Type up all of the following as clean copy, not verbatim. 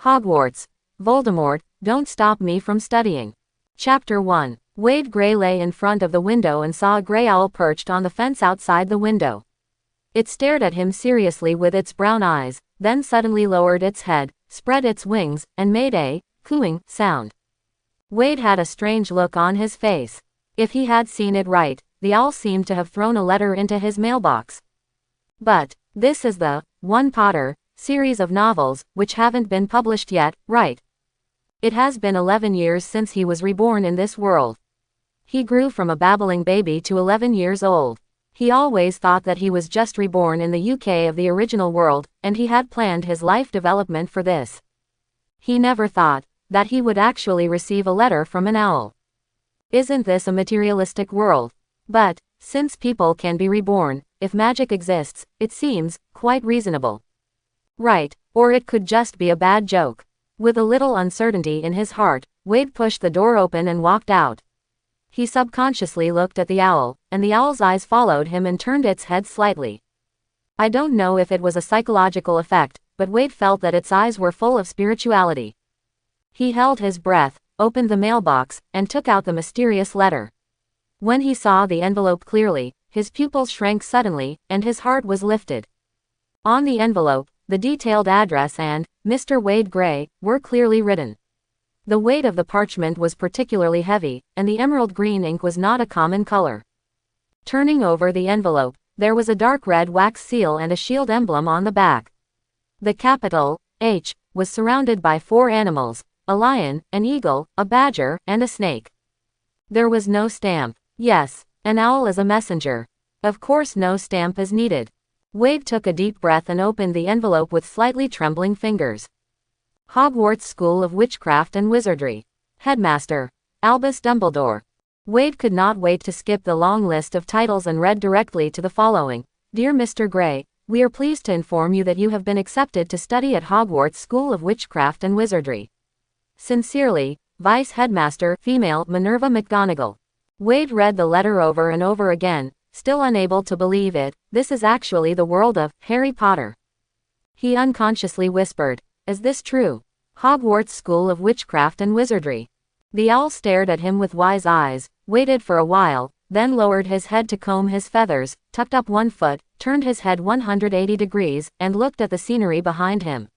Hogwarts. Voldemort, don't stop me from studying. Chapter 1. Wade Grey lay in front of the window and saw a grey owl perched on the fence outside the window. It stared at him seriously with its brown eyes, then suddenly lowered its head, spread its wings, and made a cooing sound. Wade had a strange look on his face. If he had seen it right, the owl seemed to have thrown a letter into his mailbox. But this is the one Potter series of novels, which haven't been published yet, right? It has been 11 years since he was reborn in this world. He grew from a babbling baby to 11 years old. He always thought that he was just reborn in the UK of the original world, and he had planned his life development for this. He never thought that he would actually receive a letter from an owl. Isn't this a materialistic world? But since people can be reborn, if magic exists, it seems quite reasonable. Right, or it could just be a bad joke. With a little uncertainty in his heart, Wade pushed the door open and walked out. He subconsciously looked at the owl, and the owl's eyes followed him and turned its head slightly. I don't know if it was a psychological effect, but Wade felt that its eyes were full of spirituality. He held his breath, opened the mailbox, and took out the mysterious letter. When he saw the envelope clearly, his pupils shrank suddenly, and his heart was lifted. On the envelope, the detailed address and Mr. Wade Grey were clearly written. The weight of the parchment was particularly heavy, and the emerald green ink was not a common color. Turning over the envelope, there was a dark red wax seal and a shield emblem on the back. The capital H was surrounded by 4 animals: a lion, an eagle, a badger, and a snake. There was no stamp. Yes, an owl is a messenger. Of course no stamp is needed. Wade took a deep breath and opened the envelope with slightly trembling fingers. Hogwarts School of Witchcraft and Wizardry. Headmaster Albus Dumbledore. Wade could not wait to skip the long list of titles and read directly to the following. Dear Mr. Grey, we are pleased to inform you that you have been accepted to study at Hogwarts School of Witchcraft and Wizardry. Sincerely, Vice Headmaster Female Minerva McGonagall. Wade read the letter over and over again, still unable to believe it. This is actually the world of Harry Potter. He unconsciously whispered, is this true? Hogwarts School of Witchcraft and Wizardry. The owl stared at him with wise eyes, waited for a while, then lowered his head to comb his feathers, tucked up one foot, turned his head 180 degrees, and looked at the scenery behind him.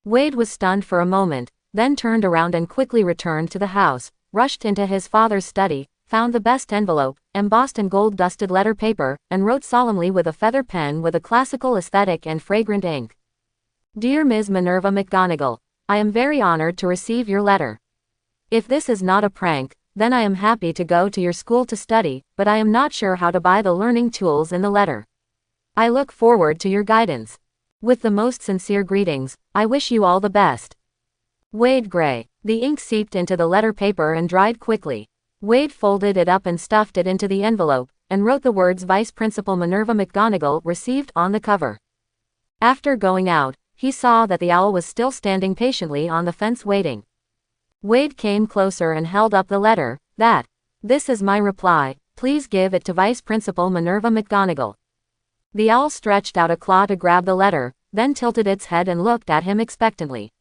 Wade was stunned for a moment, then turned around and quickly returned to the house, rushed into his father's study, found the best envelope, embossed in gold-dusted letter paper, and wrote solemnly with a feather pen with a classical aesthetic and fragrant ink. Dear Ms. Minerva McGonagall, I am very honored to receive your letter. If this is not a prank, then I am happy to go to your school to study, but I am not sure how to buy the learning tools in the letter. I look forward to your guidance. With the most sincere greetings, I wish you all the best. Wade Grey. The ink seeped into the letter paper and dried quickly. Wade folded it up and stuffed it into the envelope, and wrote the words Vice Principal Minerva McGonagall received on the cover. After going out, he saw that the owl was still standing patiently on the fence waiting. Wade came closer and held up the letter. This is my reply, please give it to Vice Principal Minerva McGonagall. The owl stretched out a claw to grab the letter, then tilted its head and looked at him expectantly.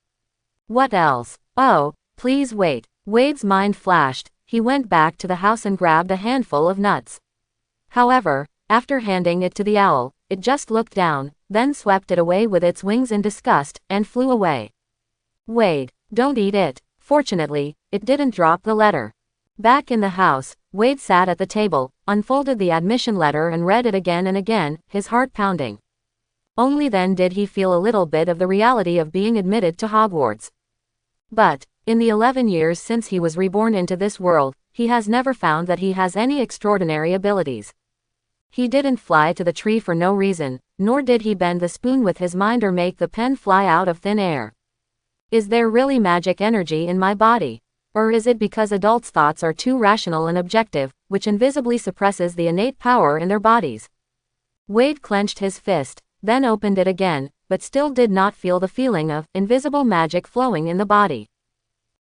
What else? Oh, please wait. Wade's mind flashed. He went back to the house and grabbed a handful of nuts. However, after handing it to the owl, it just looked down, then swept it away with its wings in disgust, and flew away. Wade, don't eat it. Fortunately, it didn't drop the letter. Back in the house, Wade sat at the table, unfolded the admission letter and read it again and again, his heart pounding. Only then did he feel a little bit of the reality of being admitted to Hogwarts. But in the 11 years since he was reborn into this world, he has never found that he has any extraordinary abilities. He didn't fly to the tree for no reason, nor did he bend the spoon with his mind or make the pen fly out of thin air. Is there really magic energy in my body? Or is it because adults' thoughts are too rational and objective, which invisibly suppresses the innate power in their bodies? Wade clenched his fist, then opened it again, but still did not feel the feeling of invisible magic flowing in the body.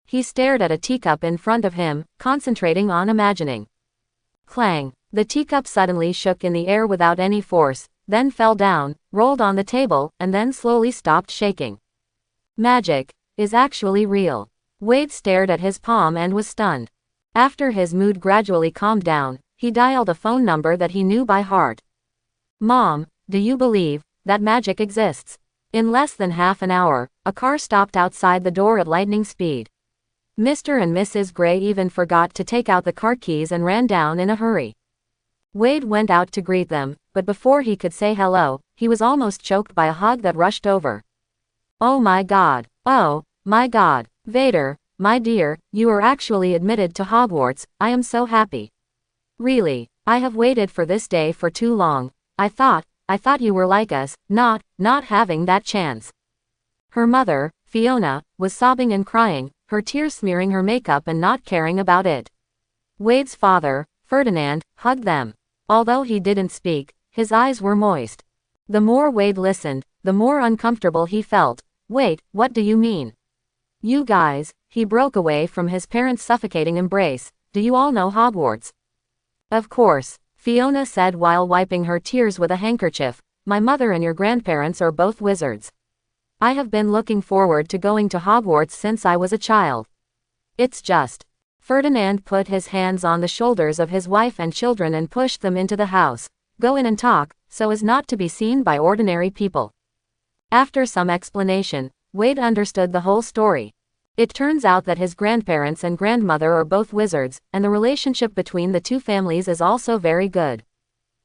He stared at a teacup in front of him, concentrating on imagining. Clang! The teacup suddenly shook in the air without any force, then fell down, rolled on the table, and then slowly stopped shaking. Magic! is actually real. Wade stared at his palm and was stunned. After his mood gradually calmed down, he dialed a phone number that he knew by heart. Mom, do you believe that magic exists? In less than half an hour, a car stopped outside the door at lightning speed. Mr. and Mrs. Gray even forgot to take out the car keys and ran down in a hurry. Wade went out to greet them, but before he could say hello, he was almost choked by a hug that rushed over. Oh my God. Oh, my God. Vader, my dear, you are actually admitted to Hogwarts. I am so happy. Really, I have waited for this day for too long. I thought you were like us, not having that chance. Her mother, Fiona, was sobbing and crying, her tears smearing her makeup and not caring about it. Wade's father, Ferdinand, hugged them. Although he didn't speak, his eyes were moist. The more Wade listened, the more uncomfortable he felt. Wait, what do you mean? You guys, he broke away from his parents' suffocating embrace. Do you all know Hogwarts? Of course, Fiona said while wiping her tears with a handkerchief. My mother and your grandparents are both wizards. I have been looking forward to going to Hogwarts since I was a child. It's just. Ferdinand put his hands on the shoulders of his wife and children and pushed them into the house. Go in and talk, so as not to be seen by ordinary people. After some explanation, Wade understood the whole story. It turns out that his grandparents and grandmother are both wizards, and the relationship between the two families is also very good.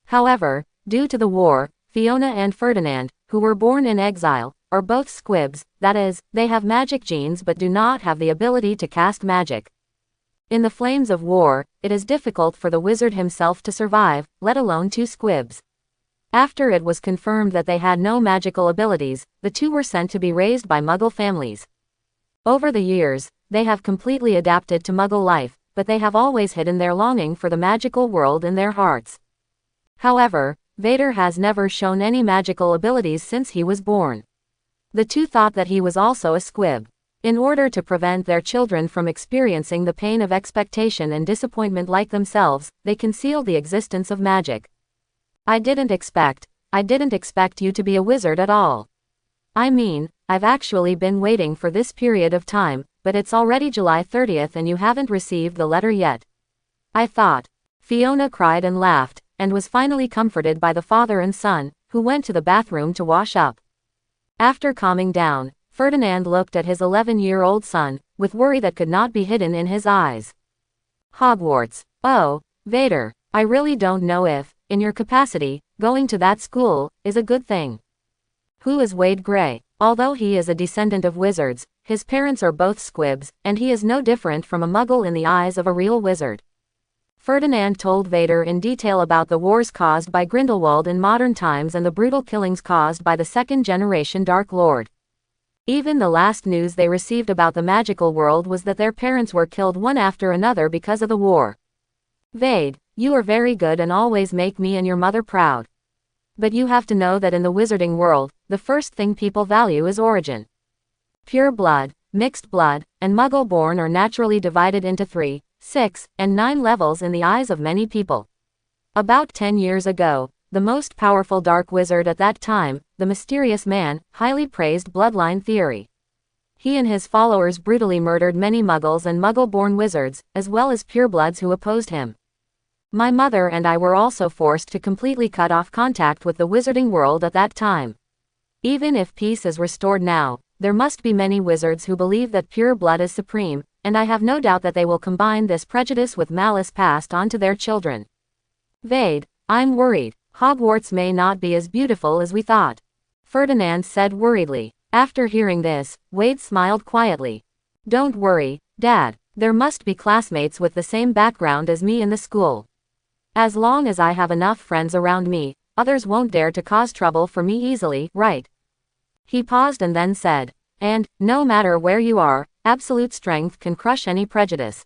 However, due to the war, Fiona and Ferdinand, who were born in exile, are both squibs, that is, they have magic genes but do not have the ability to cast magic. In the flames of war, it is difficult for the wizard himself to survive, let alone two squibs. After it was confirmed that they had no magical abilities, the two were sent to be raised by Muggle families. Over the years, they have completely adapted to Muggle life, but they have always hidden their longing for the magical world in their hearts. However, Vader has never shown any magical abilities since he was born. The two thought that he was also a squib. In order to prevent their children from experiencing the pain of expectation and disappointment like themselves, they concealed the existence of magic. I didn't expect you to be a wizard at all. I mean, I've actually been waiting for this period of time, but it's already July 30th and you haven't received the letter yet. I thought. Fiona cried and laughed, and was finally comforted by the father and son, who went to the bathroom to wash up. After calming down, Ferdinand looked at his 11-year-old son, with worry that could not be hidden in his eyes. Hogwarts. Oh, Vader, I really don't know if, in your capacity, going to that school is a good thing. Who is Wade Gray? Although he is a descendant of wizards, his parents are both squibs, and he is no different from a muggle in the eyes of a real wizard. Ferdinand told Vader in detail about the wars caused by Grindelwald in modern times and the brutal killings caused by the second-generation Dark Lord. Even the last news they received about the magical world was that their parents were killed one after another because of the war. Vade, you are very good and always make me and your mother proud. But you have to know that in the wizarding world, the first thing people value is origin. Pure blood, mixed blood, and Muggle-born are naturally divided into 3, 6, and 9 levels in the eyes of many people. About 10 years ago, the most powerful dark wizard at that time, the mysterious man, highly praised bloodline theory. He and his followers brutally murdered many Muggles and Muggle-born wizards, as well as purebloods who opposed him. My mother and I were also forced to completely cut off contact with the wizarding world at that time. Even if peace is restored now, there must be many wizards who believe that pure blood is supreme, and I have no doubt that they will combine this prejudice with malice passed on to their children. Vade, I'm worried. Hogwarts may not be as beautiful as we thought. Ferdinand said worriedly. After hearing this, Wade smiled quietly. Don't worry, Dad, there must be classmates with the same background as me in the school. As long as I have enough friends around me, others won't dare to cause trouble for me easily, right? He paused and then said, and, no matter where you are, absolute strength can crush any prejudice.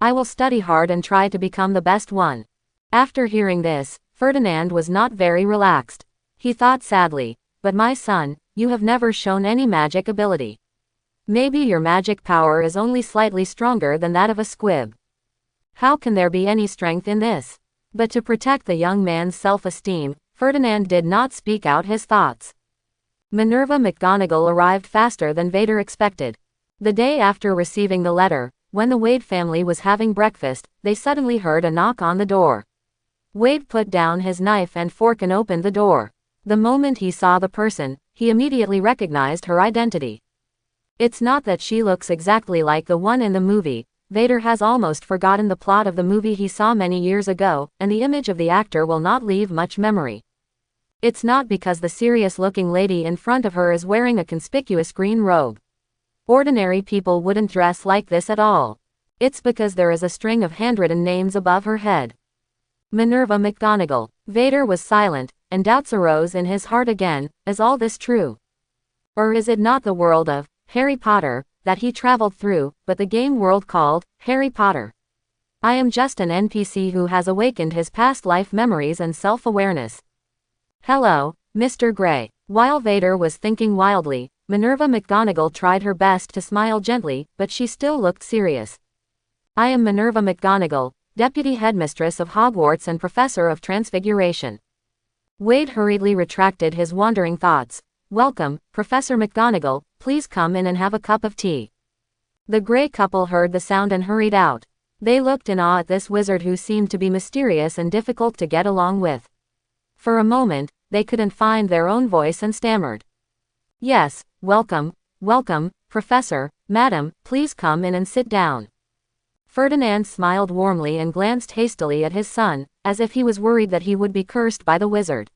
I will study hard and try to become the best one. After hearing this, Ferdinand was not very relaxed. He thought sadly, but my son, you have never shown any magic ability. Maybe your magic power is only slightly stronger than that of a squib. How can there be any strength in this? But to protect the young man's self-esteem, Ferdinand did not speak out his thoughts. Minerva McGonagall arrived faster than Vader expected. The day after receiving the letter, when the Wade family was having breakfast, they suddenly heard a knock on the door. Wade put down his knife and fork and opened the door. The moment he saw the person, he immediately recognized her identity. It's not that she looks exactly like the one in the movie. Vader has almost forgotten the plot of the movie he saw many years ago, and the image of the actor will not leave much memory. It's not because the serious-looking lady in front of her is wearing a conspicuous green robe. Ordinary people wouldn't dress like this at all. It's because there is a string of handwritten names above her head. Minerva McGonagall. Vader was silent, and doubts arose in his heart again. Is all this true? Or is it not the world of Harry Potter that he traveled through, but the game world called Harry Potter? I am just an NPC who has awakened his past life memories and self-awareness. Hello, Mr. Gray. While Vader was thinking wildly, Minerva McGonagall tried her best to smile gently, but she still looked serious. I am Minerva McGonagall, Deputy Headmistress of Hogwarts and Professor of Transfiguration. Wade hurriedly retracted his wandering thoughts. Welcome, Professor McGonagall, please come in and have a cup of tea. The Gray couple heard the sound and hurried out. They looked in awe at this wizard who seemed to be mysterious and difficult to get along with. For a moment, they couldn't find their own voice and stammered. Yes, welcome, Professor, Madam, please come in and sit down. Ferdinand smiled warmly and glanced hastily at his son, as if he was worried that he would be cursed by the wizard.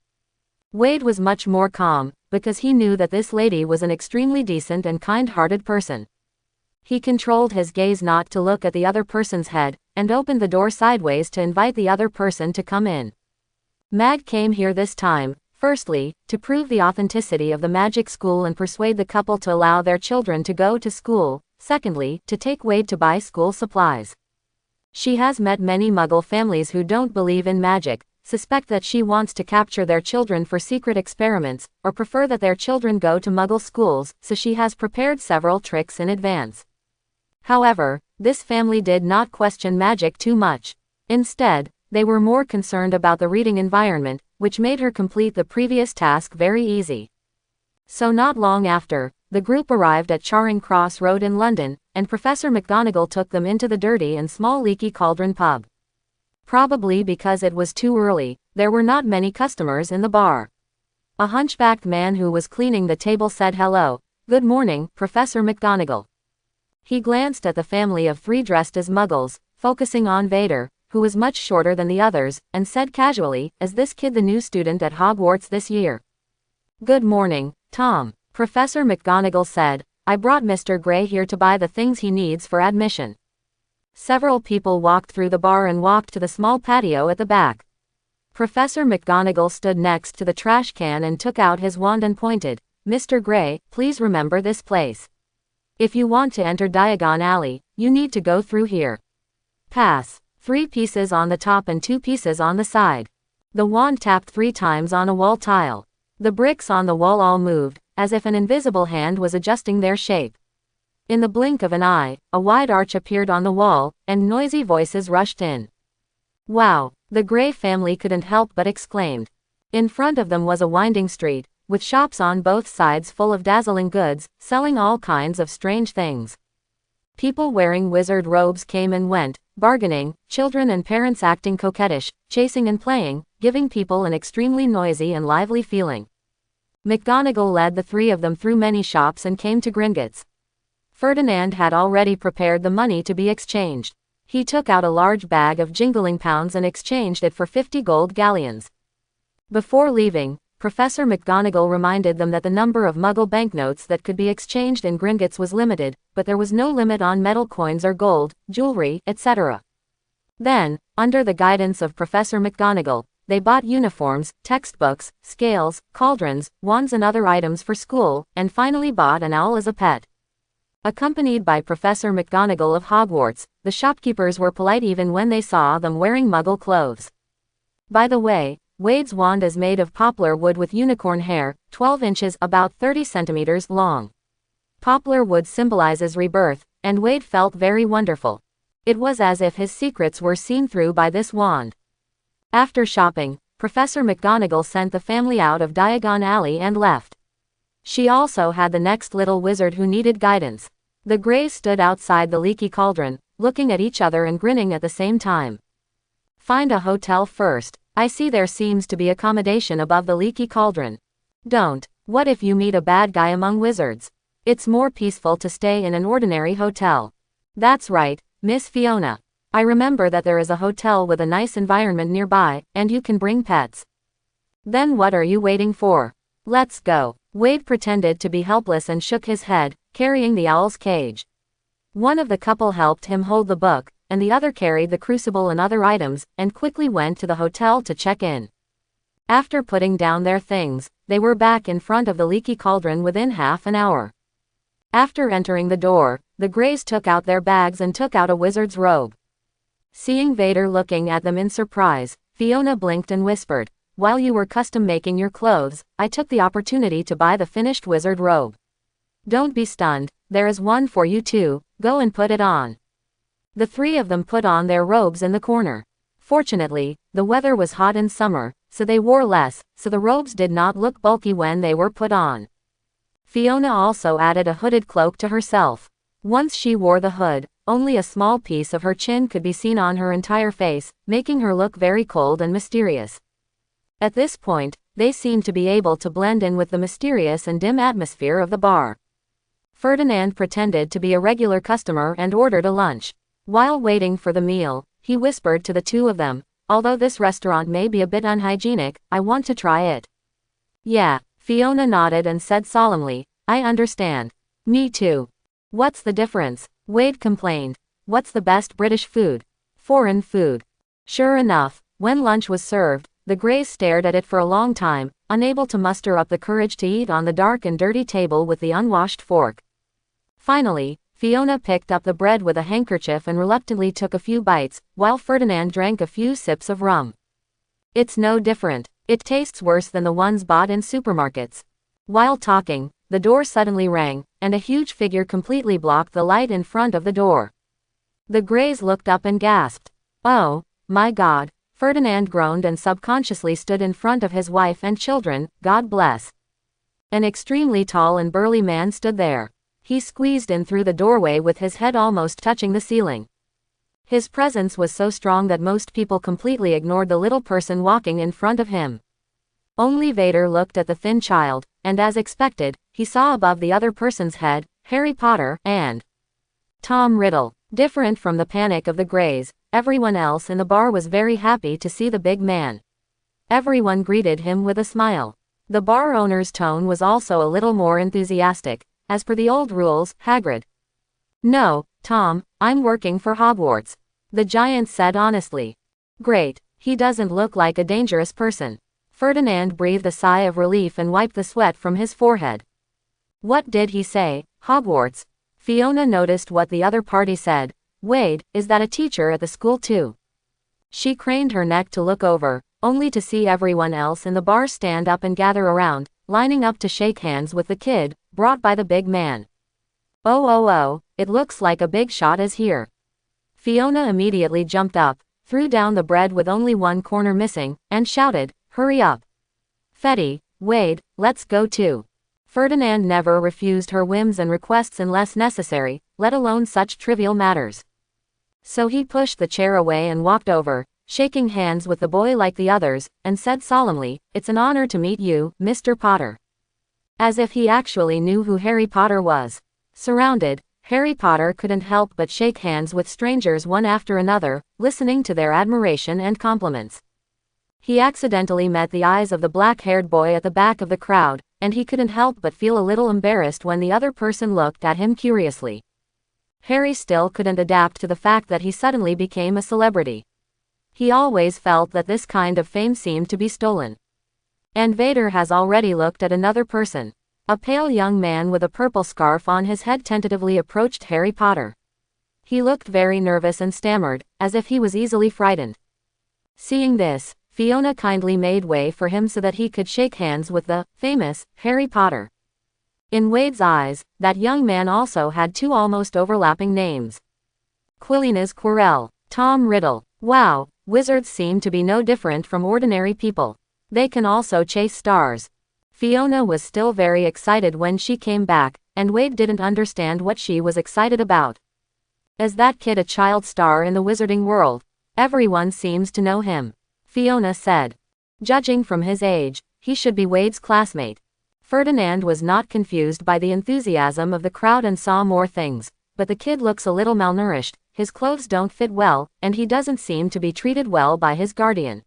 Wade was much more calm, because he knew that this lady was an extremely decent and kind-hearted person. He controlled his gaze not to look at the other person's head, and opened the door sideways to invite the other person to come in. Mag came here this time, firstly, to prove the authenticity of the magic school and persuade the couple to allow their children to go to school, secondly, to take Wade to buy school supplies. She has met many Muggle families who don't believe in magic, suspect that she wants to capture their children for secret experiments, or prefer that their children go to Muggle schools, so she has prepared several tricks in advance. However, this family did not question magic too much. Instead, they were more concerned about the reading environment, which made her complete the previous task very easy. So not long after, the group arrived at Charing Cross Road in London, and Professor McGonagall took them into the dirty and small Leaky Cauldron pub. Probably because it was too early, there were not many customers in the bar. A hunchbacked man who was cleaning the table said hello, "Good morning, Professor McGonagall." He glanced at the family of three dressed as Muggles, focusing on Vader, who was much shorter than the others, and said casually, "Is this kid the new student at Hogwarts this year?" "Good morning, Tom," Professor McGonagall said. "I brought Mr. Gray here to buy the things he needs for admission." Several people walked through the bar and walked to the small patio at the back. Professor McGonagall stood next to the trash can and took out his wand and pointed. "Mr. Gray, please remember this place. If you want to enter Diagon Alley, you need to go through here. Pass. 3 pieces on the top and 2 pieces on the side." The wand tapped 3 times on a wall tile. The bricks on the wall all moved, as if an invisible hand was adjusting their shape. In the blink of an eye, a wide arch appeared on the wall, and noisy voices rushed in. "Wow," the Gray family couldn't help but exclaimed. In front of them was a winding street, with shops on both sides full of dazzling goods, selling all kinds of strange things. People wearing wizard robes came and went, bargaining, children and parents acting coquettish, chasing and playing, giving people an extremely noisy and lively feeling. McGonagall led the 3 of them through many shops and came to Gringotts. Ferdinand had already prepared the money to be exchanged. He took out a large bag of jingling pounds and exchanged it for 50 gold galleons. Before leaving, Professor McGonagall reminded them that the number of Muggle banknotes that could be exchanged in Gringotts was limited, but there was no limit on metal coins or gold, jewelry, etc. Then, under the guidance of Professor McGonagall, they bought uniforms, textbooks, scales, cauldrons, wands and other items for school, and finally bought an owl as a pet. Accompanied by Professor McGonagall of Hogwarts, the shopkeepers were polite even when they saw them wearing Muggle clothes. By the way, Wade's wand is made of poplar wood with unicorn hair, 12 inches about 30 centimeters long. Poplar wood symbolizes rebirth, and Wade felt very wonderful. It was as if his secrets were seen through by this wand. After shopping, Professor McGonagall sent the family out of Diagon Alley and left. She also had the next little wizard who needed guidance. The Greys stood outside the leaky cauldron, looking at each other and grinning at the same time. Find a hotel first. I see there seems to be accommodation above the leaky cauldron. Don't. What if you meet a bad guy among wizards? It's more peaceful to stay in an ordinary hotel. That's right, Miss Fiona. I remember that there is a hotel with a nice environment nearby, and you can bring pets. Then what are you waiting for? Let's go. Wade pretended to be helpless and shook his head, carrying the owl's cage. One of the couple helped him hold the book, and the other carried the crucible and other items, and quickly went to the hotel to check in. After putting down their things, they were back in front of the leaky cauldron within half an hour. After entering the door, the Greys took out their bags and took out a wizard's robe. Seeing Vader looking at them in surprise, Fiona blinked and whispered, "While you were custom making your clothes, I took the opportunity to buy the finished wizard robe. Don't be stunned, there is one for you too, go and put it on." The three of them put on their robes in the corner. Fortunately, the weather was hot in summer, so they wore less, so the robes did not look bulky when they were put on. Fiona also added a hooded cloak to herself. Once she wore the hood, only a small piece of her chin could be seen on her entire face, making her look very cold and mysterious. At this point, they seemed to be able to blend in with the mysterious and dim atmosphere of the bar. Ferdinand pretended to be a regular customer and ordered a lunch. While waiting for the meal, he whispered to the two of them, "Although this restaurant may be a bit unhygienic, I want to try it." "Yeah," Fiona nodded and said solemnly, "I understand. Me too." "What's the difference?" Wade complained. "What's the best British food?" "Foreign food." Sure enough, when lunch was served, the Greys stared at it for a long time, unable to muster up the courage to eat on the dark and dirty table with the unwashed fork. Finally, Fiona picked up the bread with a handkerchief and reluctantly took a few bites, while Ferdinand drank a few sips of rum. "It's no different. It tastes worse than the ones bought in supermarkets." While talking, the door suddenly rang, and a huge figure completely blocked the light in front of the door. The Greys looked up and gasped. "Oh, my God," Ferdinand groaned and subconsciously stood in front of his wife and children, God bless. An extremely tall and burly man stood there. He squeezed in through the doorway with his head almost touching the ceiling. His presence was so strong that most people completely ignored the little person walking in front of him. Only Vader looked at the thin child, and as expected, he saw above the other person's head, Harry Potter and Tom Riddle. Different from the panic of the Greys, everyone else in the bar was very happy to see the big man. Everyone greeted him with a smile. The bar owner's tone was also a little more enthusiastic. "As per the old rules, Hagrid." "No, Tom, I'm working for Hogwarts," the giant said honestly. "Great, he doesn't look like a dangerous person." Ferdinand breathed a sigh of relief and wiped the sweat from his forehead. "What did he say, Hogwarts?" Fiona noticed what the other party said. "Wade, is that a teacher at the school too?" She craned her neck to look over, only to see everyone else in the bar stand up and gather around, lining up to shake hands with the kid, brought by the big man. Oh, it looks like a big shot is here." Fiona immediately jumped up, threw down the bread with only one corner missing, and shouted, "Hurry up. Fetty, Wade, let's go too." Ferdinand never refused her whims and requests unless necessary, let alone such trivial matters. So he pushed the chair away and walked over, shaking hands with the boy like the others, and said solemnly, "It's an honor to meet you, Mr. Potter." As if he actually knew who Harry Potter was. Surrounded, Harry Potter couldn't help but shake hands with strangers one after another, listening to their admiration and compliments. He accidentally met the eyes of the black-haired boy at the back of the crowd, and he couldn't help but feel a little embarrassed when the other person looked at him curiously. Harry still couldn't adapt to the fact that he suddenly became a celebrity. He always felt that this kind of fame seemed to be stolen. And Vader has already looked at another person. A pale young man with a purple scarf on his head tentatively approached Harry Potter. He looked very nervous and stammered, as if he was easily frightened. Seeing this, Fiona kindly made way for him so that he could shake hands with the famous Harry Potter. In Wade's eyes, that young man also had two almost overlapping names. Quillinas Quirrell, Tom Riddle. Wow, wizards seem to be no different from ordinary people. They can also chase stars. Fiona was still very excited when she came back, and Wade didn't understand what she was excited about. Is that kid a child star in the wizarding world? Everyone seems to know him, Fiona said. Judging from his age, he should be Wade's classmate. Ferdinand was not confused by the enthusiasm of the crowd and saw more things, but the kid looks a little malnourished, his clothes don't fit well, and he doesn't seem to be treated well by his guardian.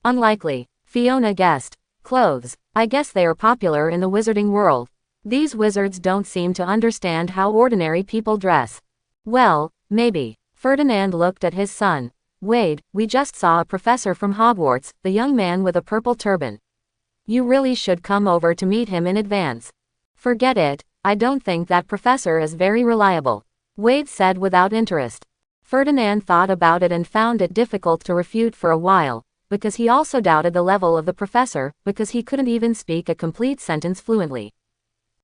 Unlikely, Fiona guessed. Clothes. I guess they are popular in the wizarding world. These wizards don't seem to understand how ordinary people dress. Well, maybe. Ferdinand looked at his son. Wade, we just saw a professor from Hogwarts, the young man with a purple turban. You really should come over to meet him in advance. Forget it, I don't think that professor is very reliable, Wade said without interest. Ferdinand thought about it and found it difficult to refute for a while, because he also doubted the level of the professor, because he couldn't even speak a complete sentence fluently.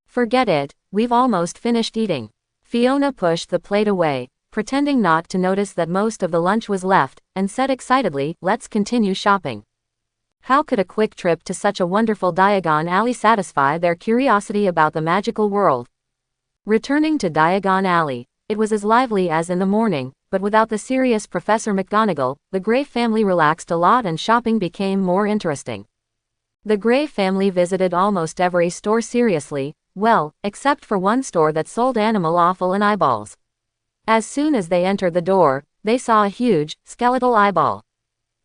Forget it, we've almost finished eating. Fiona pushed the plate away, pretending not to notice that most of the lunch was left, and said excitedly, let's continue shopping. How could a quick trip to such a wonderful Diagon Alley satisfy their curiosity about the magical world? Returning to Diagon Alley, it was as lively as in the morning, but without the serious Professor McGonagall, the Grey family relaxed a lot and shopping became more interesting. The Grey family visited almost every store seriously, well, except for one store that sold animal offal and eyeballs. As soon as they entered the door, they saw a huge, skeletal eyeball.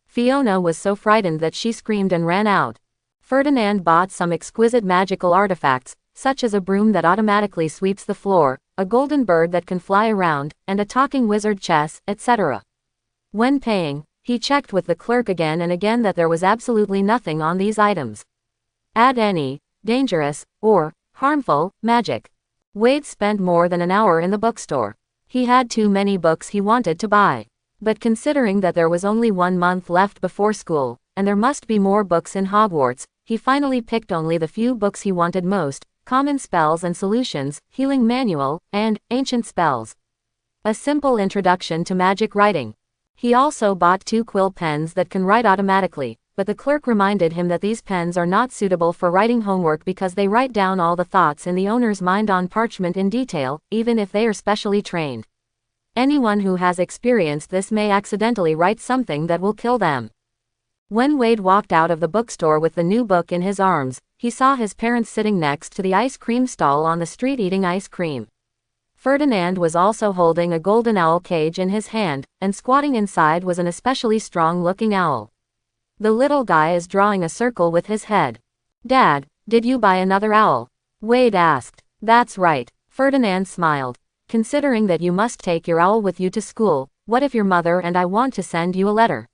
Fiona was so frightened that she screamed and ran out. Ferdinand bought some exquisite magical artifacts, such as a broom that automatically sweeps the floor, a golden bird that can fly around, and a talking wizard chess, etc. When paying, he checked with the clerk again and again that there was absolutely nothing on these items. Add any dangerous or harmful magic. Wade spent more than an hour in the bookstore. He had too many books he wanted to buy. But considering that there was only 1 month left before school, and there must be more books in Hogwarts, he finally picked only the few books he wanted most: Common Spells and Solutions, Healing Manual, and Ancient Spells. A simple introduction to magic writing. He also bought 2 quill pens that can write automatically, but the clerk reminded him that these pens are not suitable for writing homework because they write down all the thoughts in the owner's mind on parchment in detail, even if they are specially trained. Anyone who has experienced this may accidentally write something that will kill them. When Wade walked out of the bookstore with the new book in his arms, he saw his parents sitting next to the ice cream stall on the street eating ice cream. Ferdinand was also holding a golden owl cage in his hand, and squatting inside was an especially strong-looking owl. The little guy is drawing a circle with his head. Dad, did you buy another owl? Wade asked. That's right, Ferdinand smiled. Considering that you must take your owl with you to school, what if your mother and I want to send you a letter?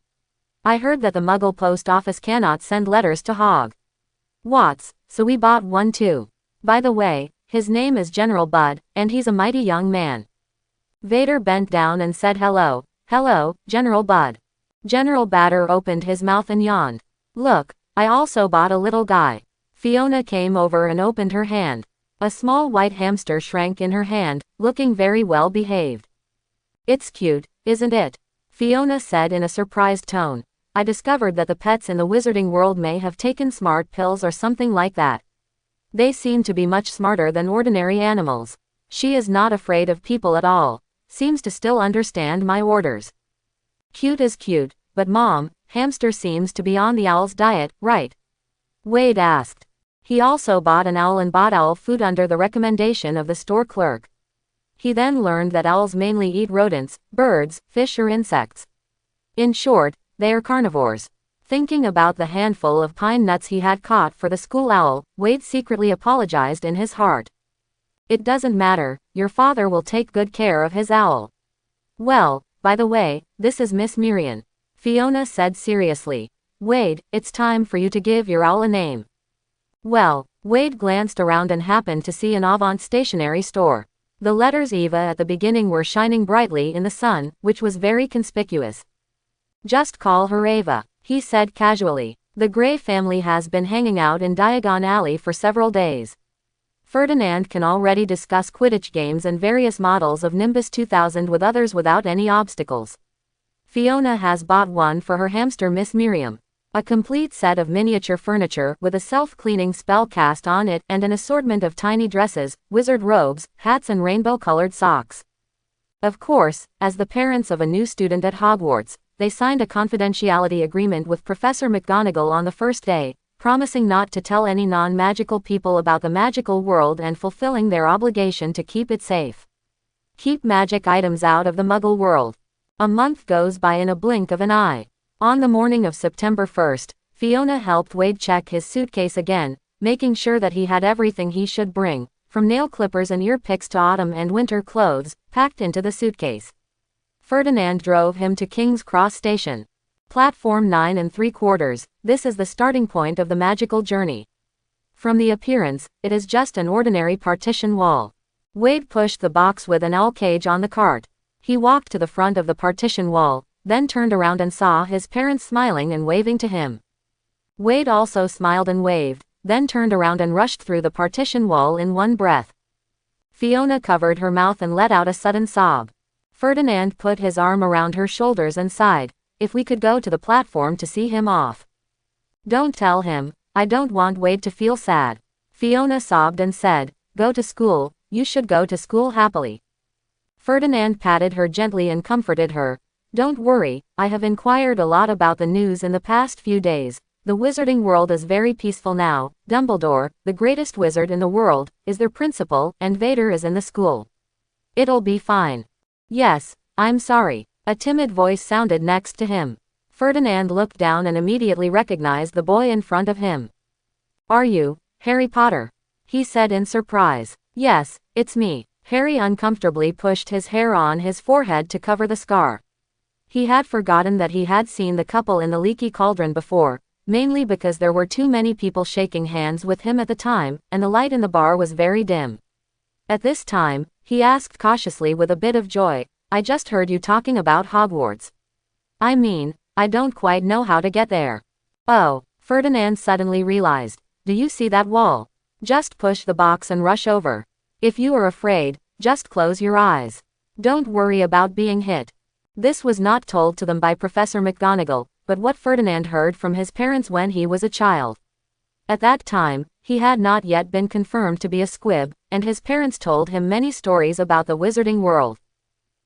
I heard that the Muggle post office cannot send letters to Hogwarts, so we bought one too. By the way, his name is General Bud, and he's a mighty young man. Vader bent down and said hello, General Bud. General Batter opened his mouth and yawned. Look, I also bought a little guy. Fiona came over and opened her hand. A small white hamster shrank in her hand, looking very well behaved. It's cute, isn't it? Fiona said in a surprised tone. I discovered that the pets in the wizarding world may have taken smart pills or something like that. They seem to be much smarter than ordinary animals. She is not afraid of people at all. Seems to still understand my orders. Cute is cute, but Mom, hamster seems to be on the owl's diet, right? Wade asked. He also bought an owl and bought owl food under the recommendation of the store clerk. He then learned that owls mainly eat rodents, birds, fish or insects. In short, they are carnivores. Thinking about the handful of pine nuts he had caught for the school owl, Wade secretly apologized in his heart. It doesn't matter, your father will take good care of his owl. Well, by the way, this is Miss Miriam, Fiona said seriously. Wade, it's time for you to give your owl a name. Well, Wade glanced around and happened to see an Avant stationery store. The letters Eva at the beginning were shining brightly in the sun, which was very conspicuous. Just call her Ava, he said casually. The Grey family has been hanging out in Diagon Alley for several days. Ferdinand can already discuss Quidditch games and various models of Nimbus 2000 with others without any obstacles. Fiona has bought one for her hamster Miss Miriam. A complete set of miniature furniture with a self-cleaning spell cast on it and an assortment of tiny dresses, wizard robes, hats and rainbow-colored socks. Of course, as the parents of a new student at Hogwarts, they signed a confidentiality agreement with Professor McGonagall on the first day, promising not to tell any non-magical people about the magical world and fulfilling their obligation to keep it safe. Keep magic items out of the Muggle world. A month goes by in a blink of an eye. On the morning of September 1st, Fiona helped Wade check his suitcase again, making sure that he had everything he should bring, from nail clippers and ear picks to autumn and winter clothes, packed into the suitcase. Ferdinand drove him to King's Cross Station. Platform 9 3/4, this is the starting point of the magical journey. From the appearance, it is just an ordinary partition wall. Wade pushed the box with an owl cage on the cart. He walked to the front of the partition wall, then turned around and saw his parents smiling and waving to him. Wade also smiled and waved, then turned around and rushed through the partition wall in one breath. Fiona covered her mouth and let out a sudden sob. Ferdinand put his arm around her shoulders and sighed, "If we could go to the platform to see him off." "Don't tell him, I don't want Wade to feel sad." Fiona sobbed and said, "Go to school, you should go to school happily." Ferdinand patted her gently and comforted her. "Don't worry, I have inquired a lot about the news in the past few days. The wizarding world is very peaceful now. Dumbledore, the greatest wizard in the world, is their principal, and Vader is in the school. It'll be fine." "Yes, I'm sorry." A timid voice sounded next to him. Ferdinand looked down and immediately recognized the boy in front of him. "Are you Harry Potter?" he said in surprise. "Yes, it's me." Harry uncomfortably pushed his hair on his forehead to cover the scar. He had forgotten that he had seen the couple in the leaky cauldron before, mainly because there were too many people shaking hands with him at the time, and the light in the bar was very dim. At this time, he asked cautiously with a bit of joy, "I just heard you talking about Hogwarts. I mean, I don't quite know how to get there." "Oh," Ferdinand suddenly realized. "Do you see that wall? Just push the box and rush over. If you are afraid, just close your eyes. Don't worry about being hit." This was not told to them by Professor McGonagall, but what Ferdinand heard from his parents when he was a child. At that time, he had not yet been confirmed to be a squib, and his parents told him many stories about the wizarding world.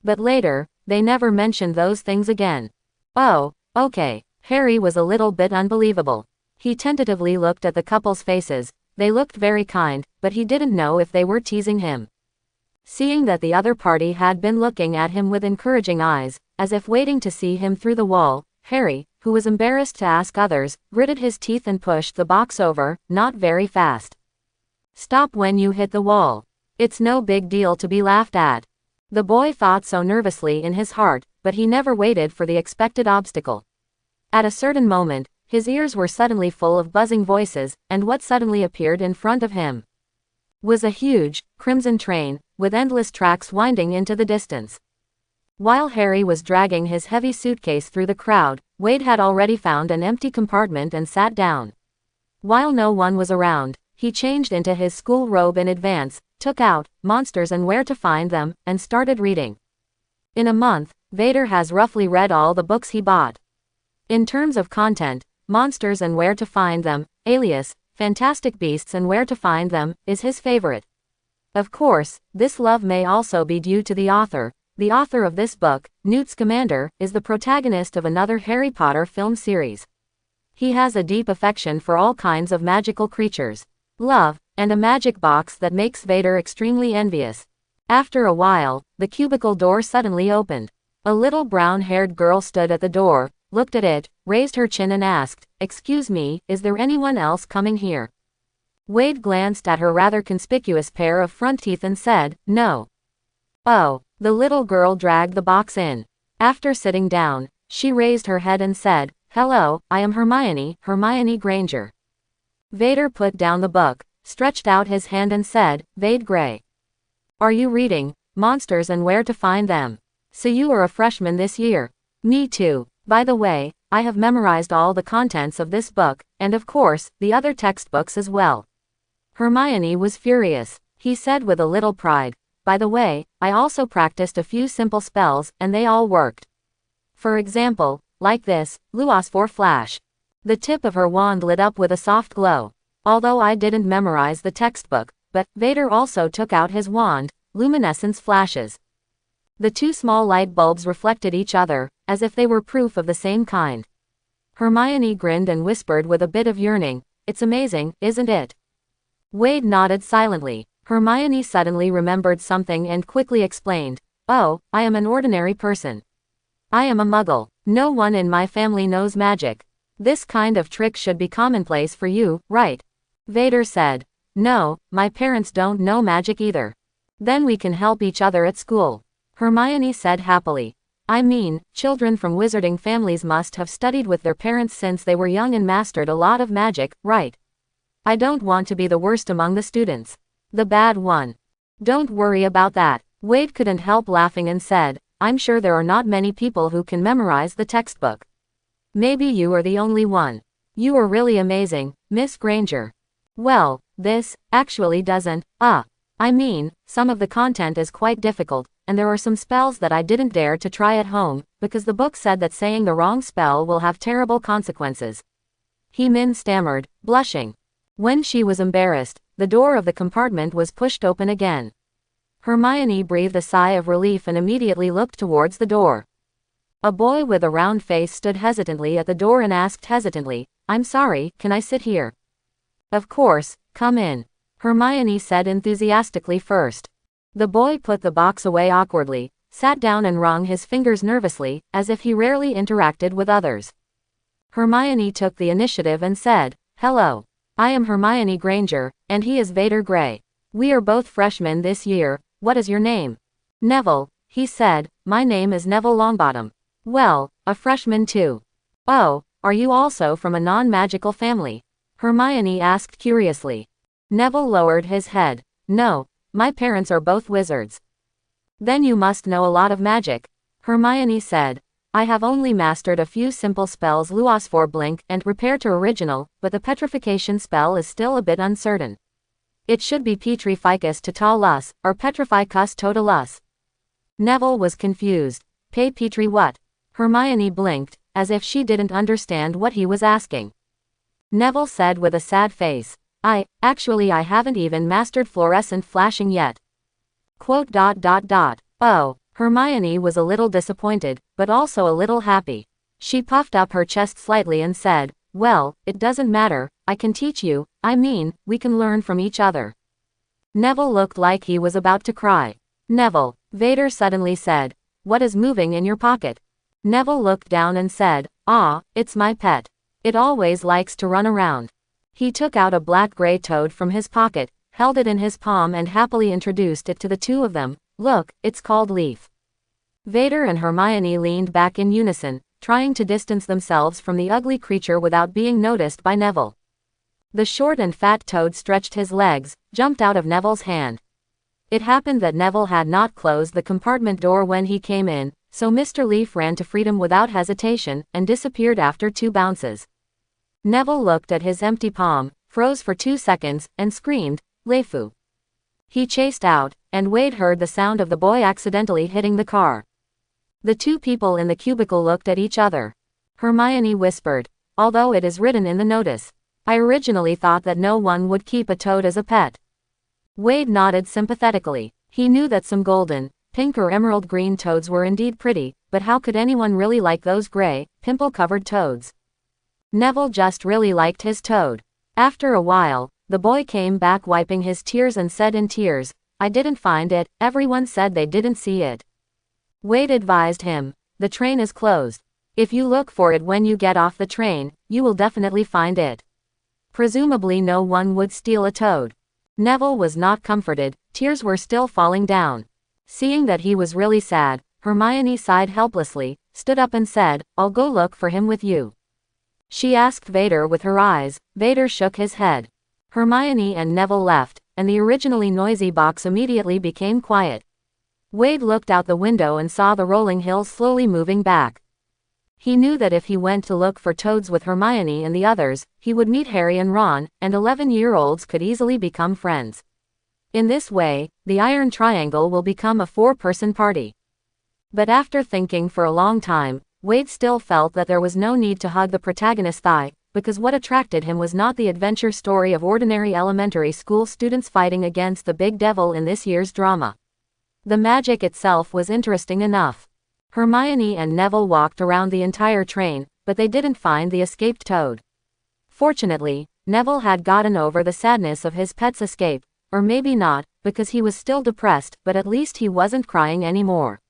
But later, they never mentioned those things again. "Oh, okay." Harry was a little bit unbelievable. He tentatively looked at the couple's faces. They looked very kind, but he didn't know if they were teasing him. Seeing that the other party had been looking at him with encouraging eyes, as if waiting to see him through the wall, Harry, who was embarrassed to ask others, gritted his teeth and pushed the box over, not very fast. "Stop when you hit the wall. It's no big deal to be laughed at." The boy thought so nervously in his heart, but he never waited for the expected obstacle. At a certain moment, his ears were suddenly full of buzzing voices, and what suddenly appeared in front of him was a huge, crimson train, with endless tracks winding into the distance. While Harry was dragging his heavy suitcase through the crowd, Wade had already found an empty compartment and sat down. While no one was around, he changed into his school robe in advance, took out Monsters and Where to Find Them, and started reading. In a month, Vader has roughly read all the books he bought. In terms of content, Monsters and Where to Find Them, alias Fantastic Beasts and Where to Find Them, is his favorite. Of course, this love may also be due to the author. The author of this book, Newt Scamander, is the protagonist of another Harry Potter film series. He has a deep affection for all kinds of magical creatures, love, and a magic box that makes Vader extremely envious. After a while, the cubicle door suddenly opened. A little brown-haired girl stood at the door, looked at it, raised her chin and asked, "Excuse me, is there anyone else coming here?" Wade glanced at her rather conspicuous pair of front teeth and said, "No." "Oh." The little girl dragged the box in. After sitting down, she raised her head and said, "Hello, I am Hermione Granger." Vader put down the book, stretched out his hand and said, "Vade Grey. Are you reading Monsters and Where to Find Them? So you are a freshman this year." "Me too. By the way, I have memorized all the contents of this book, and of course, the other textbooks as well." Hermione was furious. He said with a little pride, "By the way, I also practiced a few simple spells, and they all worked. For example, like this, Luos for Flash." The tip of her wand lit up with a soft glow. Although I didn't memorize the textbook, but Vader also took out his wand, luminescence flashes. The two small light bulbs reflected each other, as if they were proof of the same kind. Hermione grinned and whispered with a bit of yearning, "It's amazing, isn't it?" Wade nodded silently. Hermione suddenly remembered something and quickly explained, "Oh, I am an ordinary person. I am a muggle. No one in my family knows magic. This kind of trick should be commonplace for you, right?" Vader said, "No, my parents don't know magic either." "Then we can help each other at school," Hermione said happily. "I mean, children from wizarding families must have studied with their parents since they were young and mastered a lot of magic, right? I don't want to be the worst among the students. The bad one." "Don't worry about that." Wade couldn't help laughing and said, "I'm sure there are not many people who can memorize the textbook. Maybe you are the only one. You are really amazing, Miss Granger." "Well, this actually doesn't, I mean, some of the content is quite difficult, and there are some spells that I didn't dare to try at home, because the book said that saying the wrong spell will have terrible consequences." He-Min stammered, blushing. When she was embarrassed, the door of the compartment was pushed open again. Hermione breathed a sigh of relief and immediately looked towards the door. A boy with a round face stood hesitantly at the door and asked hesitantly, "I'm sorry, can I sit here?" "Of course, come in," Hermione said enthusiastically first. The boy put the box away awkwardly, sat down and wrung his fingers nervously, as if he rarely interacted with others. Hermione took the initiative and said, "Hello. I am Hermione Granger, and he is Vader Gray. We are both freshmen this year. What is your name?" "Neville," he said. "My name is Neville Longbottom." "Well, a freshman too." "Oh, are you also from a non-magical family?" Hermione asked curiously. Neville lowered his head. "No, my parents are both wizards." "Then you must know a lot of magic," Hermione said. "I have only mastered a few simple spells, Luos for Blink and Repair to Original, but the petrification spell is still a bit uncertain. It should be Petrificus Totalus, or Petrificus Totalus." Neville was confused. "Pay Petri what?" Hermione blinked, as if she didn't understand what he was asking. Neville said with a sad face, Actually I haven't even mastered fluorescent flashing yet." Oh, Hermione was a little disappointed, but also a little happy. She puffed up her chest slightly and said, "Well, it doesn't matter, I can teach you, I mean, we can learn from each other." Neville looked like he was about to cry. "Neville," Vader suddenly said, "what is moving in your pocket?" Neville looked down and said, "It's my pet. It always likes to run around." He took out a black-gray toad from his pocket, held it in his palm and happily introduced it to the two of them. "Look, it's called Leaf." Vader and Hermione leaned back in unison, trying to distance themselves from the ugly creature without being noticed by Neville. The short and fat toad stretched his legs, jumped out of Neville's hand. It happened that Neville had not closed the compartment door when he came in, so Mr. Leaf ran to freedom without hesitation, and disappeared after 2 bounces. Neville looked at his empty palm, froze for 2 seconds, and screamed, "Lefu!" He chased out, and Wade heard the sound of the boy accidentally hitting the car. The two people in the cubicle looked at each other. Hermione whispered, "Although it is written in the notice. I originally thought that no one would keep a toad as a pet." Wade nodded sympathetically. He knew that some golden, pink or emerald green toads were indeed pretty, but how could anyone really like those gray, pimple-covered toads? Neville just really liked his toad. After a while, the boy came back wiping his tears and said in tears, "I didn't find it, everyone said they didn't see it." Wade advised him, "The train is closed. If you look for it when you get off the train, you will definitely find it." Presumably no one would steal a toad. Neville was not comforted, tears were still falling down. Seeing that he was really sad, Hermione sighed helplessly, stood up and said, "I'll go look for him with you." She asked Vader with her eyes. Vader shook his head. Hermione and Neville left, and the originally noisy box immediately became quiet. Wade looked out the window and saw the rolling hills slowly moving back. He knew that if he went to look for toads with Hermione and the others, he would meet Harry and Ron, and 11-year-olds could easily become friends. In this way, the Iron Triangle will become a 4-person party. But after thinking for a long time, Wade still felt that there was no need to hug the protagonist's thigh, because what attracted him was not the adventure story of ordinary elementary school students fighting against the big devil in this year's drama. The magic itself was interesting enough. Hermione and Neville walked around the entire train, but they didn't find the escaped toad. Fortunately, Neville had gotten over the sadness of his pet's escape, or maybe not, because he was still depressed, but at least he wasn't crying anymore.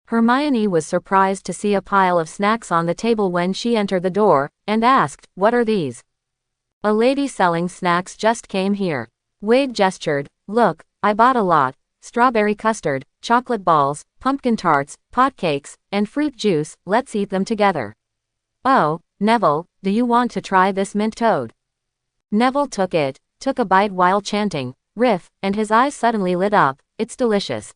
Hermione was surprised to see a pile of snacks on the table when she entered the door, and asked, "What are these?" "A lady selling snacks just came here." Wade gestured. "Look, I bought a lot. Strawberry custard, chocolate balls, pumpkin tarts, pot cakes, and fruit juice, let's eat them together." "Oh, Neville, do you want to try this mint toad?" Neville took a bite while chanting, "Riff," and his eyes suddenly lit up. "It's delicious."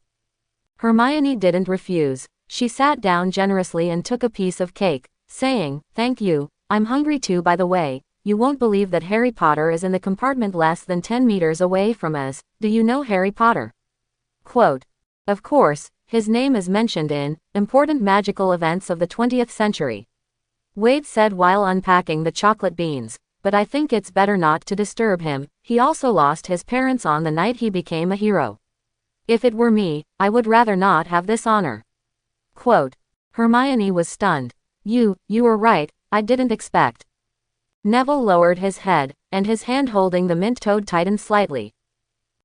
Hermione didn't refuse. She sat down generously and took a piece of cake, saying, "Thank you, I'm hungry too. By the way, you won't believe that Harry Potter is in the compartment less than 10 meters away from us. Do you know Harry Potter?" Quote. Of course, his name is mentioned in Important Magical Events of the 20th Century. Wade said while unpacking the chocolate beans, "But I think it's better not to disturb him. He also lost his parents on the night he became a hero. If it were me, I would rather not have this honor." Quote. Hermione was stunned. You were right, I didn't expect." Neville lowered his head, and his hand holding the mint toad tightened slightly.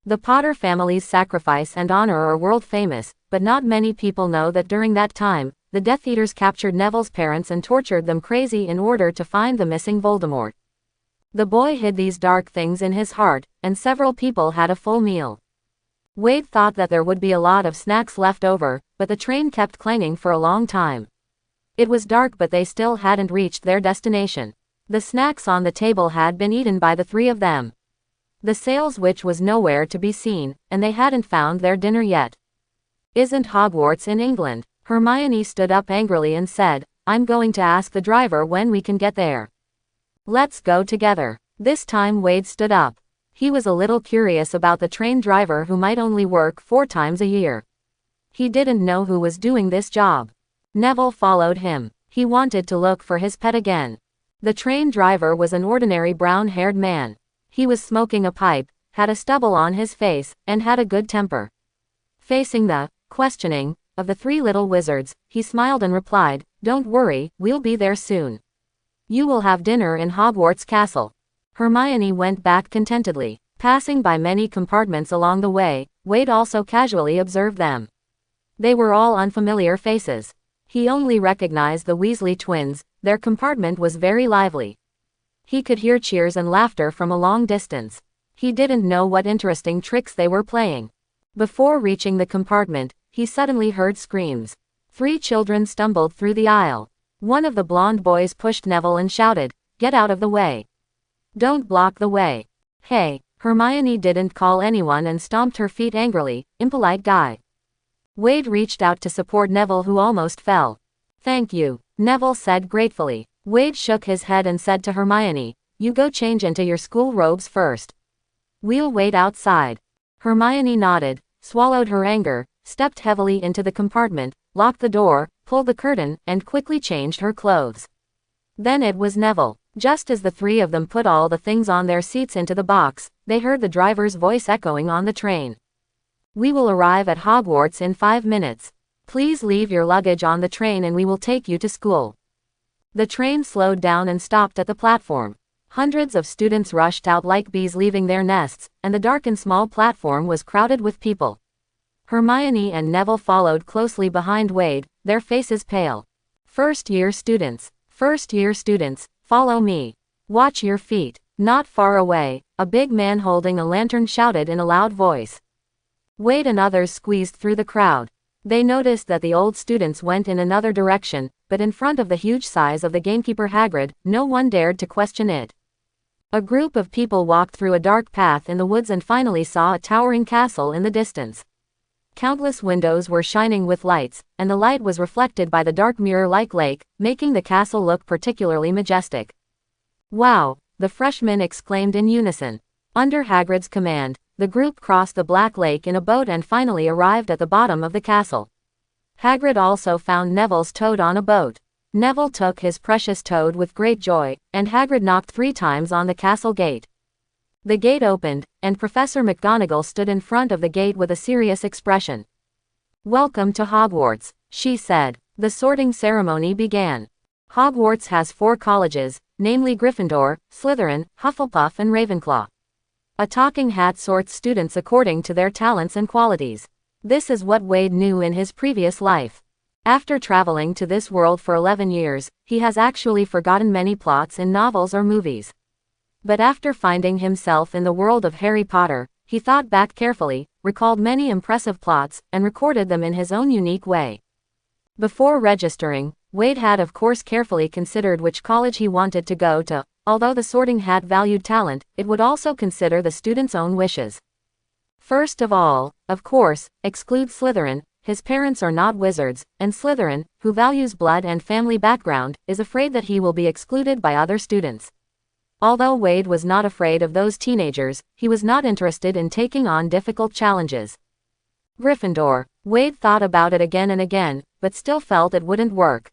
The Potter family's sacrifice and honor are world famous, but not many people know that during that time, the Death Eaters captured Neville's parents and tortured them crazy in order to find the missing Voldemort. The boy hid these dark things in his heart, and several people had a full meal. Wade thought that there would be a lot of snacks left over, but the train kept clanging for a long time. It was dark, but they still hadn't reached their destination. The snacks on the table had been eaten by the three of them. The sales witch was nowhere to be seen, and they hadn't found their dinner yet. "Isn't Hogwarts in England?" Hermione stood up angrily and said, "I'm going to ask the driver when we can get there." "Let's go together." This time Wade stood up. He was a little curious about the train driver who might only work 4 times a year. He didn't know who was doing this job. Neville followed him. He wanted to look for his pet again. The train driver was an ordinary brown-haired man. He was smoking a pipe, had a stubble on his face, and had a good temper. Facing the questioning of the 3 little wizards, he smiled and replied, "Don't worry, we'll be there soon. You will have dinner in Hogwarts Castle." Hermione went back contentedly. Passing by many compartments along the way, Wade also casually observed them. They were all unfamiliar faces. He only recognized the Weasley twins. Their compartment was very lively. He could hear cheers and laughter from a long distance. He didn't know what interesting tricks they were playing. Before reaching the compartment, he suddenly heard screams. 3 children stumbled through the aisle. One of the blonde boys pushed Neville and shouted, "Get out of the way. Don't block the way." "Hey." Hermione didn't call anyone and stomped her feet angrily. "Impolite guy." Wade reached out to support Neville, who almost fell. "Thank you," Neville said gratefully. Wade shook his head and said to Hermione, "You go change into your school robes first. We'll wait outside." Hermione nodded, swallowed her anger, stepped heavily into the compartment, locked the door, pulled the curtain, and quickly changed her clothes. Then it was Neville. Just as the 3 of them put all the things on their seats into the box, they heard the driver's voice echoing on the train. "We will arrive at Hogwarts in 5 minutes. Please leave your luggage on the train and we will take you to school." The train slowed down and stopped at the platform. Hundreds of students rushed out like bees leaving their nests, and the dark and small platform was crowded with people. Hermione and Neville followed closely behind Wade, their faces pale. First-year students, follow me. Watch your feet." Not far away, a big man holding a lantern shouted in a loud voice. Wade and others squeezed through the crowd. They noticed that the old students went in another direction, but in front of the huge size of the gamekeeper Hagrid, no one dared to question it. A group of people walked through a dark path in the woods and finally saw a towering castle in the distance. Countless windows were shining with lights, and the light was reflected by the dark mirror-like lake, making the castle look particularly majestic. "Wow!" the freshmen exclaimed in unison. Under Hagrid's command, the group crossed the Black Lake in a boat and finally arrived at the bottom of the castle. Hagrid also found Neville's toad on a boat. Neville took his precious toad with great joy, and Hagrid knocked 3 times on the castle gate. The gate opened, and Professor McGonagall stood in front of the gate with a serious expression. "Welcome to Hogwarts," she said. The sorting ceremony began. Hogwarts has 4 colleges, namely Gryffindor, Slytherin, Hufflepuff and Ravenclaw. A talking hat sorts students according to their talents and qualities. This is what Wade knew in his previous life. After traveling to this world for 11 years, he has actually forgotten many plots in novels or movies. But after finding himself in the world of Harry Potter, he thought back carefully, recalled many impressive plots, and recorded them in his own unique way. Before registering, Wade had of course carefully considered which college he wanted to go to. Although the sorting hat valued talent, it would also consider the student's own wishes. First of all, of course, exclude Slytherin. His parents are not wizards, and Slytherin, who values blood and family background, is afraid that he will be excluded by other students. Although Wade was not afraid of those teenagers, he was not interested in taking on difficult challenges. Gryffindor. Wade thought about it again and again, but still felt it wouldn't work.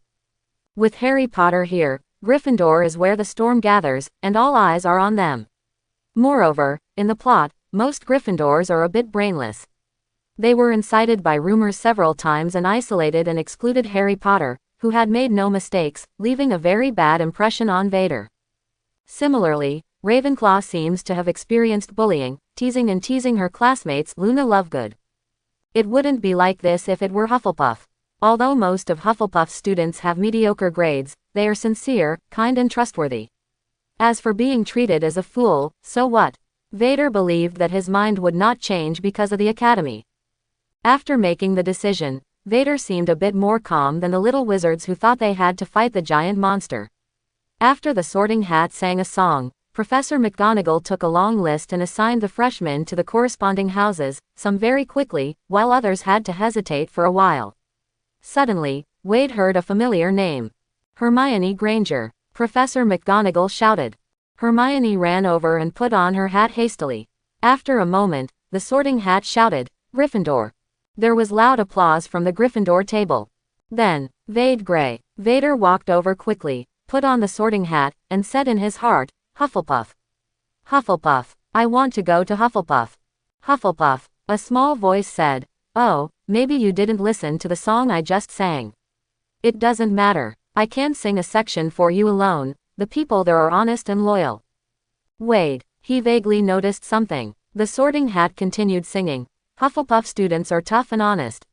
With Harry Potter here, Gryffindor is where the storm gathers, and all eyes are on them. Moreover, in the plot, most Gryffindors are a bit brainless. They were incited by rumors several times and isolated and excluded Harry Potter, who had made no mistakes, leaving a very bad impression on Vader. Similarly, Ravenclaw seems to have experienced bullying, teasing her classmates Luna Lovegood. It wouldn't be like this if it were Hufflepuff. Although most of Hufflepuff's students have mediocre grades, they are sincere, kind and trustworthy. As for being treated as a fool, so what? Vader believed that his mind would not change because of the academy. After making the decision, Vader seemed a bit more calm than the little wizards who thought they had to fight the giant monster. After the sorting hat sang a song, Professor McGonagall took a long list and assigned the freshmen to the corresponding houses, some very quickly, while others had to hesitate for a while. Suddenly, Wade heard a familiar name. Hermione Granger. Professor McGonagall shouted. Hermione ran over and put on her hat hastily. After a moment, the sorting hat shouted, "Gryffindor." There was loud applause from the Gryffindor table. Then, Vade Grey. Vader walked over quickly, put on the sorting hat, and said in his heart, "Hufflepuff. Hufflepuff. I want to go to Hufflepuff." Hufflepuff. A small voice said, "Oh, maybe you didn't listen to the song I just sang. It doesn't matter. I can sing a section for you alone. The people there are honest and loyal." Wade. He vaguely noticed something. The sorting hat continued singing. Hufflepuff students are tough and honest.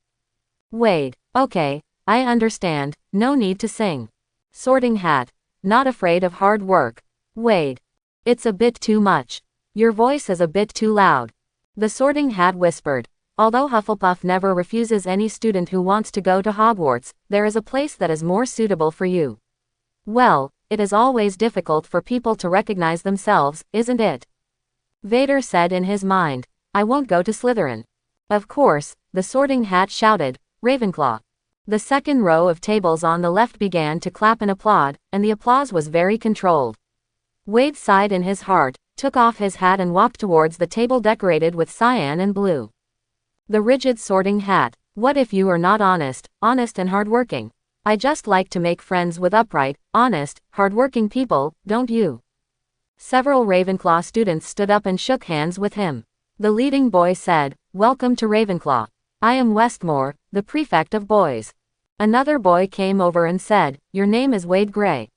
Wade. Okay, I understand, no need to sing. Sorting hat. Not afraid of hard work. Wade. It's a bit too much. Your voice is a bit too loud. The sorting hat whispered. Although Hufflepuff never refuses any student who wants to go to Hogwarts, there is a place that is more suitable for you. Well, it is always difficult for people to recognize themselves, isn't it? Vader said in his mind, "I won't go to Slytherin." Of course, the sorting hat shouted, "Ravenclaw." The second row of tables on the left began to clap and applaud, and the applause was very controlled. Wade sighed in his heart, took off his hat and walked towards the table decorated with cyan and blue. The rigid sorting hat. What if you are not honest and hardworking? I just like to make friends with upright, honest, hardworking people, don't you? Several Ravenclaw students stood up and shook hands with him. The leading boy said, "Welcome to Ravenclaw. I am Westmore, the prefect of boys." Another boy came over and said, "Your name is Wade Grey.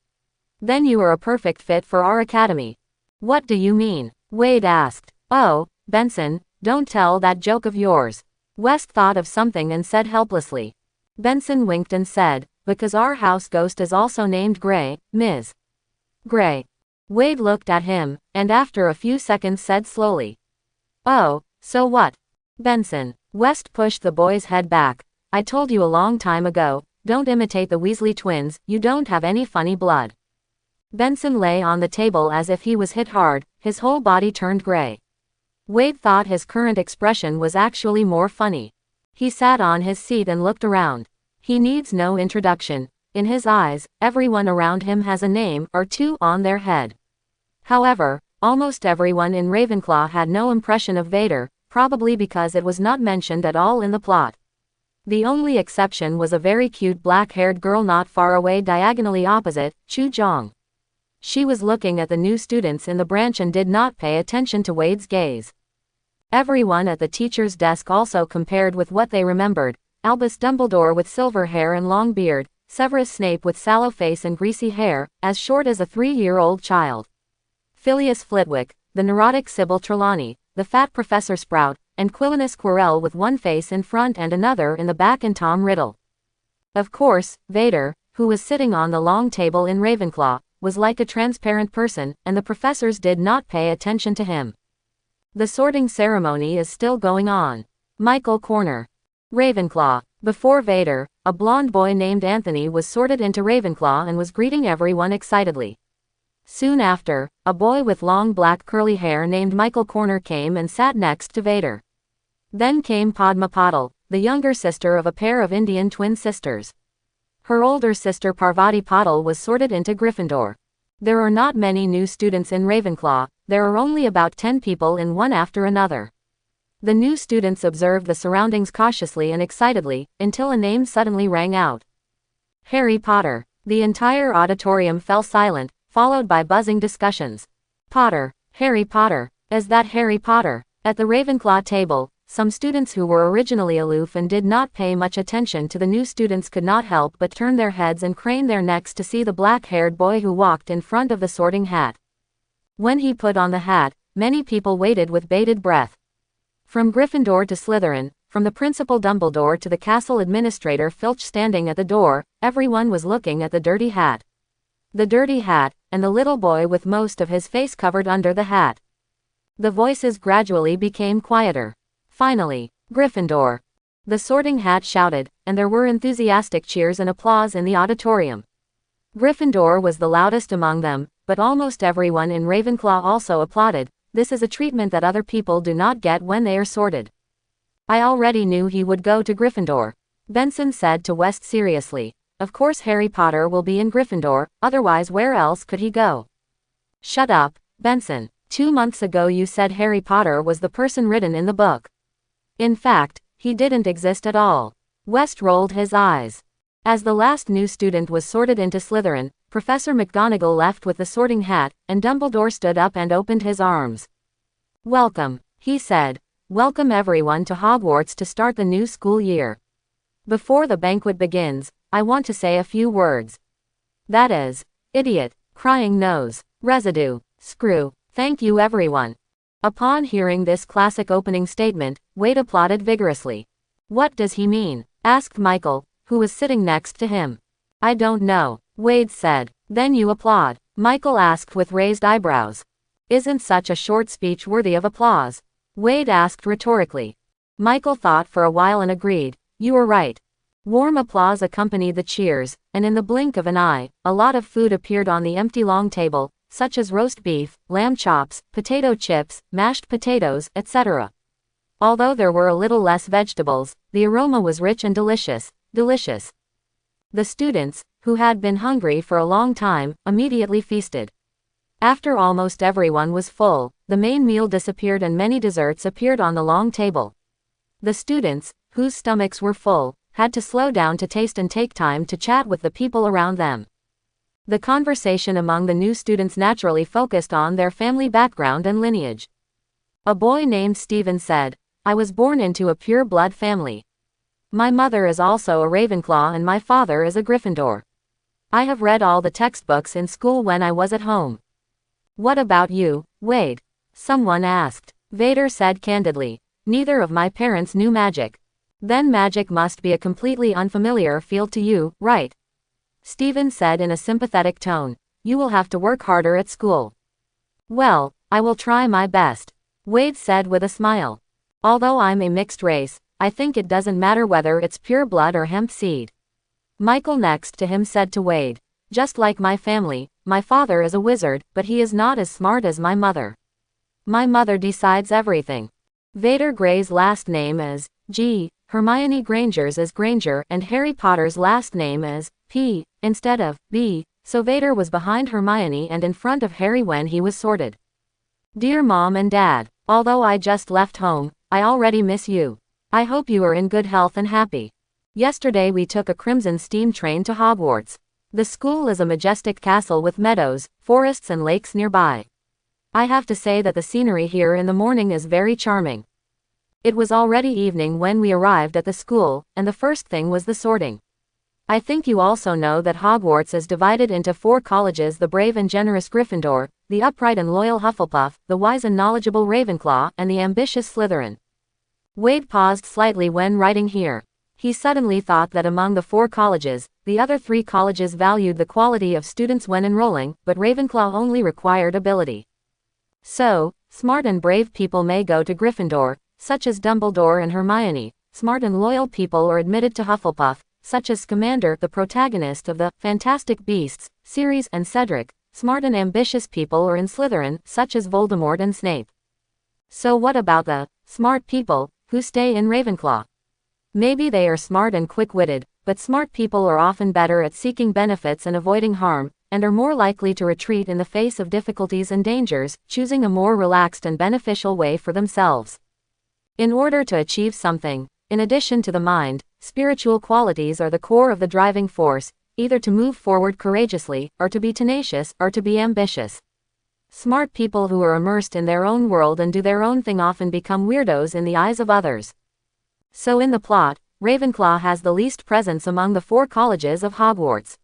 Then you are a perfect fit for our academy." "What do you mean?" Wade asked. "Oh, Benson, don't tell that joke of yours." West thought of something and said helplessly. Benson winked and said, "Because our house ghost is also named Grey, Ms. Grey." Wade looked at him, and after a few seconds said slowly, "Oh, so what?" "Benson." West pushed the boy's head back. "I told you a long time ago, don't imitate the Weasley twins, you don't have any funny blood." Benson lay on the table as if he was hit hard, his whole body turned gray. Wade thought his current expression was actually more funny. He sat on his seat and looked around. He needs no introduction. In his eyes, everyone around him has a name or two on their head. However, almost everyone in Ravenclaw had no impression of Vader, probably because it was not mentioned at all in the plot. The only exception was a very cute black-haired girl not far away diagonally opposite, Chu Jong. She was looking at the new students in the branch and did not pay attention to Wade's gaze. Everyone at the teacher's desk also compared with what they remembered: Albus Dumbledore with silver hair and long beard, Severus Snape with sallow face and greasy hair, as short as a 3-year-old child, Phileas Flitwick, the neurotic Sybil Trelawney, the fat Professor Sprout, and Quilinus Quirrell with one face in front and another in the back, and Tom Riddle. Of course, Vader, who was sitting on the long table in Ravenclaw, was like a transparent person, and the professors did not pay attention to him. The sorting ceremony is still going on. Michael Corner, Ravenclaw. Before Vader, a blonde boy named Anthony was sorted into Ravenclaw and was greeting everyone excitedly. Soon after, a boy with long black curly hair named Michael Corner came and sat next to Vader. Then came Padma Patil, the younger sister of a pair of Indian twin sisters. Her older sister Parvati Patil was sorted into Gryffindor. There are not many new students in Ravenclaw, there are only about 10 people in one after another. The new students observed the surroundings cautiously and excitedly, until a name suddenly rang out. Harry Potter. The entire auditorium fell silent, followed by buzzing discussions. Potter, Harry Potter, is that Harry Potter? At the Ravenclaw table, some students who were originally aloof and did not pay much attention to the new students could not help but turn their heads and crane their necks to see the black-haired boy who walked in front of the sorting hat. When he put on the hat, many people waited with bated breath. From Gryffindor to Slytherin, from the Principal Dumbledore to the castle administrator Filch standing at the door, everyone was looking at the dirty hat. The dirty hat, and the little boy with most of his face covered under the hat. The voices gradually became quieter. Finally, Gryffindor. The sorting hat shouted, and there were enthusiastic cheers and applause in the auditorium. Gryffindor was the loudest among them, but almost everyone in Ravenclaw also applauded. This is a treatment that other people do not get when they are sorted. I already knew he would go to Gryffindor, Benson said to West seriously. Of course Harry Potter will be in Gryffindor, otherwise where else could he go? Shut up, Benson. 2 months ago you said Harry Potter was the person written in the book. In fact, he didn't exist at all. West rolled his eyes. As the last new student was sorted into Slytherin, Professor McGonagall left with the sorting hat, and Dumbledore stood up and opened his arms. Welcome, he said. Welcome everyone to Hogwarts to start the new school year. Before the banquet begins, I want to say a few words. That is, idiot, crying nose, residue, screw, thank you everyone. Upon hearing this classic opening statement, Wade applauded vigorously. What does he mean? Asked Michael, who was sitting next to him. I don't know, Wade said. Then you applaud? Michael asked with raised eyebrows. Isn't such a short speech worthy of applause? Wade asked rhetorically. Michael thought for a while and agreed. You are right. Warm applause accompanied the cheers, and in the blink of an eye, a lot of food appeared on the empty long table, such as roast beef, lamb chops, potato chips, mashed potatoes, etc. Although there were a little less vegetables, the aroma was rich and delicious, delicious. The students, who had been hungry for a long time, immediately feasted. After almost everyone was full, the main meal disappeared and many desserts appeared on the long table. The students, whose stomachs were full, had to slow down to taste and take time to chat with the people around them. The conversation among the new students naturally focused on their family background and lineage. A boy named Stephen said, I was born into a pure-blood family. My mother is also a Ravenclaw and my father is a Gryffindor. I have read all the textbooks in school when I was at home. What about you, Wade? Someone asked. Vader said candidly, neither of my parents knew magic. Then magic must be a completely unfamiliar field to you, right? Stephen said in a sympathetic tone, you will have to work harder at school. Well, I will try my best, Wade said with a smile. Although I'm a mixed race, I think it doesn't matter whether it's pure blood or hemp seed. Michael next to him said to Wade, just like my family, my father is a wizard, but he is not as smart as my mother. My mother decides everything. Vader Gray's last name is G, Hermione Granger's is Granger, and Harry Potter's last name is P, instead of B, so Vader was behind Hermione and in front of Harry when he was sorted. Dear Mom and Dad, although I just left home, I already miss you. I hope you are in good health and happy. Yesterday we took a crimson steam train to Hogwarts. The school is a majestic castle with meadows, forests and lakes nearby. I have to say that the scenery here in the morning is very charming. It was already evening when we arrived at the school, and the first thing was the sorting. I think you also know that Hogwarts is divided into 4 colleges: the brave and generous Gryffindor, the upright and loyal Hufflepuff, the wise and knowledgeable Ravenclaw, and the ambitious Slytherin. Wade paused slightly when writing here. He suddenly thought that among the 4 colleges, the other 3 colleges valued the quality of students when enrolling, but Ravenclaw only required ability. So, smart and brave people may go to Gryffindor, such as Dumbledore and Hermione. Smart and loyal people are admitted to Hufflepuff, such as Scamander, the protagonist of the Fantastic Beasts series, and Cedric. Smart and ambitious people are in Slytherin, such as Voldemort and Snape. So what about the smart people who stay in Ravenclaw? Maybe they are smart and quick-witted, but smart people are often better at seeking benefits and avoiding harm, and are more likely to retreat in the face of difficulties and dangers, choosing a more relaxed and beneficial way for themselves. In order to achieve something, in addition to the mind, spiritual qualities are the core of the driving force, either to move forward courageously, or to be tenacious, or to be ambitious. Smart people who are immersed in their own world and do their own thing often become weirdos in the eyes of others. So in the plot, Ravenclaw has the least presence among the 4 colleges of Hogwarts.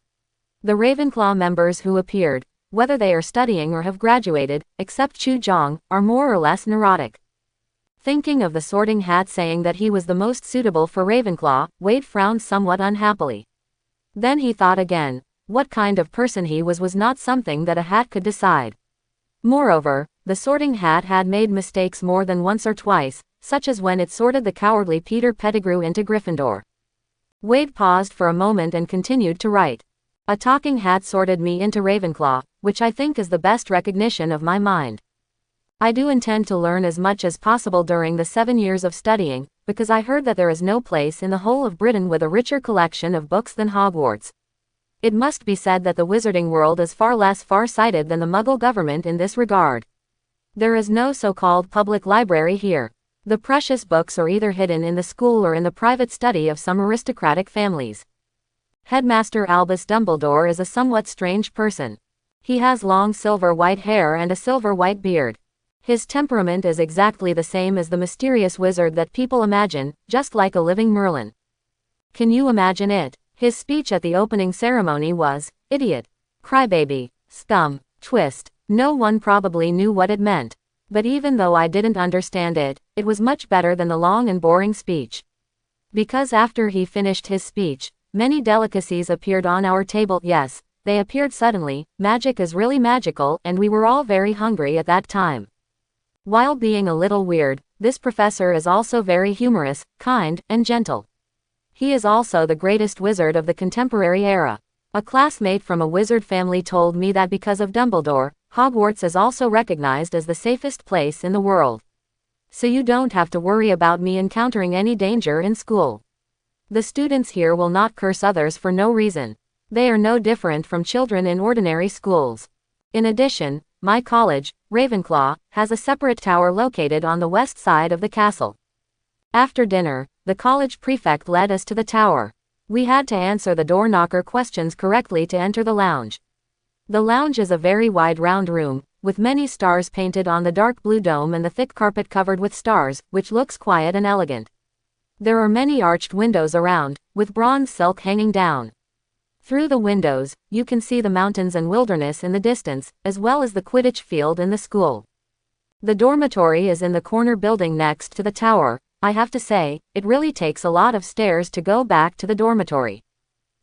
The Ravenclaw members who appeared, whether they are studying or have graduated, except Chu Jong, are more or less neurotic. Thinking of the Sorting Hat saying that he was the most suitable for Ravenclaw, Wade frowned somewhat unhappily. Then he thought again. What kind of person he was not something that a hat could decide. Moreover, the Sorting Hat had made mistakes more than once or twice, such as when it sorted the cowardly Peter Pettigrew into Gryffindor. Wade paused for a moment and continued to write. A talking hat sorted me into Ravenclaw, which I think is the best recognition of my mind. I do intend to learn as much as possible during the 7 years of studying, because I heard that there is no place in the whole of Britain with a richer collection of books than Hogwarts. It must be said that the wizarding world is far less far-sighted than the Muggle government in this regard. There is no so-called public library here. The precious books are either hidden in the school or in the private study of some aristocratic families. Headmaster Albus Dumbledore is a somewhat strange person. He has long silver-white hair and a silver-white beard. His temperament is exactly the same as the mysterious wizard that people imagine, just like a living Merlin. Can you imagine it? His speech at the opening ceremony was, "Idiot, crybaby, scum, twist." No one probably knew what it meant. But even though I didn't understand it, it was much better than the long and boring speech. Because after he finished his speech, many delicacies appeared on our table. Yes, they appeared suddenly. Magic is really magical, and we were all very hungry at that time. While being a little weird, this professor is also very humorous, kind, and gentle. He is also the greatest wizard of the contemporary era. A classmate from a wizard family told me that because of Dumbledore, Hogwarts is also recognized as the safest place in the world. So you don't have to worry about me encountering any danger in school. The students here will not curse others for no reason. They are no different from children in ordinary schools. In addition, my college, Ravenclaw, has a separate tower located on the west side of the castle. After dinner, the college prefect led us to the tower. We had to answer the door knocker questions correctly to enter the lounge. The lounge is a very wide round room, with many stars painted on the dark blue dome and the thick carpet covered with stars, which looks quiet and elegant. There are many arched windows around, with bronze silk hanging down. Through the windows, you can see the mountains and wilderness in the distance, as well as the Quidditch field in the school. The dormitory is in the corner building next to the tower. I have to say, it really takes a lot of stairs to go back to the dormitory.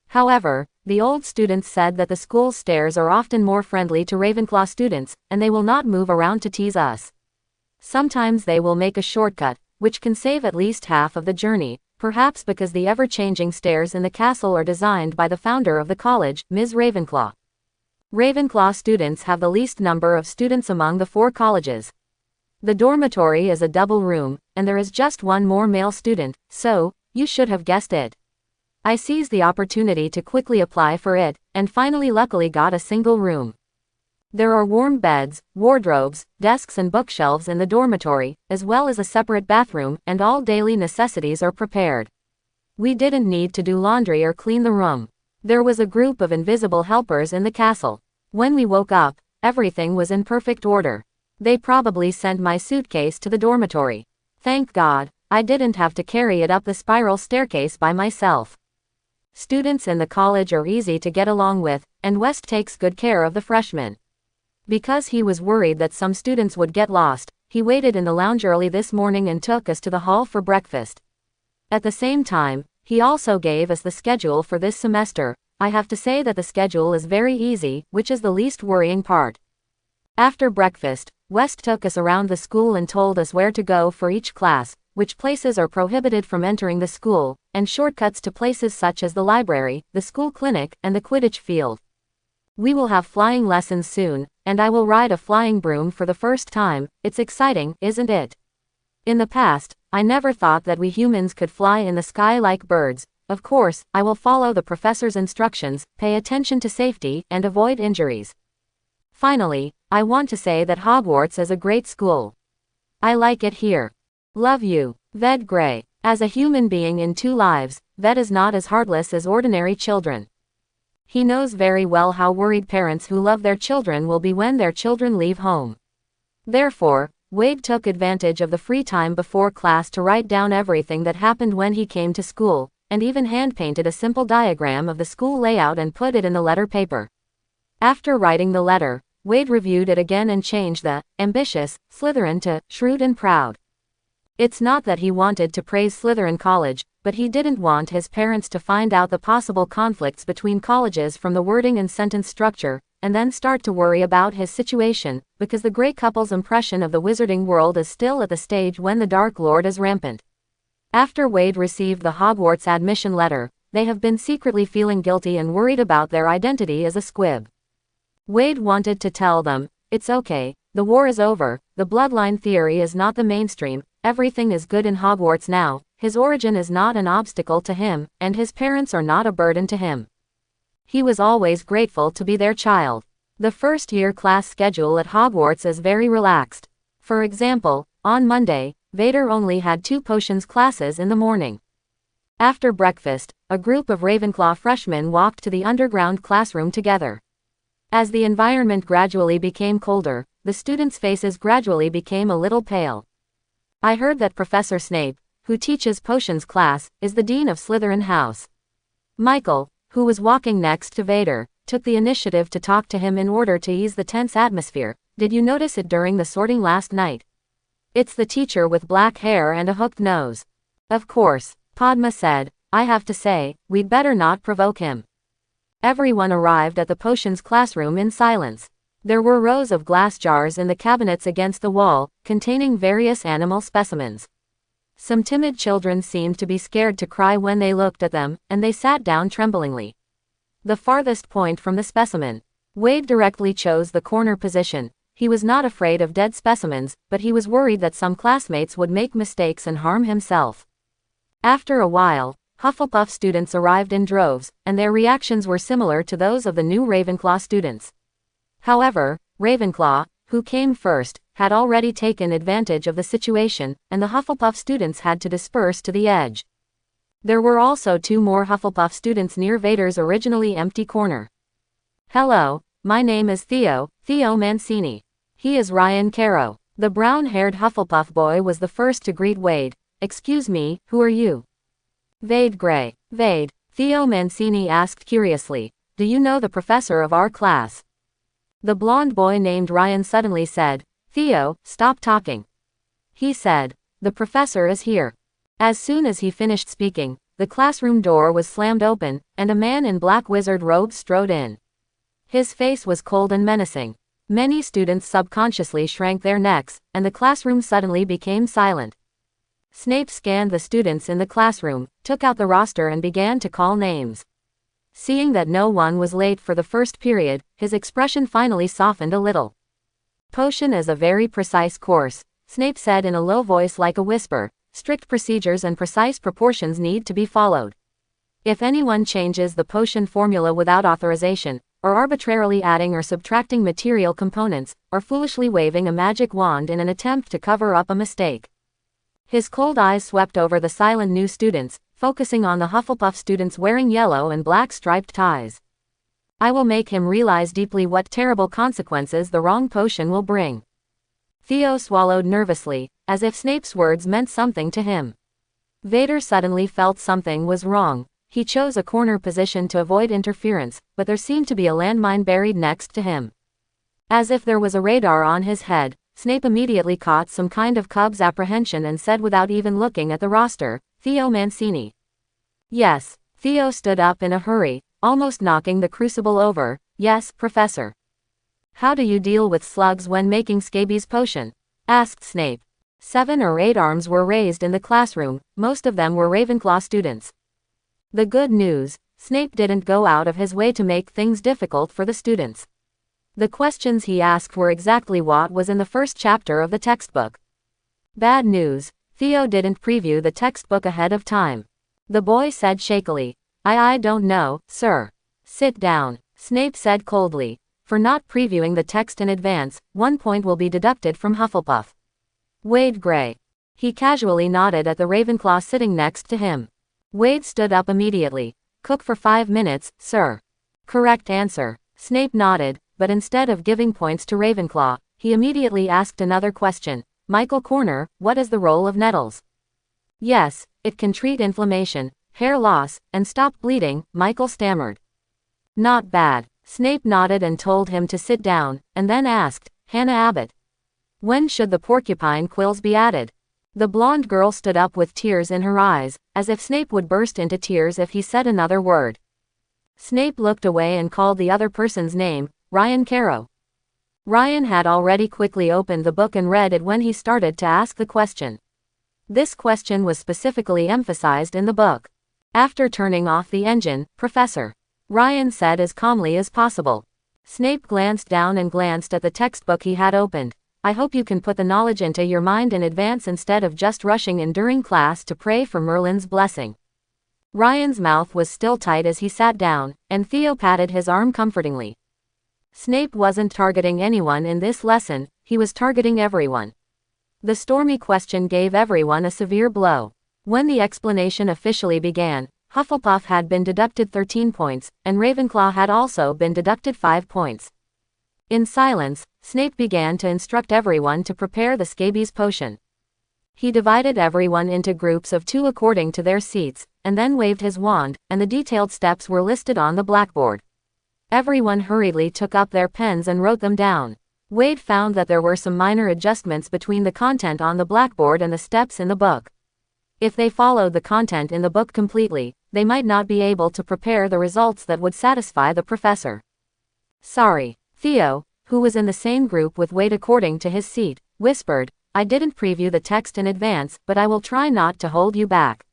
However, the old students said that the school stairs are often more friendly to Ravenclaw students, and they will not move around to tease us. Sometimes they will make a shortcut, which can save at least half of the journey, perhaps because the ever-changing stairs in the castle are designed by the founder of the college, Ms. Ravenclaw. Ravenclaw students have the least number of students among the 4 colleges. The dormitory is a double room, and there is just one more male student, so, you should have guessed it. I seized the opportunity to quickly apply for it, and finally luckily got a single room. There are warm beds, wardrobes, desks and bookshelves in the dormitory, as well as a separate bathroom, and all daily necessities are prepared. We didn't need to do laundry or clean the room. There was a group of invisible helpers in the castle. When we woke up, everything was in perfect order. They probably sent my suitcase to the dormitory. Thank God, I didn't have to carry it up the spiral staircase by myself. Students in the college are easy to get along with, and West takes good care of the freshmen. Because he was worried that some students would get lost, he waited in the lounge early this morning and took us to the hall for breakfast. At the same time, he also gave us the schedule for this semester. I have to say that the schedule is very easy, which is the least worrying part. After breakfast, West took us around the school and told us where to go for each class, which places are prohibited from entering the school, and shortcuts to places such as the library, the school clinic, and the Quidditch field. We will have flying lessons soon, and I will ride a flying broom for the first time. It's exciting, isn't it? In the past, I never thought that we humans could fly in the sky like birds. Of course, I will follow the professor's instructions, pay attention to safety, and avoid injuries. Finally, I want to say that Hogwarts is a great school. I like it here. Love you, Ved Grey. As a human being in 2 lives, Ved is not as heartless as ordinary children. He knows very well how worried parents who love their children will be when their children leave home. Therefore, Wade took advantage of the free time before class to write down everything that happened when he came to school, and even hand-painted a simple diagram of the school layout and put it in the letter paper. After writing the letter, Wade reviewed it again and changed the ambitious Slytherin to shrewd and proud. It's not that he wanted to praise Slytherin College, but he didn't want his parents to find out the possible conflicts between colleges from the wording and sentence structure, and then start to worry about his situation, because the Grey couple's impression of the wizarding world is still at the stage when the Dark Lord is rampant. After Wade received the Hogwarts admission letter, they have been secretly feeling guilty and worried about their identity as a squib. Wade wanted to tell them, it's okay, the war is over, the bloodline theory is not the mainstream, everything is good in Hogwarts now, his origin is not an obstacle to him, and his parents are not a burden to him. He was always grateful to be their child. The first-year class schedule at Hogwarts is very relaxed. For example, on Monday, Vader only had 2 potions classes in the morning. After breakfast, a group of Ravenclaw freshmen walked to the underground classroom together. As the environment gradually became colder, the students' faces gradually became a little pale. I heard that Professor Snape, who teaches potions class, is the dean of Slytherin House. Michael, who was walking next to Vader, took the initiative to talk to him in order to ease the tense atmosphere. Did you notice it during the sorting last night? It's the teacher with black hair and a hooked nose. Of course, Padma said. I have to say, we'd better not provoke him. Everyone arrived at the potions classroom in silence. There were rows of glass jars in the cabinets against the wall, containing various animal specimens. Some timid children seemed to be scared to cry when they looked at them, and they sat down tremblingly. The farthest point from the specimen. Wade directly chose the corner position. He was not afraid of dead specimens, but he was worried that some classmates would make mistakes and harm himself. After a while, Hufflepuff students arrived in droves, and their reactions were similar to those of the new Ravenclaw students. However, Ravenclaw, who came first, had already taken advantage of the situation, and the Hufflepuff students had to disperse to the edge. There were also 2 more Hufflepuff students near Vader's originally empty corner. Hello, my name is Theo Mancini. He is Ryan Caro. The brown-haired Hufflepuff boy was the first to greet Wade. Excuse me, who are you? Vade Grey. Vade, Theo Mancini asked curiously. Do you know the professor of our class? The blonde boy named Ryan suddenly said, Theo, stop talking. He said, the professor is here. As soon as he finished speaking, the classroom door was slammed open, and a man in black wizard robes strode in. His face was cold and menacing. Many students subconsciously shrank their necks, and the classroom suddenly became silent. Snape scanned the students in the classroom, took out the roster and began to call names. Seeing that no one was late for the first period, his expression finally softened a little. Potion is a very precise course, Snape said in a low voice like a whisper. Strict procedures and precise proportions need to be followed. If anyone changes the potion formula without authorization, or arbitrarily adding or subtracting material components, or foolishly waving a magic wand in an attempt to cover up a mistake. His cold eyes swept over the silent new students, focusing on the Hufflepuff students wearing yellow and black striped ties. I will make him realize deeply what terrible consequences the wrong potion will bring. Theo swallowed nervously, as if Snape's words meant something to him. Vader suddenly felt something was wrong. He chose a corner position to avoid interference, but there seemed to be a landmine buried next to him. As if there was a radar on his head, Snape immediately caught some kind of Cub's apprehension and said without even looking at the roster, "Theo Mancini." Yes. Theo stood up in a hurry, almost knocking the crucible over. "Yes, Professor." "How do you deal with slugs when making scabies potion?" asked Snape. 7 or 8 arms were raised in the classroom, most of them were Ravenclaw students. The good news, Snape didn't go out of his way to make things difficult for the students. The questions he asked were exactly what was in the first chapter of the textbook. Bad news, Theo didn't preview the textbook ahead of time. The boy said shakily, I don't know, sir." "Sit down," Snape said coldly. "For not previewing the text in advance, 1 point will be deducted from Hufflepuff." "Wade Grey." He casually nodded at the Ravenclaw sitting next to him. Wade stood up immediately. "Cook for 5 minutes, sir." "Correct answer." Snape nodded, but instead of giving points to Ravenclaw, he immediately asked another question. "Michael Corner, what is the role of nettles?" "Yes, it can treat inflammation, hair loss, and stop bleeding," Michael stammered. "Not bad." Snape nodded and told him to sit down, and then asked, "Hannah Abbott, when should the porcupine quills be added?" The blonde girl stood up with tears in her eyes, as if Snape would burst into tears if he said another word. Snape looked away and called the other person's name, Ryan Caro. Ryan had already quickly opened the book and read it when he started to ask the question. This question was specifically emphasized in the book. "After turning off the engine, Professor," Ryan said as calmly as possible. Snape glanced down and glanced at the textbook he had opened. "I hope you can put the knowledge into your mind in advance instead of just rushing in during class to pray for Merlin's blessing." Ryan's mouth was still tight as he sat down, and Theo patted his arm comfortingly. Snape wasn't targeting anyone in this lesson, he was targeting everyone. The stormy question gave everyone a severe blow. When the explanation officially began, Hufflepuff had been deducted 13 points, and Ravenclaw had also been deducted 5 points. In silence, Snape began to instruct everyone to prepare the scabies potion. He divided everyone into groups of 2 according to their seats, and then waved his wand, and the detailed steps were listed on the blackboard. Everyone hurriedly took up their pens and wrote them down. Wade found that there were some minor adjustments between the content on the blackboard and the steps in the book. If they followed the content in the book completely, they might not be able to prepare the results that would satisfy the professor. "Sorry." Theo, who was in the same group with Wade according to his seat, whispered, "I didn't preview the text in advance, but I will try not to hold you back."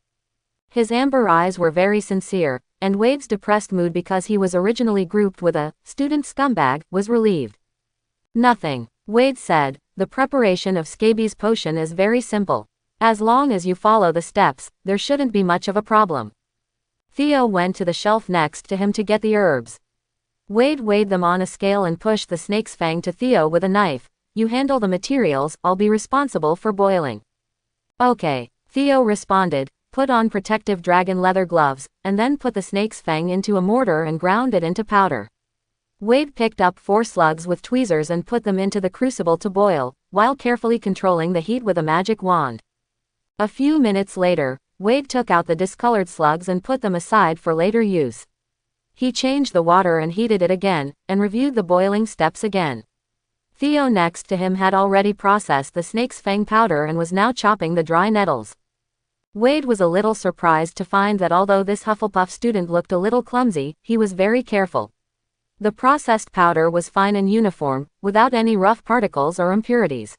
His amber eyes were very sincere, and Wade's depressed mood because he was originally grouped with a student scumbag was relieved. "Nothing," Wade said, "the preparation of scabies potion is very simple. As long as you follow the steps, there shouldn't be much of a problem." Theo went to the shelf next to him to get the herbs. Wade weighed them on a scale and pushed the snake's fang to Theo with a knife. "You handle the materials, I'll be responsible for boiling." "Okay," Theo responded, put on protective dragon leather gloves, and then put the snake's fang into a mortar and ground it into powder. Wade picked up 4 slugs with tweezers and put them into the crucible to boil, while carefully controlling the heat with a magic wand. A few minutes later, Wade took out the discolored slugs and put them aside for later use. He changed the water and heated it again, and reviewed the boiling steps again. Theo next to him had already processed the snake's fang powder and was now chopping the dry nettles. Wade was a little surprised to find that although this Hufflepuff student looked a little clumsy, he was very careful. The processed powder was fine and uniform, without any rough particles or impurities.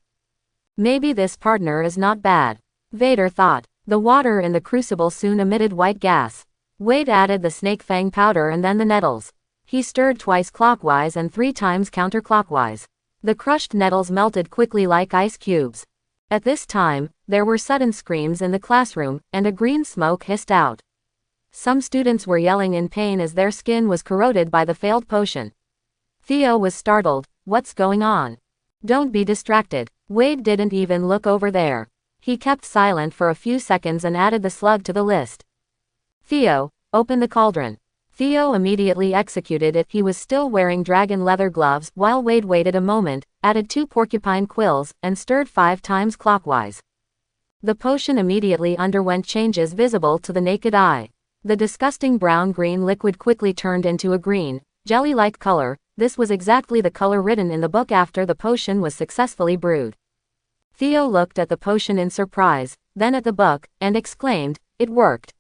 Maybe this partner is not bad, Vader thought. The water in the crucible soon emitted white gas. Wade added the snake fang powder and then the nettles. He stirred twice clockwise and 3 times counterclockwise. The crushed nettles melted quickly like ice cubes. At this time, there were sudden screams in the classroom, and a green smoke hissed out. Some students were yelling in pain as their skin was corroded by the failed potion. Theo was startled. "What's going on?" "Don't be distracted." Wade didn't even look over there. He kept silent for a few seconds and added the slug to the list. Theo, open the cauldron. Theo immediately executed it. He was still wearing dragon leather gloves while Wade waited a moment, added 2 porcupine quills, and stirred 5 times clockwise. The potion immediately underwent changes visible to the naked eye. The disgusting brown-green liquid quickly turned into a green, jelly-like color. This was exactly the color written in the book after the potion was successfully brewed. Theo looked at the potion in surprise, then at the book, and exclaimed, "It worked.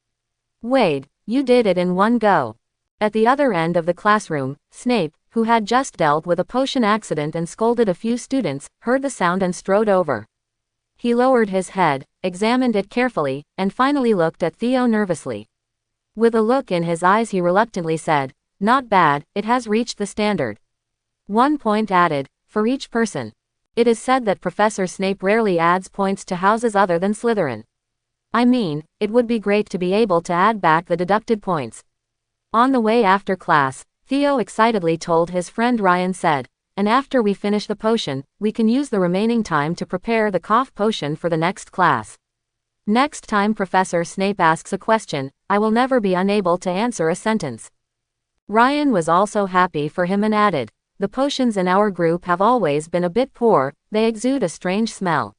Wade, you did it in one go." At the other end of the classroom, Snape, who had just dealt with a potion accident and scolded a few students, heard the sound and strode over. He lowered his head, examined it carefully, and finally looked at Theo nervously. With a look in his eyes he reluctantly said, "Not bad, it has reached the standard. 1 point added, for each person. It is said that Professor Snape rarely adds points to houses other than Slytherin. I mean, it would be great to be able to add back the deducted points." On the way after class, Theo excitedly told his friend Ryan said, "And after we finish the potion, we can use the remaining time to prepare the cough potion for the next class. Next time Professor Snape asks a question, I will never be unable to answer a sentence." Ryan was also happy for him and added, "The potions in our group have always been a bit poor, they exude a strange smell.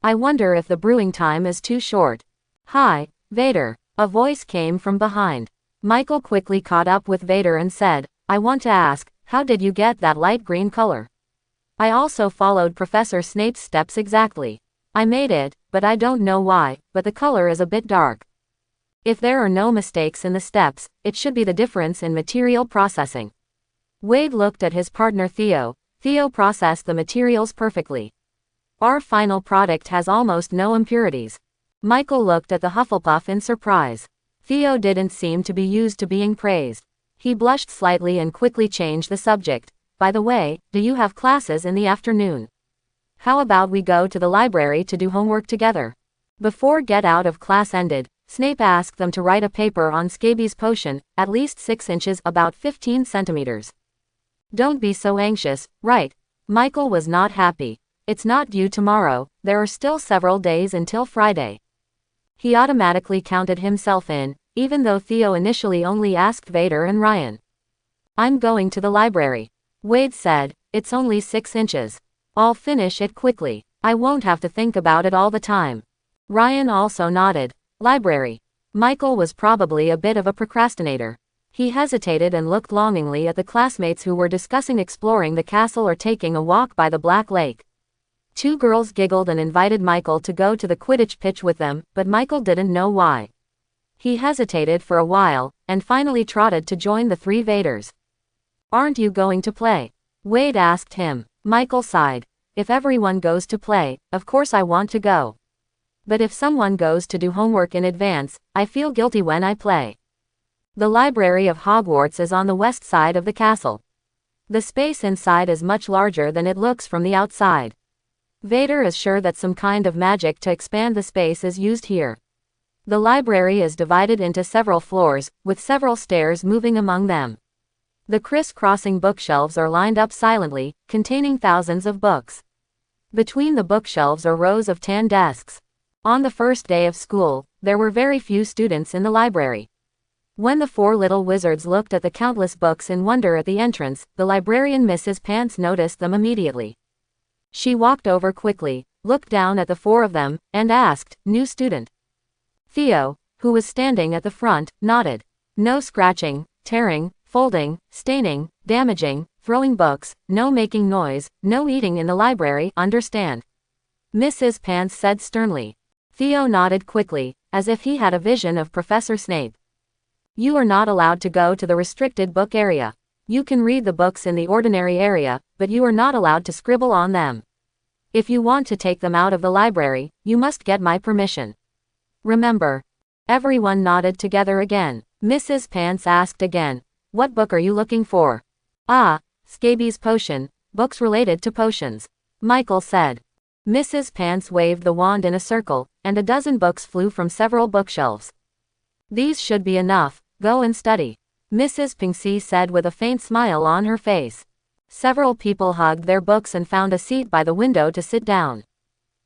I wonder if the brewing time is too short." "Hi, Vader," a voice came from behind. Michael quickly caught up with Vader and said, "I want to ask, how did you get that light green color?" "I also followed Professor Snape's steps exactly. I made it, but I don't know why, but the color is a bit dark. If there are no mistakes in the steps, it should be the difference in material processing." Wade looked at his partner Theo. Theo processed the materials perfectly. "Our final product has almost no impurities." Michael looked at the Hufflepuff in surprise. Theo didn't seem to be used to being praised. He blushed slightly and quickly changed the subject. "By the way, do you have classes in the afternoon? How about we go to the library to do homework together?" Before get out of class ended, Snape asked them to write a paper on scabies potion, at least 6 inches, about 15 centimeters. "Don't be so anxious, right?" Michael was not happy. "It's not due tomorrow, there are still several days until Friday." He automatically counted himself in, even though Theo initially only asked Vader and Ryan. "I'm going to the library." Wade said, "It's only 6 inches. I'll finish it quickly. I won't have to think about it all the time." Ryan also nodded. "Library." Michael was probably a bit of a procrastinator. He hesitated and looked longingly at the classmates who were discussing exploring the castle or taking a walk by the Black Lake. 2 girls giggled and invited Michael to go to the Quidditch pitch with them, but Michael didn't know why. He hesitated for a while, and finally trotted to join the 3 Vaders. "Aren't you going to play?" Wade asked him. Michael sighed. "If everyone goes to play, of course I want to go. But if someone goes to do homework in advance, I feel guilty when I play." The library of Hogwarts is on the west side of the castle. The space inside is much larger than it looks from the outside. Vader is sure that some kind of magic to expand the space is used here. The library is divided into several floors, with several stairs moving among them. The criss-crossing bookshelves are lined up silently, containing thousands of books. Between the bookshelves are rows of tan desks. On the first day of school, there were very few students in the library. When the 4 little wizards looked at the countless books in wonder at the entrance, the librarian Mrs. Pants noticed them immediately. She walked over quickly, looked down at the 4 of them, and asked, "New student?" Theo, who was standing at the front, nodded. "No scratching, tearing, folding, staining, damaging, throwing books, no making noise, no eating in the library, understand?" Mrs. Pants said sternly. Theo nodded quickly, as if he had a vision of Professor Snape. "You are not allowed to go to the restricted book area. You can read the books in the ordinary area, but you are not allowed to scribble on them. If you want to take them out of the library, you must get my permission. Remember." Everyone nodded together again. Mrs. Pants asked again, "What book are you looking for?" "Ah, scabies potion, books related to potions," Michael said. Mrs. Pants waved the wand in a circle, and a dozen books flew from several bookshelves. "These should be enough, go and study," Mrs. Pinksy said with a faint smile on her face. Several people hugged their books and found a seat by the window to sit down.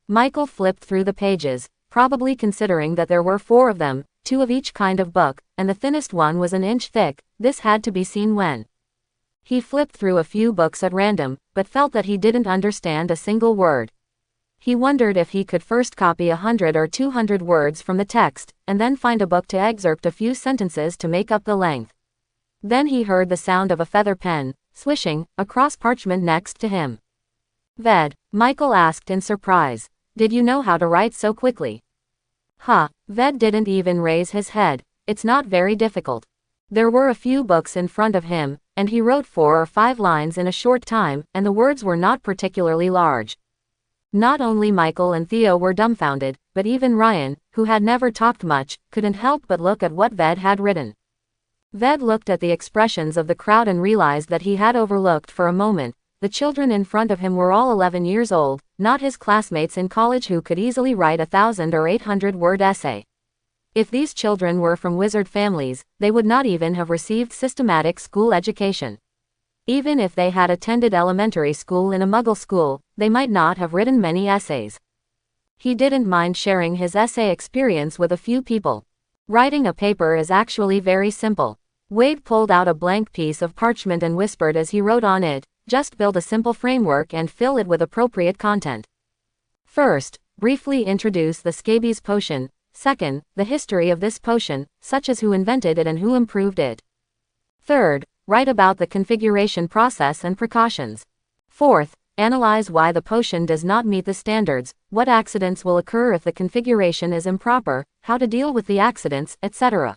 Michael flipped through the pages, probably considering that there were 4 of them, two of each kind of book, and the thinnest one was an inch thick. This had to be seen when he flipped through a few books at random, but felt that he didn't understand a single word. He wondered if he could first copy 100 or 200 words from the text, and then find a book to excerpt a few sentences to make up the length. Then he heard the sound of a feather pen, swishing, across parchment next to him. "Ved," Michael asked in surprise, "did you know how to write so quickly?" "Huh." Ved didn't even raise his head. "It's not very difficult." There were a few books in front of him, and he wrote 4 or 5 lines in a short time, and the words were not particularly large. Not only Michael and Theo were dumbfounded, but even Ryan, who had never talked much, couldn't help but look at what Ved had written. Ved looked at the expressions of the crowd and realized that he had overlooked for a moment. The children in front of him were all 11 years old, not his classmates in college who could easily write a 1,000 or 800-word essay. If these children were from wizard families, they would not even have received systematic school education. Even if they had attended elementary school in a Muggle school, they might not have written many essays. He didn't mind sharing his essay experience with a few people. Writing a paper is actually very simple. Wade pulled out a blank piece of parchment and whispered as he wrote on it, "Just build a simple framework and fill it with appropriate content. First, briefly introduce the scabies potion. Second, the history of this potion, such as who invented it and who improved it. Third, write about the configuration process and precautions. Fourth, analyze why the potion does not meet the standards, what accidents will occur if the configuration is improper, how to deal with the accidents, etc.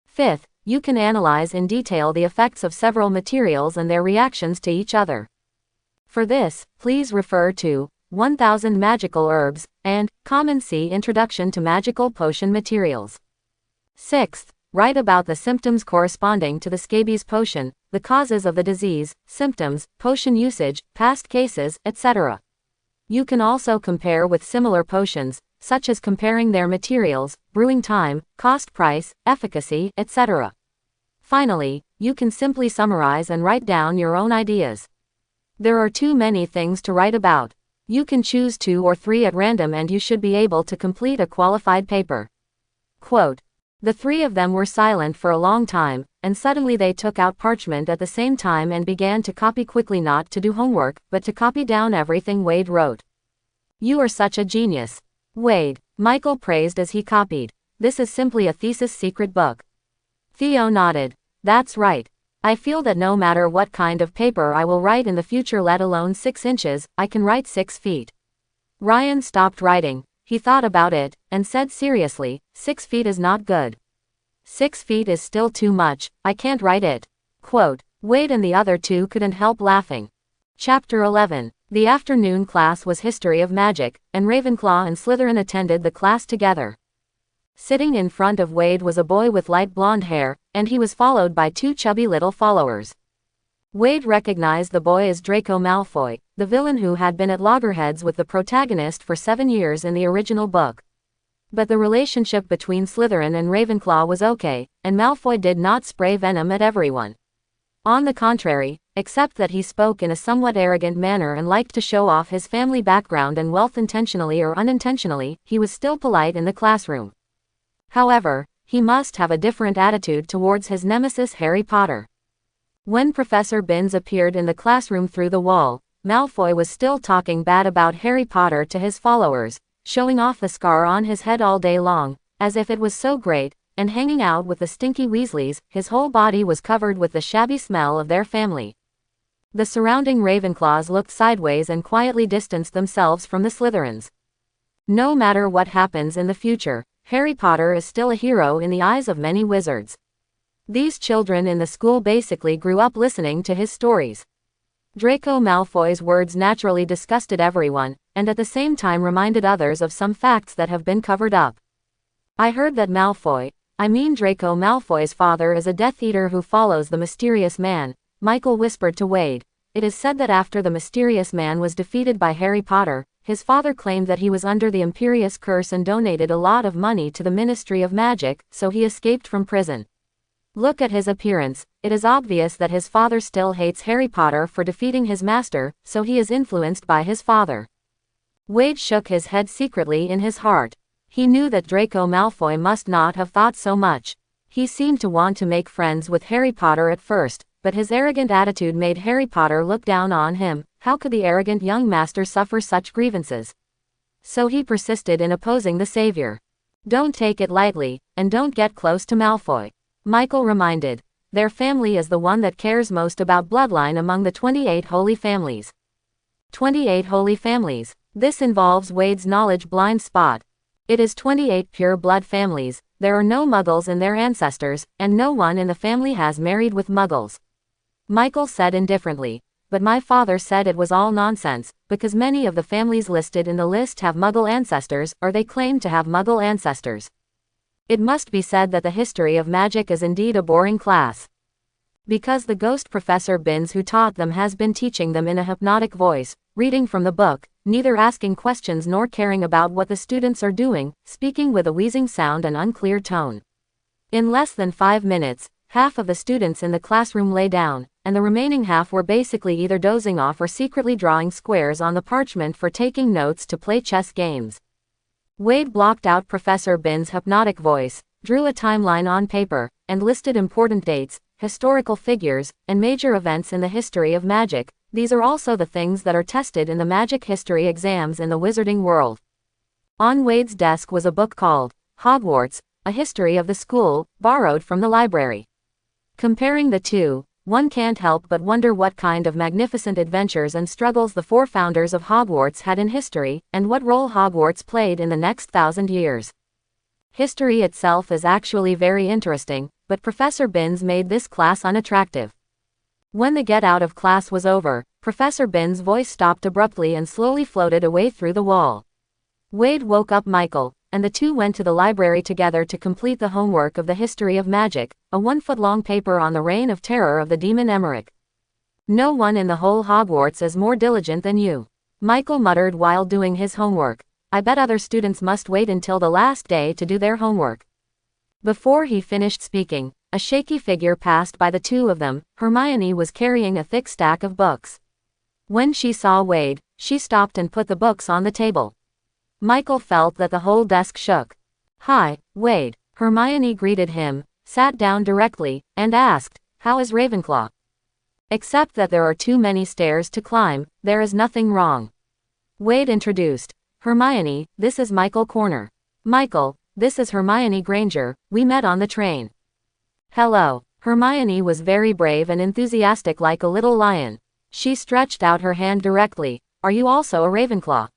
Fifth, you can analyze in detail the effects of several materials and their reactions to each other. For this, please refer to 1000 Magical Herbs, and Common See Introduction to Magical Potion Materials. Sixth, write about the symptoms corresponding to the scabies potion, the causes of the disease, symptoms, potion usage, past cases, etc. You can also compare with similar potions, such as comparing their materials, brewing time, cost price, efficacy, etc. Finally, you can simply summarize and write down your own ideas. There are too many things to write about. You can choose 2 or 3 at random and you should be able to complete a qualified paper. Quote, "The 3 of them were silent for a long time, and suddenly they took out parchment at the same time and began to copy quickly, not to do homework, but to copy down everything Wade wrote. You are such a genius, Wade," Michael praised as he copied. "This is simply a thesis secret book." Theo nodded. "That's right. I feel that no matter what kind of paper I will write in the future, let alone 6 inches, I can write 6 feet. Ryan stopped writing. He thought about it, and said seriously, 6 feet is not good. 6 feet is still too much, I can't write it. Quote, Wade and the other 2 couldn't help laughing. Chapter 11. The afternoon class was History of Magic, and Ravenclaw and Slytherin attended the class together. Sitting in front of Wade was a boy with light blonde hair, and he was followed by 2 chubby little followers. Wade recognized the boy as Draco Malfoy, the villain who had been at loggerheads with the protagonist for 7 years in the original book. But the relationship between Slytherin and Ravenclaw was okay, and Malfoy did not spray venom at everyone. On the contrary, except that he spoke in a somewhat arrogant manner and liked to show off his family background and wealth intentionally or unintentionally, he was still polite in the classroom. However, he must have a different attitude towards his nemesis Harry Potter. When Professor Binns appeared in the classroom through the wall, Malfoy was still talking bad about Harry Potter to his followers, showing off the scar on his head all day long, as if it was so great, and hanging out with the stinky Weasleys. His whole body was covered with the shabby smell of their family. The surrounding Ravenclaws looked sideways and quietly distanced themselves from the Slytherins. No matter what happens in the future, Harry Potter is still a hero in the eyes of many wizards. These children in the school basically grew up listening to his stories. Draco Malfoy's words naturally disgusted everyone, and at the same time reminded others of some facts that have been covered up. I heard that Draco Malfoy's father is a Death Eater who follows the mysterious man, Michael whispered to Wade. It is said that after the mysterious man was defeated by Harry Potter, his father claimed that he was under the Imperius curse and donated a lot of money to the Ministry of Magic, so he escaped from prison. Look at his appearance, it is obvious that his father still hates Harry Potter for defeating his master, so he is influenced by his father. Wade shook his head secretly in his heart. He knew that Draco Malfoy must not have thought so much. He seemed to want to make friends with Harry Potter at first, but his arrogant attitude made Harry Potter look down on him. How could the arrogant young master suffer such grievances? So he persisted in opposing the savior. Don't take it lightly, and don't get close to Malfoy, Michael reminded. Their family is the one that cares most about bloodline among the 28 holy families. 28 holy families. This involves Wade's knowledge blind spot. It is 28 pure blood families. There are no muggles in their ancestors, and no one in the family has married with muggles. Michael said indifferently, but my father said it was all nonsense, because many of the families listed in the list have muggle ancestors, or they claim to have muggle ancestors. It must be said that the history of magic is indeed a boring class. Because the ghost Professor Binns who taught them has been teaching them in a hypnotic voice, reading from the book, neither asking questions nor caring about what the students are doing, speaking with a wheezing sound and unclear tone. In less than 5 minutes, half of the students in the classroom lay down, and the remaining half were basically either dozing off or secretly drawing squares on the parchment for taking notes to play chess games. Wade blocked out Professor Binns' hypnotic voice, drew a timeline on paper, and listed important dates, historical figures, and major events in the history of magic. These are also the things that are tested in the magic history exams in the wizarding world. On Wade's desk was a book called Hogwarts, A History of the School, borrowed from the library. Comparing the two, one can't help but wonder what kind of magnificent adventures and struggles the 4 founders of Hogwarts had in history, and what role Hogwarts played in the next 1,000 years. History itself is actually very interesting, but Professor Binns made this class unattractive. When the get out of class was over, Professor Binns' voice stopped abruptly and slowly floated away through the wall. Wade woke up Michael, and the two went to the library together to complete the homework of the history of magic, a 1-foot-long paper on the reign of terror of the demon Emmerich. No one in the whole Hogwarts is more diligent than you, Michael muttered while doing his homework. I bet other students must wait until the last day to do their homework. Before he finished speaking, a shaky figure passed by the two of them. Hermione was carrying a thick stack of books. When she saw Wade, she stopped and put the books on the table. Michael felt that the whole desk shook. Hi, Wade, Hermione greeted him, sat down directly, and asked, how is Ravenclaw? Except that there are too many stairs to climb, there is nothing wrong. Wade introduced. Hermione, this is Michael Corner. Michael, this is Hermione Granger, we met on the train. Hello. Hermione was very brave and enthusiastic like a little lion. She stretched out her hand directly. Are you also a Ravenclaw?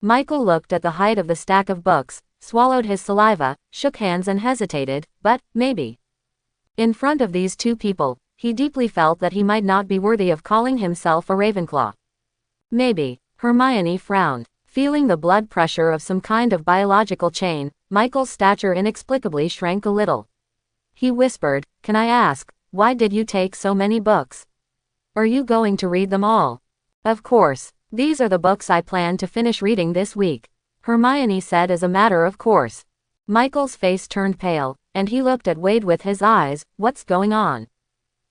Michael looked at the height of the stack of books, swallowed his saliva, shook hands and hesitated, but, maybe. In front of these two people, he deeply felt that he might not be worthy of calling himself a Ravenclaw. Maybe. Hermione frowned. Feeling the blood pressure of some kind of biological chain, Michael's stature inexplicably shrank a little. He whispered, can I ask, why did you take so many books? Are you going to read them all? Of course. These are the books I plan to finish reading this week, Hermione said as a matter of course. Michael's face turned pale, and he looked at Wade with his eyes. What's going on?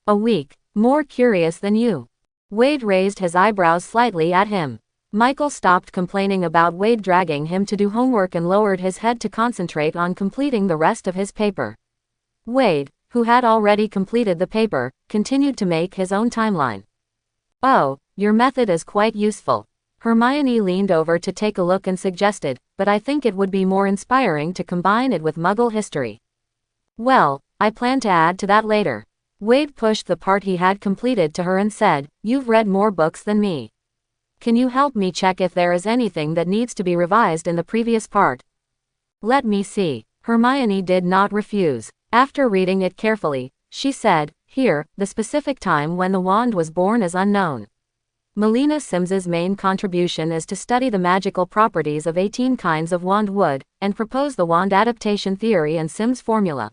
A week. More curious than you. Wade raised his eyebrows slightly at him. Michael stopped complaining about Wade dragging him to do homework and lowered his head to concentrate on completing the rest of his paper. Wade, who had already completed the paper, continued to make his own timeline. Oh, your method is quite useful. Hermione leaned over to take a look and suggested, but I think it would be more inspiring to combine it with Muggle history. Well, I plan to add to that later. Wade pushed the part he had completed to her and said, you've read more books than me. Can you help me check if there is anything that needs to be revised in the previous part? Let me see. Hermione did not refuse. After reading it carefully, she said, here, the specific time when the wand was born is unknown. Melina Sims's main contribution is to study the magical properties of 18 kinds of wand wood, and propose the wand adaptation theory and Sims formula.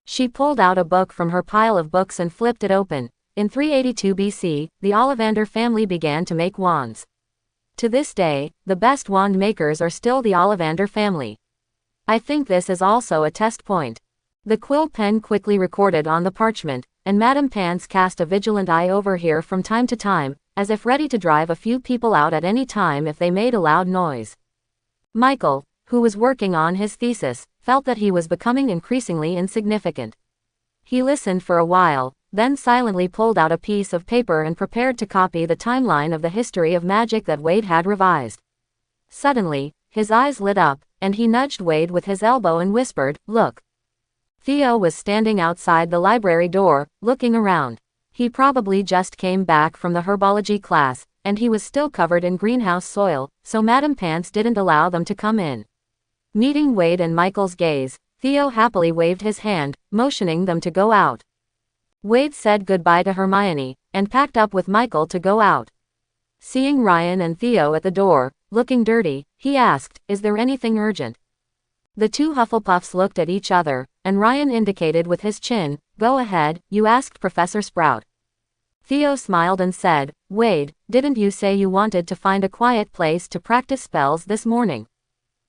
She pulled out a book from her pile of books and flipped it open. In 382 BC, the Ollivander family began to make wands. To this day, the best wand makers are still the Ollivander family. I think this is also a test point. The quill pen quickly recorded on the parchment, and Madame Pants cast a vigilant eye over here from time to time, as if ready to drive a few people out at any time if they made a loud noise. Michael, who was working on his thesis, felt that he was becoming increasingly insignificant. He listened for a while, then silently pulled out a piece of paper and prepared to copy the timeline of the history of magic that Wade had revised. Suddenly, his eyes lit up, and he nudged Wade with his elbow and whispered, "Look." Theo was standing outside the library door, looking around. He probably just came back from the herbology class, and he was still covered in greenhouse soil, so Madame Pants didn't allow them to come in. Meeting Wade and Michael's gaze, Theo happily waved his hand, motioning them to go out. Wade said goodbye to Hermione, and packed up with Michael to go out. Seeing Ryan and Theo at the door, looking dirty, he asked, "Is there anything urgent?" The two Hufflepuffs looked at each other, and Ryan indicated with his chin, "Go ahead, you asked Professor Sprout." Theo smiled and said, "Wade, didn't you say you wanted to find a quiet place to practice spells this morning?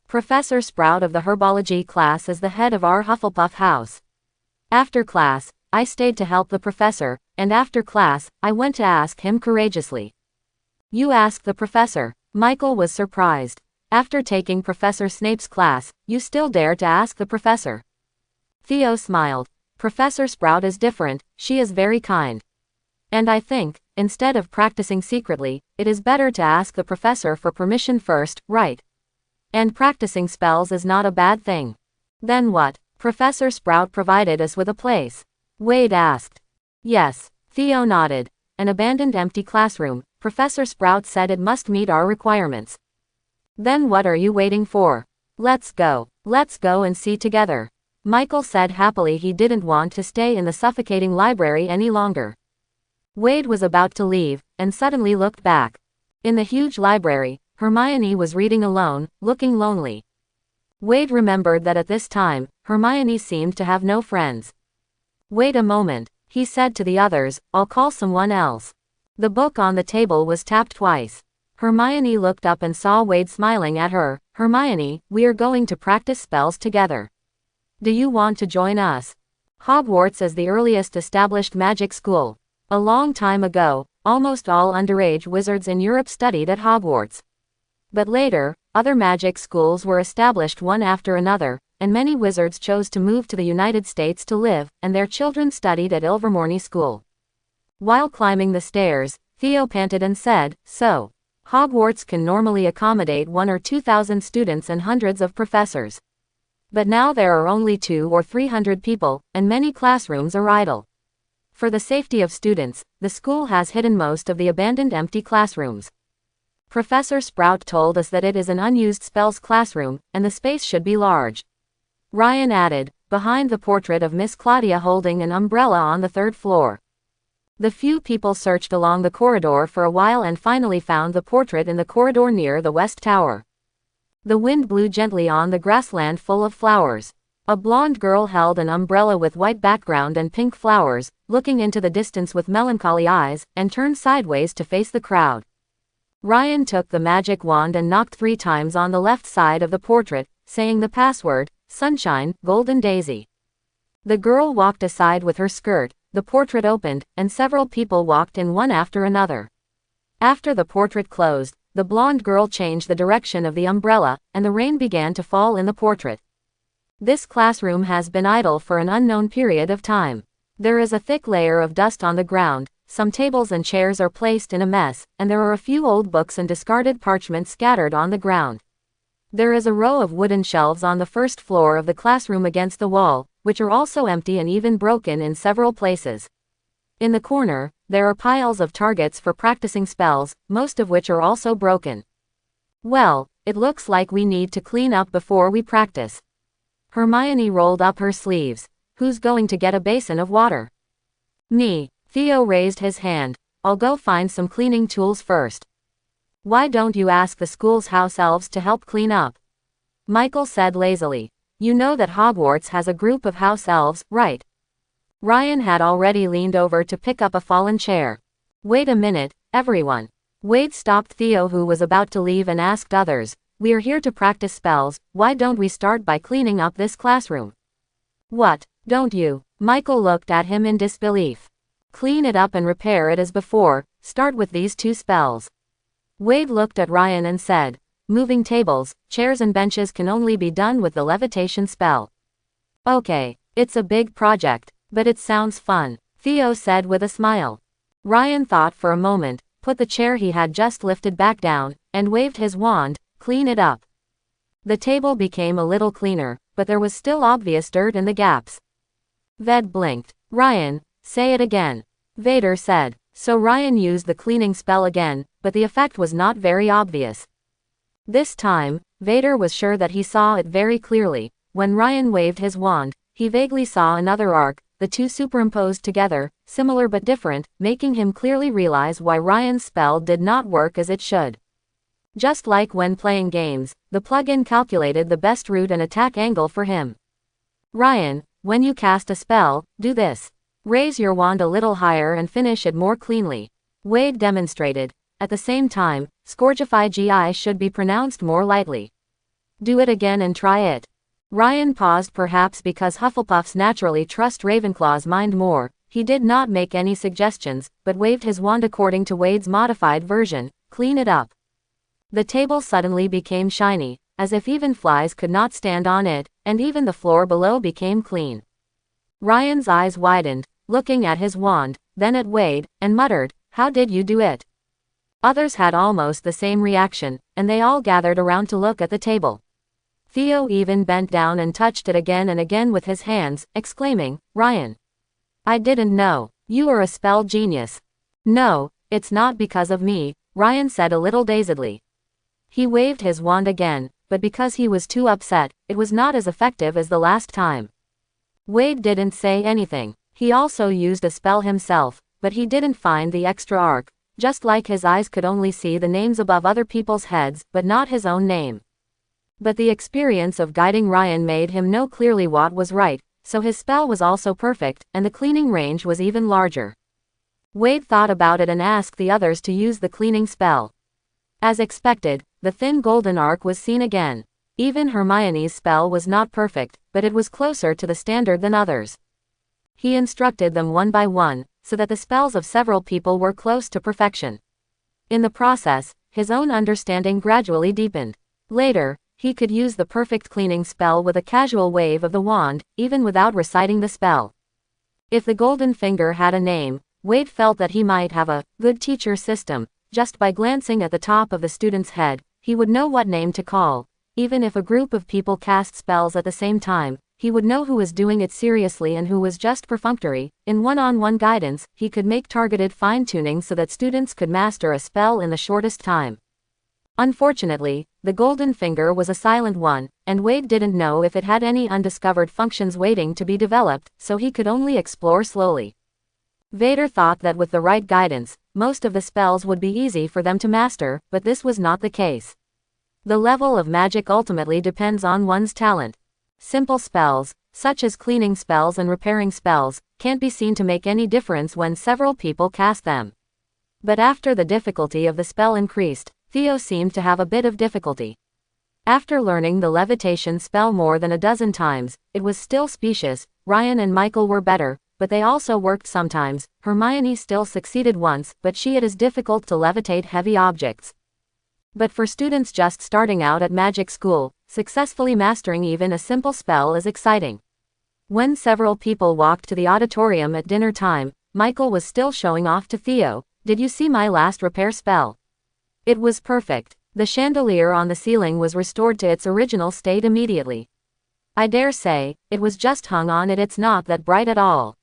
Professor Sprout of the herbology class is the head of our Hufflepuff house. After class, I stayed to help the professor, and after class, I went to ask him courageously." "You asked the professor?" Michael was surprised. "After taking Professor Snape's class, you still dare to ask the professor?" Theo smiled. "Professor Sprout is different, she is very kind. And I think, instead of practicing secretly, it is better to ask the professor for permission first, right? And practicing spells is not a bad thing." "Then what? Professor Sprout provided us with a place?" Wade asked. "Yes." Theo nodded. "An abandoned empty classroom. Professor Sprout said it must meet our requirements." "Then what are you waiting for? Let's go. Let's go and see together." Michael said happily he didn't want to stay in the suffocating library any longer. Wade was about to leave, and suddenly looked back. In the huge library, Hermione was reading alone, looking lonely. Wade remembered that at this time, Hermione seemed to have no friends. "Wait a moment," he said to the others, "I'll call someone else." The book on the table was tapped twice. Hermione looked up and saw Wade smiling at her. "Hermione, we are going to practice spells together. Do you want to join us?" Hogwarts is the earliest established magic school. A long time ago, almost all underage wizards in Europe studied at Hogwarts. But later, other magic schools were established one after another, and many wizards chose to move to the United States to live, and their children studied at Ilvermorny School. While climbing the stairs, Theo panted and said, "So, Hogwarts can normally accommodate 1,000 or 2,000 students and hundreds of professors. But now there are only 200 or 300 people, and many classrooms are idle. For the safety of students, the school has hidden most of the abandoned empty classrooms. Professor Sprout told us that it is an unused spells classroom, and the space should be large." Ryan added, "Behind the portrait of Miss Claudia holding an umbrella on the 3rd floor." The few people searched along the corridor for a while and finally found the portrait in the corridor near the West Tower. The wind blew gently on the grassland full of flowers. A blonde girl held an umbrella with white background and pink flowers, looking into the distance with melancholy eyes, and turned sideways to face the crowd. Ryan took the magic wand and knocked 3 times on the left side of the portrait, saying the password, "Sunshine, Golden Daisy." The girl walked aside with her skirt, the portrait opened, and several people walked in one after another. After the portrait closed, the blonde girl changed the direction of the umbrella, and the rain began to fall in the portrait. This classroom has been idle for an unknown period of time. There is a thick layer of dust on the ground, some tables and chairs are placed in a mess, and there are a few old books and discarded parchment scattered on the ground. There is a row of wooden shelves on the 1st floor of the classroom against the wall, which are also empty and even broken in several places. In the corner, there are piles of targets for practicing spells, most of which are also broken. "Well, it looks like we need to clean up before we practice." Hermione rolled up her sleeves. "Who's going to get a basin of water?" "Me." Theo raised his hand. "I'll go find some cleaning tools first." "Why don't you ask the school's house elves to help clean up?" Michael said lazily. "You know that Hogwarts has a group of house elves, right?" Ryan had already leaned over to pick up a fallen chair. "Wait a minute, everyone." Wade stopped Theo, who was about to leave, and asked others, "We are here to practice spells, why don't we start by cleaning up this classroom?" "What, don't you?" Michael looked at him in disbelief. "Clean it up and repair it as before, start with these 2 spells." Wade looked at Ryan and said, moving tables, chairs and benches can only be done with the levitation spell. Okay, it's a big project, but it sounds fun, Theo said with a smile. Ryan thought for a moment, put the chair he had just lifted back down, and waved his wand, clean it up. The table became a little cleaner, but there was still obvious dirt in the gaps. Ved blinked. Ryan, say it again, Vader said. So Ryan used the cleaning spell again, but the effect was not very obvious. This time, Vader was sure that he saw it very clearly. When Ryan waved his wand, he vaguely saw another arc, the two superimposed together, similar but different, making him clearly realize why Ryan's spell did not work as it should. Just like when playing games, the plugin calculated the best route and attack angle for him. Ryan, when you cast a spell, do this. Raise your wand a little higher and finish it more cleanly. Wade demonstrated. At the same time, Scourgify GI should be pronounced more lightly. Do it again and try it. Ryan paused, perhaps because Hufflepuffs naturally trust Ravenclaw's mind more. He did not make any suggestions, but waved his wand according to Wade's modified version, clean it up. The table suddenly became shiny, as if even flies could not stand on it, and even the floor below became clean. Ryan's eyes widened, looking at his wand, then at Wade, and muttered, "How did you do it?" Others had almost the same reaction, and they all gathered around to look at the table. Theo even bent down and touched it again and again with his hands, exclaiming, "Ryan, I didn't know. You are a spell genius." "No, it's not because of me," Ryan said a little dazedly. He waved his wand again, but because he was too upset, it was not as effective as the last time. Wade didn't say anything. He also used a spell himself, but he didn't find the extra arc, just like his eyes could only see the names above other people's heads, but not his own name. But the experience of guiding Ryan made him know clearly what was right, so his spell was also perfect, and the cleaning range was even larger. Wade thought about it and asked the others to use the cleaning spell. As expected, the thin golden arc was seen again. Even Hermione's spell was not perfect, but it was closer to the standard than others. He instructed them one by one, so that the spells of several people were close to perfection. In the process, his own understanding gradually deepened. Later, he could use the perfect cleaning spell with a casual wave of the wand, even without reciting the spell. If the golden finger had a name, Wade felt that he might have a good teacher system. Just by glancing at the top of the student's head, he would know what name to call. Even if a group of people cast spells at the same time, he would know who was doing it seriously and who was just perfunctory. In one-on-one guidance, he could make targeted fine-tuning so that students could master a spell in the shortest time. Unfortunately, the golden finger was a silent one, and Wade didn't know if it had any undiscovered functions waiting to be developed, so he could only explore slowly. Vader thought that with the right guidance, most of the spells would be easy for them to master, but this was not the case. The level of magic ultimately depends on one's talent. Simple spells, such as cleaning spells and repairing spells, can't be seen to make any difference when several people cast them. But after the difficulty of the spell increased, Theo seemed to have a bit of difficulty. After learning the levitation spell more than a dozen times, it was still specious. Ryan and Michael were better, but they also worked sometimes. Hermione still succeeded once, but it is difficult to levitate heavy objects. But for students just starting out at magic school, successfully mastering even a simple spell is exciting. When several people walked to the auditorium at dinner time, Michael was still showing off to Theo. "Did you see my last repair spell? It was perfect. The chandelier on the ceiling was restored to its original state immediately. I dare say, it was just hung on it's not that bright at all."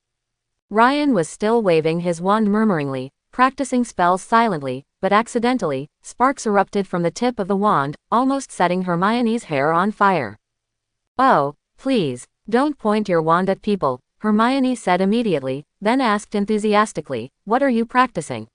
Ryan was still waving his wand murmuringly, practicing spells silently, but accidentally, sparks erupted from the tip of the wand, almost setting Hermione's hair on fire. "Oh, please, don't point your wand at people," Hermione said immediately, then asked enthusiastically, "What are you practicing?"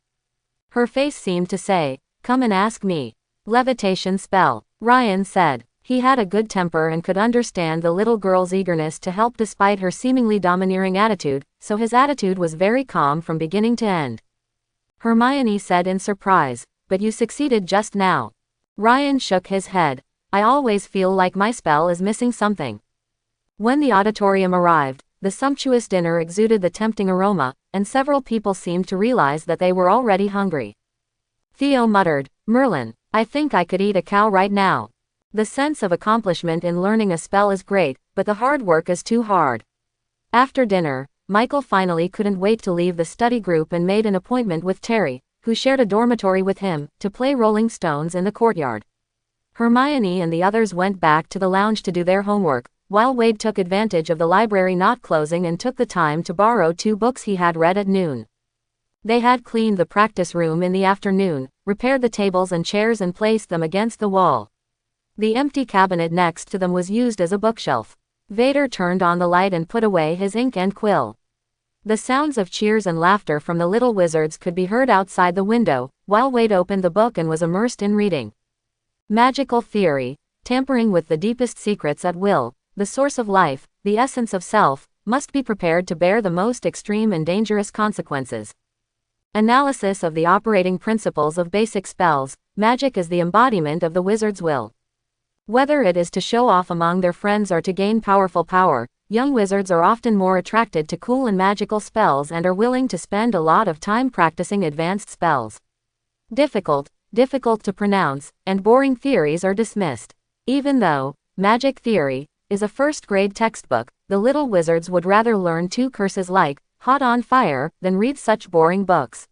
Her face seemed to say, "Come and ask me." "Levitation spell," Ryan said. He had a good temper and could understand the little girl's eagerness to help despite her seemingly domineering attitude, so his attitude was very calm from beginning to end. Hermione said in surprise, "But you succeeded just now." Ryan shook his head. "I always feel like my spell is missing something." When the auditorium arrived, the sumptuous dinner exuded the tempting aroma, and several people seemed to realize that they were already hungry. Theo muttered, Merlin, I think I could eat a cow right now. The sense of accomplishment in learning a spell is great, but the hard work is too hard. After dinner, Michael finally couldn't wait to leave the study group and made an appointment with Terry, who shared a dormitory with him, to play Rolling Stones in the courtyard. Hermione and the others went back to the lounge to do their homework, while Wade took advantage of the library not closing and took the time to borrow 2 books he had read at noon. They had cleaned the practice room in the afternoon, repaired the tables and chairs and placed them against the wall. The empty cabinet next to them was used as a bookshelf. Vader turned on the light and put away his ink and quill. The sounds of cheers and laughter from the little wizards could be heard outside the window, while Wade opened the book and was immersed in reading. Magical theory, tampering with the deepest secrets at will, the source of life, the essence of self, must be prepared to bear the most extreme and dangerous consequences. Analysis of the operating principles of basic spells, magic is the embodiment of the wizard's will. Whether it is to show off among their friends or to gain powerful power, young wizards are often more attracted to cool and magical spells and are willing to spend a lot of time practicing advanced spells. Difficult to pronounce, and boring theories are dismissed. Even though magic theory is a first-grade textbook, the little wizards would rather learn 2 curses like hot on fire than read such boring books.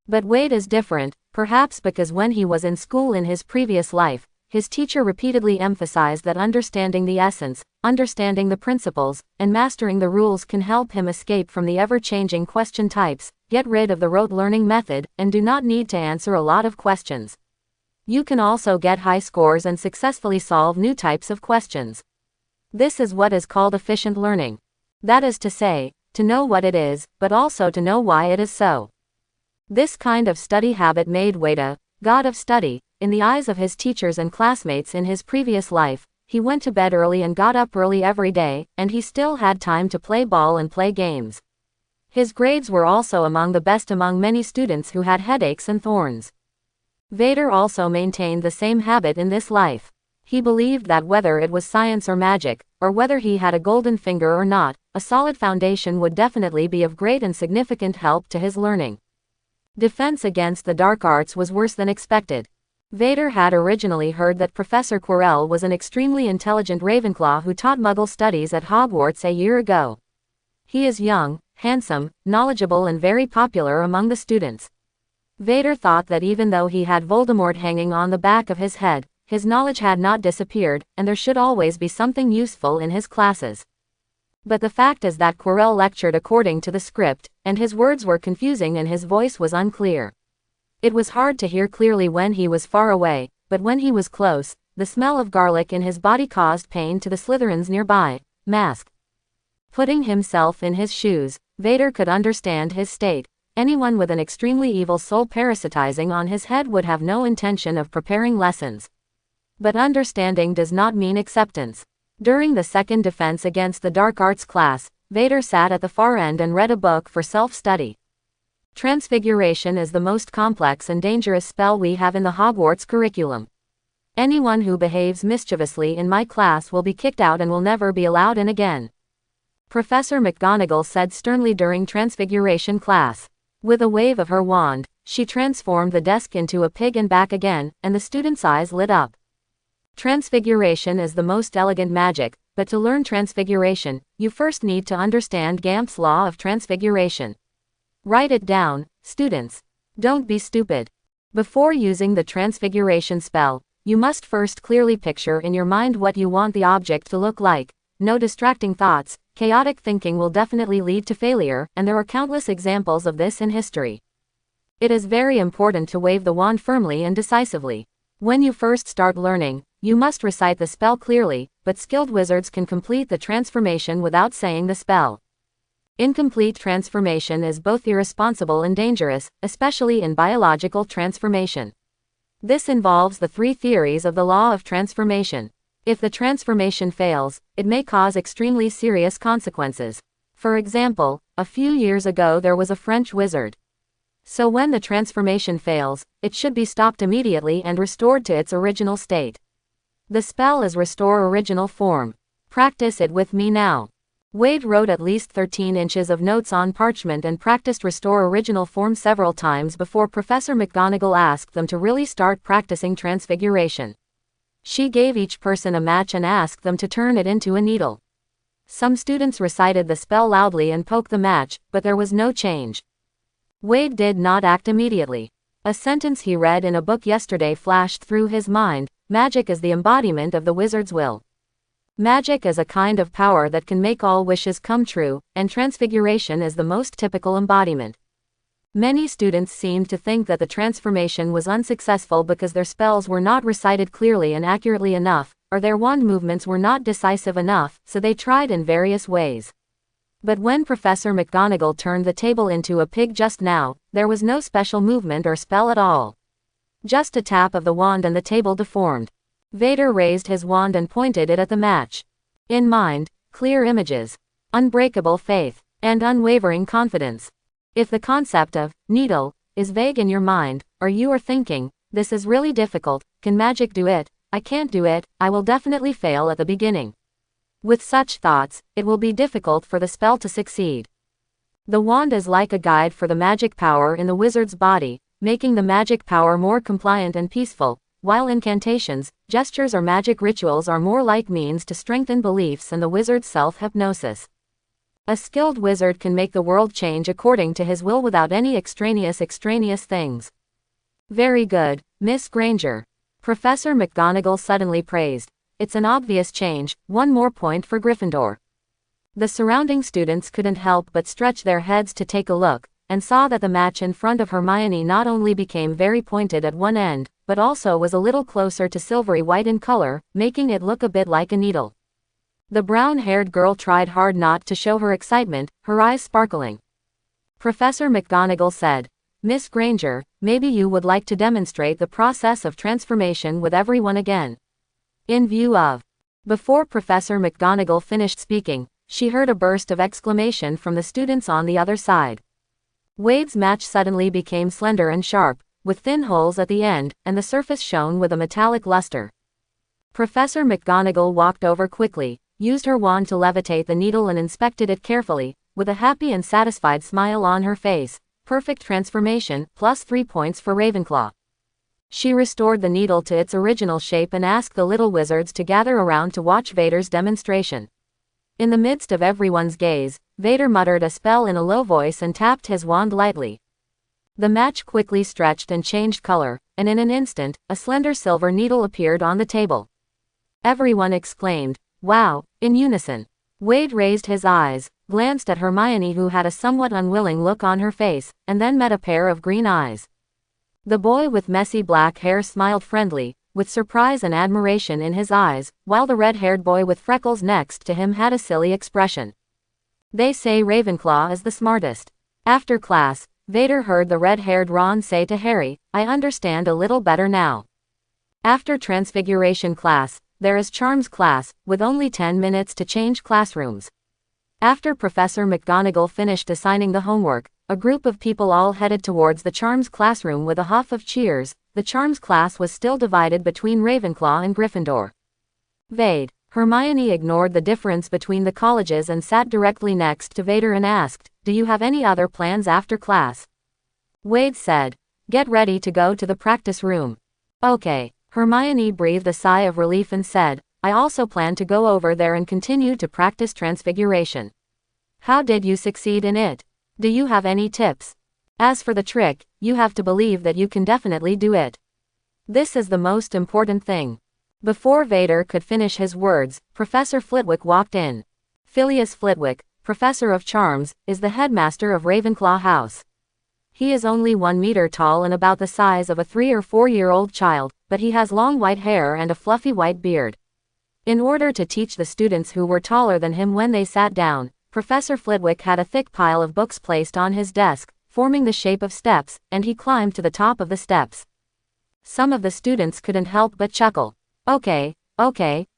But Wade is different, perhaps because when he was in school in his previous life, his teacher repeatedly emphasized that understanding the essence, understanding the principles, and mastering the rules can help him escape from the ever-changing question types, get rid of the rote learning method, and do not need to answer a lot of questions. You can also get high scores and successfully solve new types of questions. This is what is called efficient learning. That is to say, to know what it is, but also to know why it is so. This kind of study habit made Wade a god of study. In the eyes of his teachers and classmates in his previous life, he went to bed early and got up early every day, and he still had time to play ball and play games. His grades were also among the best among many students who had headaches and thorns. Vader also maintained the same habit in this life. He believed that whether it was science or magic, or whether he had a golden finger or not, a solid foundation would definitely be of great and significant help to his learning. Defense against the dark arts was worse than expected. Vader had originally heard that Professor Quirrell was an extremely intelligent Ravenclaw who taught Muggle studies at Hogwarts a year ago. He is young, handsome, knowledgeable and very popular among the students. Vader thought that even though he had Voldemort hanging on the back of his head, his knowledge had not disappeared, and there should always be something useful in his classes. But the fact is that Quirrell lectured according to the script, and his words were confusing and his voice was unclear. It was hard to hear clearly when he was far away, but when he was close, the smell of garlic in his body caused pain to the Slytherins nearby. Mask. Putting himself in his shoes, Vader could understand his state. Anyone with an extremely evil soul parasitizing on his head would have no intention of preparing lessons. But understanding does not mean acceptance. During the second defense against the dark arts class, Vader sat at the far end and read a book for self-study. Transfiguration is the most complex and dangerous spell we have in the Hogwarts curriculum. Anyone who behaves mischievously in my class will be kicked out and will never be allowed in again. Professor McGonagall said sternly during Transfiguration class. With a wave of her wand, she transformed the desk into a pig and back again, and the students' eyes lit up. Transfiguration is the most elegant magic, but to learn Transfiguration, you first need to understand Gamp's law of Transfiguration. Write it down, students. Don't be stupid. Before using the Transfiguration spell, you must first clearly picture in your mind what you want the object to look like. No distracting thoughts. Chaotic thinking will definitely lead to failure, and there are countless examples of this in history. It is very important to wave the wand firmly and decisively. When you first start learning, you must recite the spell clearly, but skilled wizards can complete the transformation without saying the spell. Incomplete transformation is both irresponsible and dangerous, especially in biological transformation. This involves the 3 theories of the law of transformation. If the transformation fails, it may cause extremely serious consequences. For example, a few years ago there was a French wizard. So when the transformation fails, it should be stopped immediately and restored to its original state. The spell is Restore Original Form. Practice it with me now. Wade wrote at least 13 inches of notes on parchment and practiced restore original form several times before Professor McGonagall asked them to really start practicing transfiguration. She gave each person a match and asked them to turn it into a needle. Some students recited the spell loudly and poked the match, but there was no change. Wade did not act immediately. A sentence he read in a book yesterday flashed through his mind: magic is the embodiment of the wizard's will. Magic is a kind of power that can make all wishes come true, and transfiguration is the most typical embodiment. Many students seemed to think that the transformation was unsuccessful because their spells were not recited clearly and accurately enough, or their wand movements were not decisive enough, so they tried in various ways. But when Professor McGonagall turned the table into a pig just now, there was no special movement or spell at all. Just a tap of the wand and the table deformed. Vader raised his wand and pointed it at the match. In mind, clear images, unbreakable faith, and unwavering confidence. If the concept of needle is vague in your mind, or you are thinking, this is really difficult, can magic do it? I can't do it, I will definitely fail at the beginning. With such thoughts, it will be difficult for the spell to succeed. The wand is like a guide for the magic power in the wizard's body, making the magic power more compliant and peaceful, while incantations, gestures or magic rituals are more like means to strengthen beliefs and the wizard's self-hypnosis. A skilled wizard can make the world change according to his will without any extraneous things. Very good, Miss Granger. Professor McGonagall suddenly praised. It's an obvious change, one more point for Gryffindor. The surrounding students couldn't help but stretch their heads to take a look, and saw that the match in front of Hermione not only became very pointed at one end, but also was a little closer to silvery white in color, making it look a bit like a needle. The brown-haired girl tried hard not to show her excitement, her eyes sparkling. Professor McGonagall said, "Miss Granger, maybe you would like to demonstrate the process of transformation with everyone again." In view of. Before Professor McGonagall finished speaking, she heard a burst of exclamation from the students on the other side. Wade's match suddenly became slender and sharp, with thin holes at the end, and the surface shone with a metallic luster. Professor McGonagall walked over quickly, used her wand to levitate the needle and inspected it carefully, with a happy and satisfied smile on her face. Perfect transformation, plus 3 points for Ravenclaw. She restored the needle to its original shape and asked the little wizards to gather around to watch Vader's demonstration. In the midst of everyone's gaze, Vader muttered a spell in a low voice and tapped his wand lightly. The match quickly stretched and changed color, and in an instant, a slender silver needle appeared on the table. Everyone exclaimed, "Wow," in unison. Wade raised his eyes, glanced at Hermione who had a somewhat unwilling look on her face, and then met a pair of green eyes. The boy with messy black hair smiled friendly, with surprise and admiration in his eyes, while the red-haired boy with freckles next to him had a silly expression. "They say Ravenclaw is the smartest." After class, Vader heard the red-haired Ron say to Harry, "I understand a little better now." After Transfiguration class, there is Charms class, with only 10 minutes to change classrooms. After Professor McGonagall finished assigning the homework, a group of people all headed towards the Charms classroom with a huff of cheers. The Charms class was still divided between Ravenclaw and Gryffindor. Hermione ignored the difference between the colleges and sat directly next to Vader and asked, "Do you have any other plans after class?" Wade said, "Get ready to go to the practice room." "Okay." Hermione breathed a sigh of relief and said, "I also plan to go over there and continue to practice transfiguration." "How did you succeed in it? Do you have any tips? As for the trick, you have to believe that you can definitely do it. This is the most important thing." Before Vader could finish his words, Professor Flitwick walked in. Phileas Flitwick, Professor of Charms, is the headmaster of Ravenclaw House. He is only 1 meter tall and about the size of a 3 or 4-year-old child, but he has long white hair and a fluffy white beard. In order to teach the students who were taller than him when they sat down, Professor Flitwick had a thick pile of books placed on his desk, forming the shape of steps, and he climbed to the top of the steps. Some of the students couldn't help but chuckle. Okay,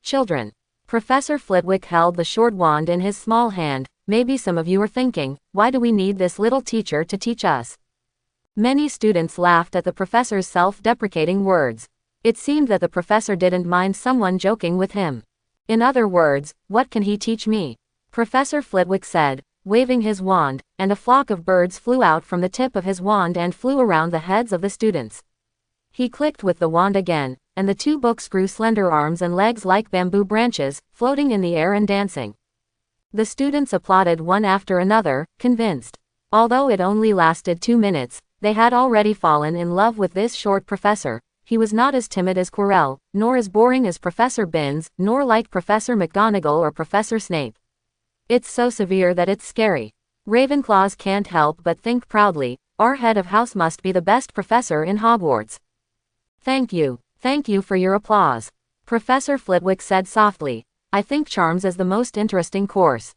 children." Professor Flitwick held the short wand in his small hand. "Maybe some of you are thinking, why do we need this little teacher to teach us?" Many students laughed at the professor's self-deprecating words. It seemed that the professor didn't mind someone joking with him. In other words, what can he teach me? Professor Flitwick said, waving his wand, and a flock of birds flew out from the tip of his wand and flew around the heads of the students. He clicked with the wand again, and the two books grew slender arms and legs like bamboo branches, floating in the air and dancing. The students applauded one after another, convinced. Although it only lasted 2 minutes, they had already fallen in love with this short professor. He was not as timid as Quirrell, nor as boring as Professor Binns, nor like Professor McGonagall or Professor Snape. It's so severe that it's scary. Ravenclaws can't help but think proudly, our head of house must be the best professor in Hogwarts. Thank you for your applause. Professor Flitwick said softly. I think charms is the most interesting course.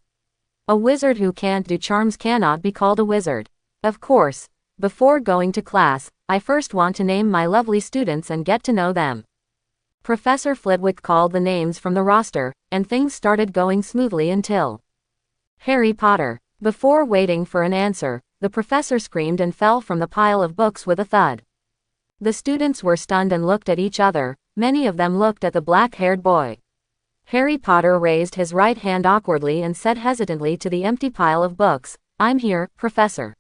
A wizard who can't do charms cannot be called a wizard. Of course, before going to class, I first want to name my lovely students and get to know them. Professor Flitwick called the names from the roster, and things started going smoothly until Harry Potter. Before waiting for an answer, the professor screamed and fell from the pile of books with a thud. The students were stunned and looked at each other. Many of them looked at the black-haired boy. Harry Potter raised his right hand awkwardly and said hesitantly to the empty pile of books, I'm here, Professor.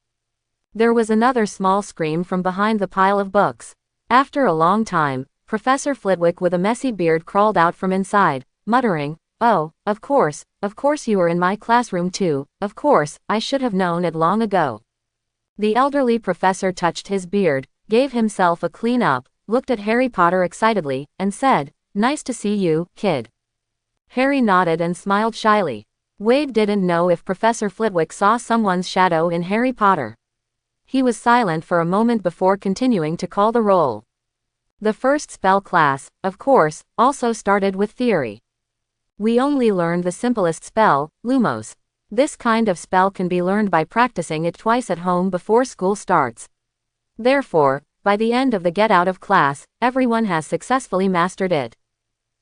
There was another small scream from behind the pile of books. After a long time, Professor Flitwick with a messy beard crawled out from inside, muttering, Oh, of course you were in my classroom too, of course, I should have known it long ago. The elderly professor touched his beard, gave himself a clean up, looked at Harry Potter excitedly, and said, Nice to see you, kid. Harry nodded and smiled shyly. Wade didn't know if Professor Flitwick saw someone's shadow in Harry Potter. He was silent for a moment before continuing to call the roll. The first spell class, of course, also started with theory. We only learned the simplest spell, Lumos. This kind of spell can be learned by practicing it twice at home before school starts. Therefore, by the end of the get out of class, everyone has successfully mastered it.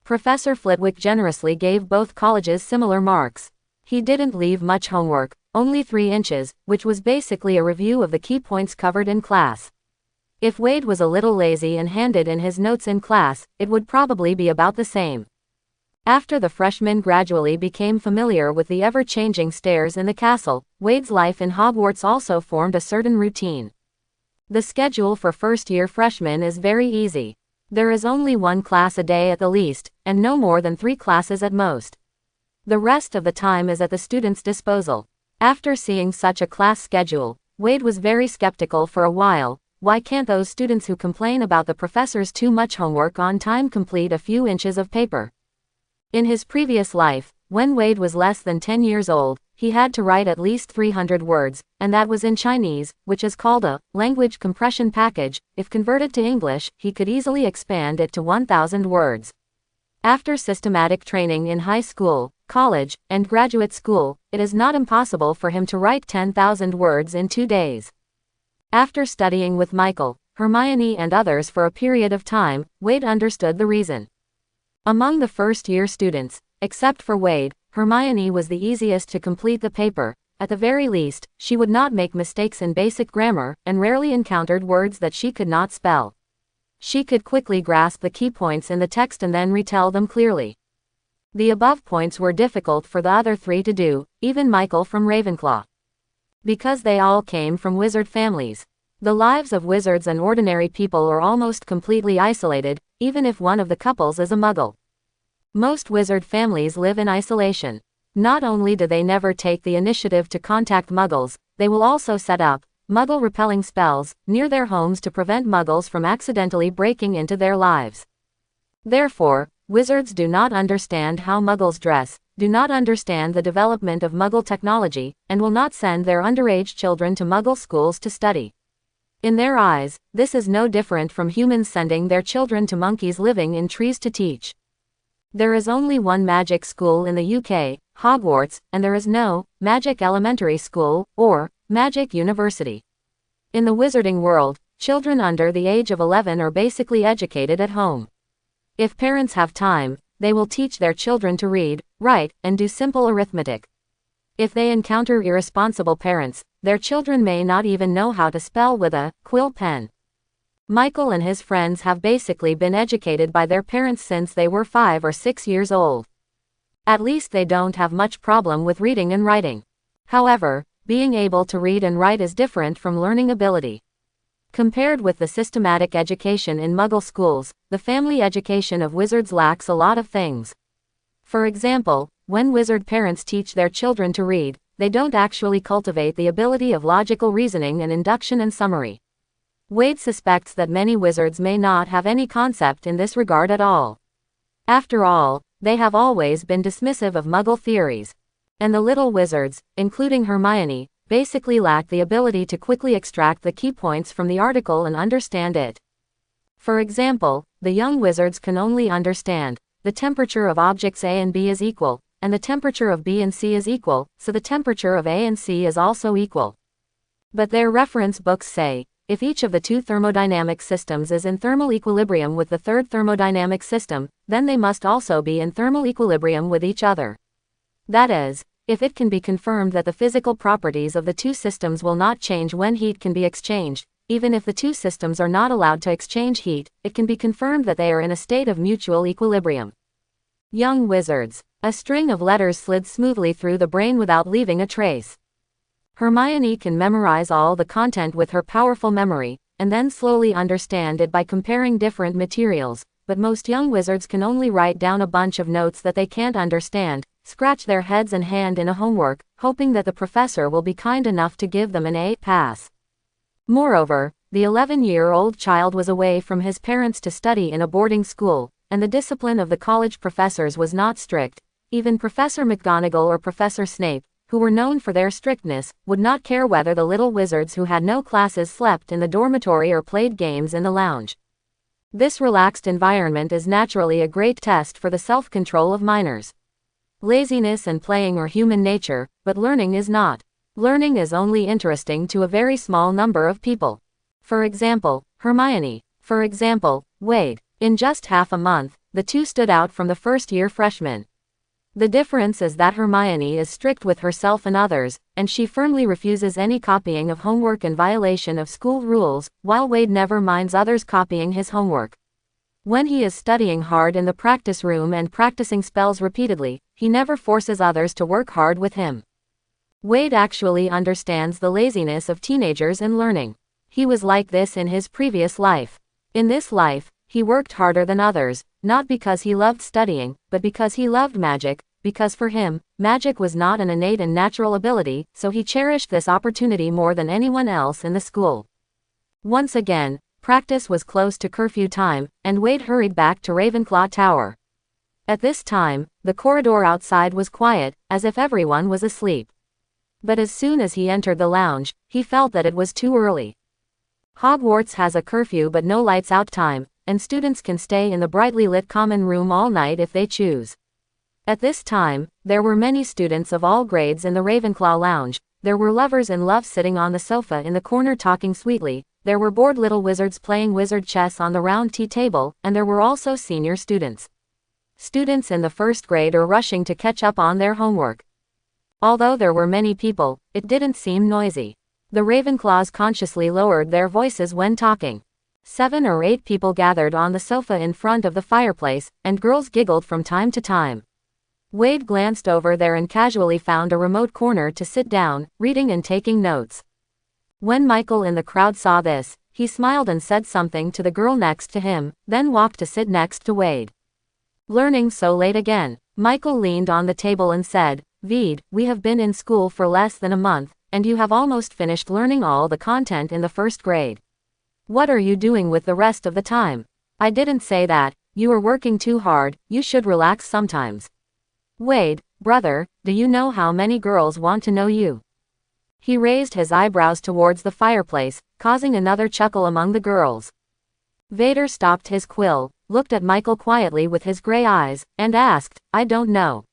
Professor Flitwick generously gave both colleges similar marks. He didn't leave much homework, only 3 inches, which was basically a review of the key points covered in class. If Wade was a little lazy and handed in his notes in class, it would probably be about the same. After the freshmen gradually became familiar with the ever-changing stairs in the castle, Wade's life in Hogwarts also formed a certain routine. The schedule for first-year freshmen is very easy. There is only 1 class a day at the least, and no more than 3 classes at most. The rest of the time is at the student's disposal. After seeing such a class schedule, Wade was very skeptical for a while. Why can't those students who complain about the professor's too much homework on time complete a few inches of paper? In his previous life, when Wade was less than 10 years old, he had to write at least 300 words, and that was in Chinese, which is called a language compression package. If converted to English, he could easily expand it to 1,000 words. After systematic training in high school, college, and graduate school, it is not impossible for him to write 10,000 words in 2 days. After studying with Michael, Hermione and others for a period of time, Wade understood the reason. Among the first-year students, except for Wade, Hermione was the easiest to complete the paper. At the very least, she would not make mistakes in basic grammar, and rarely encountered words that she could not spell. She could quickly grasp the key points in the text and then retell them clearly. The above points were difficult for the other 3 to do, even Michael from Ravenclaw. Because they all came from wizard families. The lives of wizards and ordinary people are almost completely isolated, even if one of the couples is a muggle. Most wizard families live in isolation. Not only do they never take the initiative to contact muggles, they will also set up muggle-repelling spells near their homes to prevent muggles from accidentally breaking into their lives. Therefore, wizards do not understand how muggles dress, do not understand the development of muggle technology, and will not send their underage children to muggle schools to study. In their eyes, this is no different from humans sending their children to monkeys living in trees to teach. There is only one magic school in the UK, Hogwarts, and there is no magic elementary school or magic university. In the wizarding world, children under the age of 11 are basically educated at home. If parents have time, they will teach their children to read, write, and do simple arithmetic. If they encounter irresponsible parents, their children may not even know how to spell with a quill pen. Michael and his friends have basically been educated by their parents since they were 5 or 6 years old. At least they don't have much problem with reading and writing. However, being able to read and write is different from learning ability. Compared with the systematic education in Muggle schools, the family education of wizards lacks a lot of things. For example, when wizard parents teach their children to read, they don't actually cultivate the ability of logical reasoning and induction and summary. Wade suspects that many wizards may not have any concept in this regard at all. After all, they have always been dismissive of Muggle theories. And the little wizards, including Hermione, basically lack the ability to quickly extract the key points from the article and understand it. For example, the young wizards can only understand the temperature of objects A and B is equal, and the temperature of B and C is equal, so the temperature of A and C is also equal. But their reference books say, if each of the two thermodynamic systems is in thermal equilibrium with the third thermodynamic system, then they must also be in thermal equilibrium with each other. That is, if it can be confirmed that the physical properties of the two systems will not change when heat can be exchanged, even if the two systems are not allowed to exchange heat, it can be confirmed that they are in a state of mutual equilibrium. Young wizards. A string of letters slid smoothly through the brain without leaving a trace. Hermione can memorize all the content with her powerful memory, and then slowly understand it by comparing different materials, but most young wizards can only write down a bunch of notes that they can't understand, scratch their heads and hand in a homework, hoping that the professor will be kind enough to give them an A pass. Moreover, the 11-year-old child was away from his parents to study in a boarding school, and the discipline of the college professors was not strict. Even Professor McGonagall or Professor Snape, who were known for their strictness, would not care whether the little wizards who had no classes slept in the dormitory or played games in the lounge. This relaxed environment is naturally a great test for the self-control of minors. Laziness and playing are human nature, but learning is not. Learning is only interesting to a very small number of people. For example, Hermione. For example, Wade. In just half a month, the two stood out from the first-year freshmen. The difference is that Hermione is strict with herself and others, and she firmly refuses any copying of homework in violation of school rules, while Wade never minds others copying his homework. When he is studying hard in the practice room and practicing spells repeatedly, he never forces others to work hard with him. Wade actually understands the laziness of teenagers in learning. He was like this in his previous life. In this life, he worked harder than others, not because he loved studying, but because he loved magic, because for him, magic was not an innate and natural ability, so he cherished this opportunity more than anyone else in the school. Once again, practice was close to curfew time, and Wade hurried back to Ravenclaw Tower. At this time, the corridor outside was quiet, as if everyone was asleep. But as soon as he entered the lounge, he felt that it was too early. Hogwarts has a curfew but no lights out time, and students can stay in the brightly lit common room all night if they choose. At this time, there were many students of all grades in the Ravenclaw lounge. There were lovers in love sitting on the sofa in the corner talking sweetly, there were bored little wizards playing wizard chess on the round tea table, and there were also senior students. Students in the first grade are rushing to catch up on their homework. Although there were many people, it didn't seem noisy. The Ravenclaws consciously lowered their voices when talking. 7 or 8 people gathered on the sofa in front of the fireplace, and girls giggled from time to time. Wade glanced over there and casually found a remote corner to sit down, reading and taking notes. When Michael in the crowd saw this, he smiled and said something to the girl next to him, then walked to sit next to Wade. Learning so late again. Michael leaned on the table and said, "Vede, we have been in school for less than a month, and you have almost finished learning all the content in the first grade. What are you doing with the rest of the time? I didn't say that, you are working too hard, you should relax sometimes. Wade, brother, do you know how many girls want to know you?" He raised his eyebrows towards the fireplace, causing another chuckle among the girls. Vader stopped his quill, looked at Michael quietly with his gray eyes, and asked, "I don't know.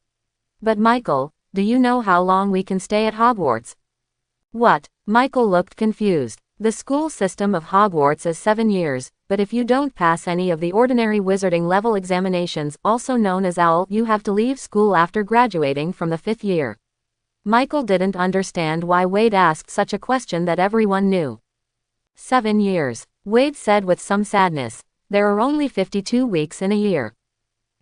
But Michael, do you know how long we can stay at Hogwarts?" What? Michael looked confused. The school system of Hogwarts is 7 years, but if you don't pass any of the ordinary wizarding level examinations, also known as OWL, you have to leave school after graduating from the 5th year. Michael didn't understand why Wade asked such a question that everyone knew. 7 years. Wade said with some sadness. There are only 52 weeks in a year.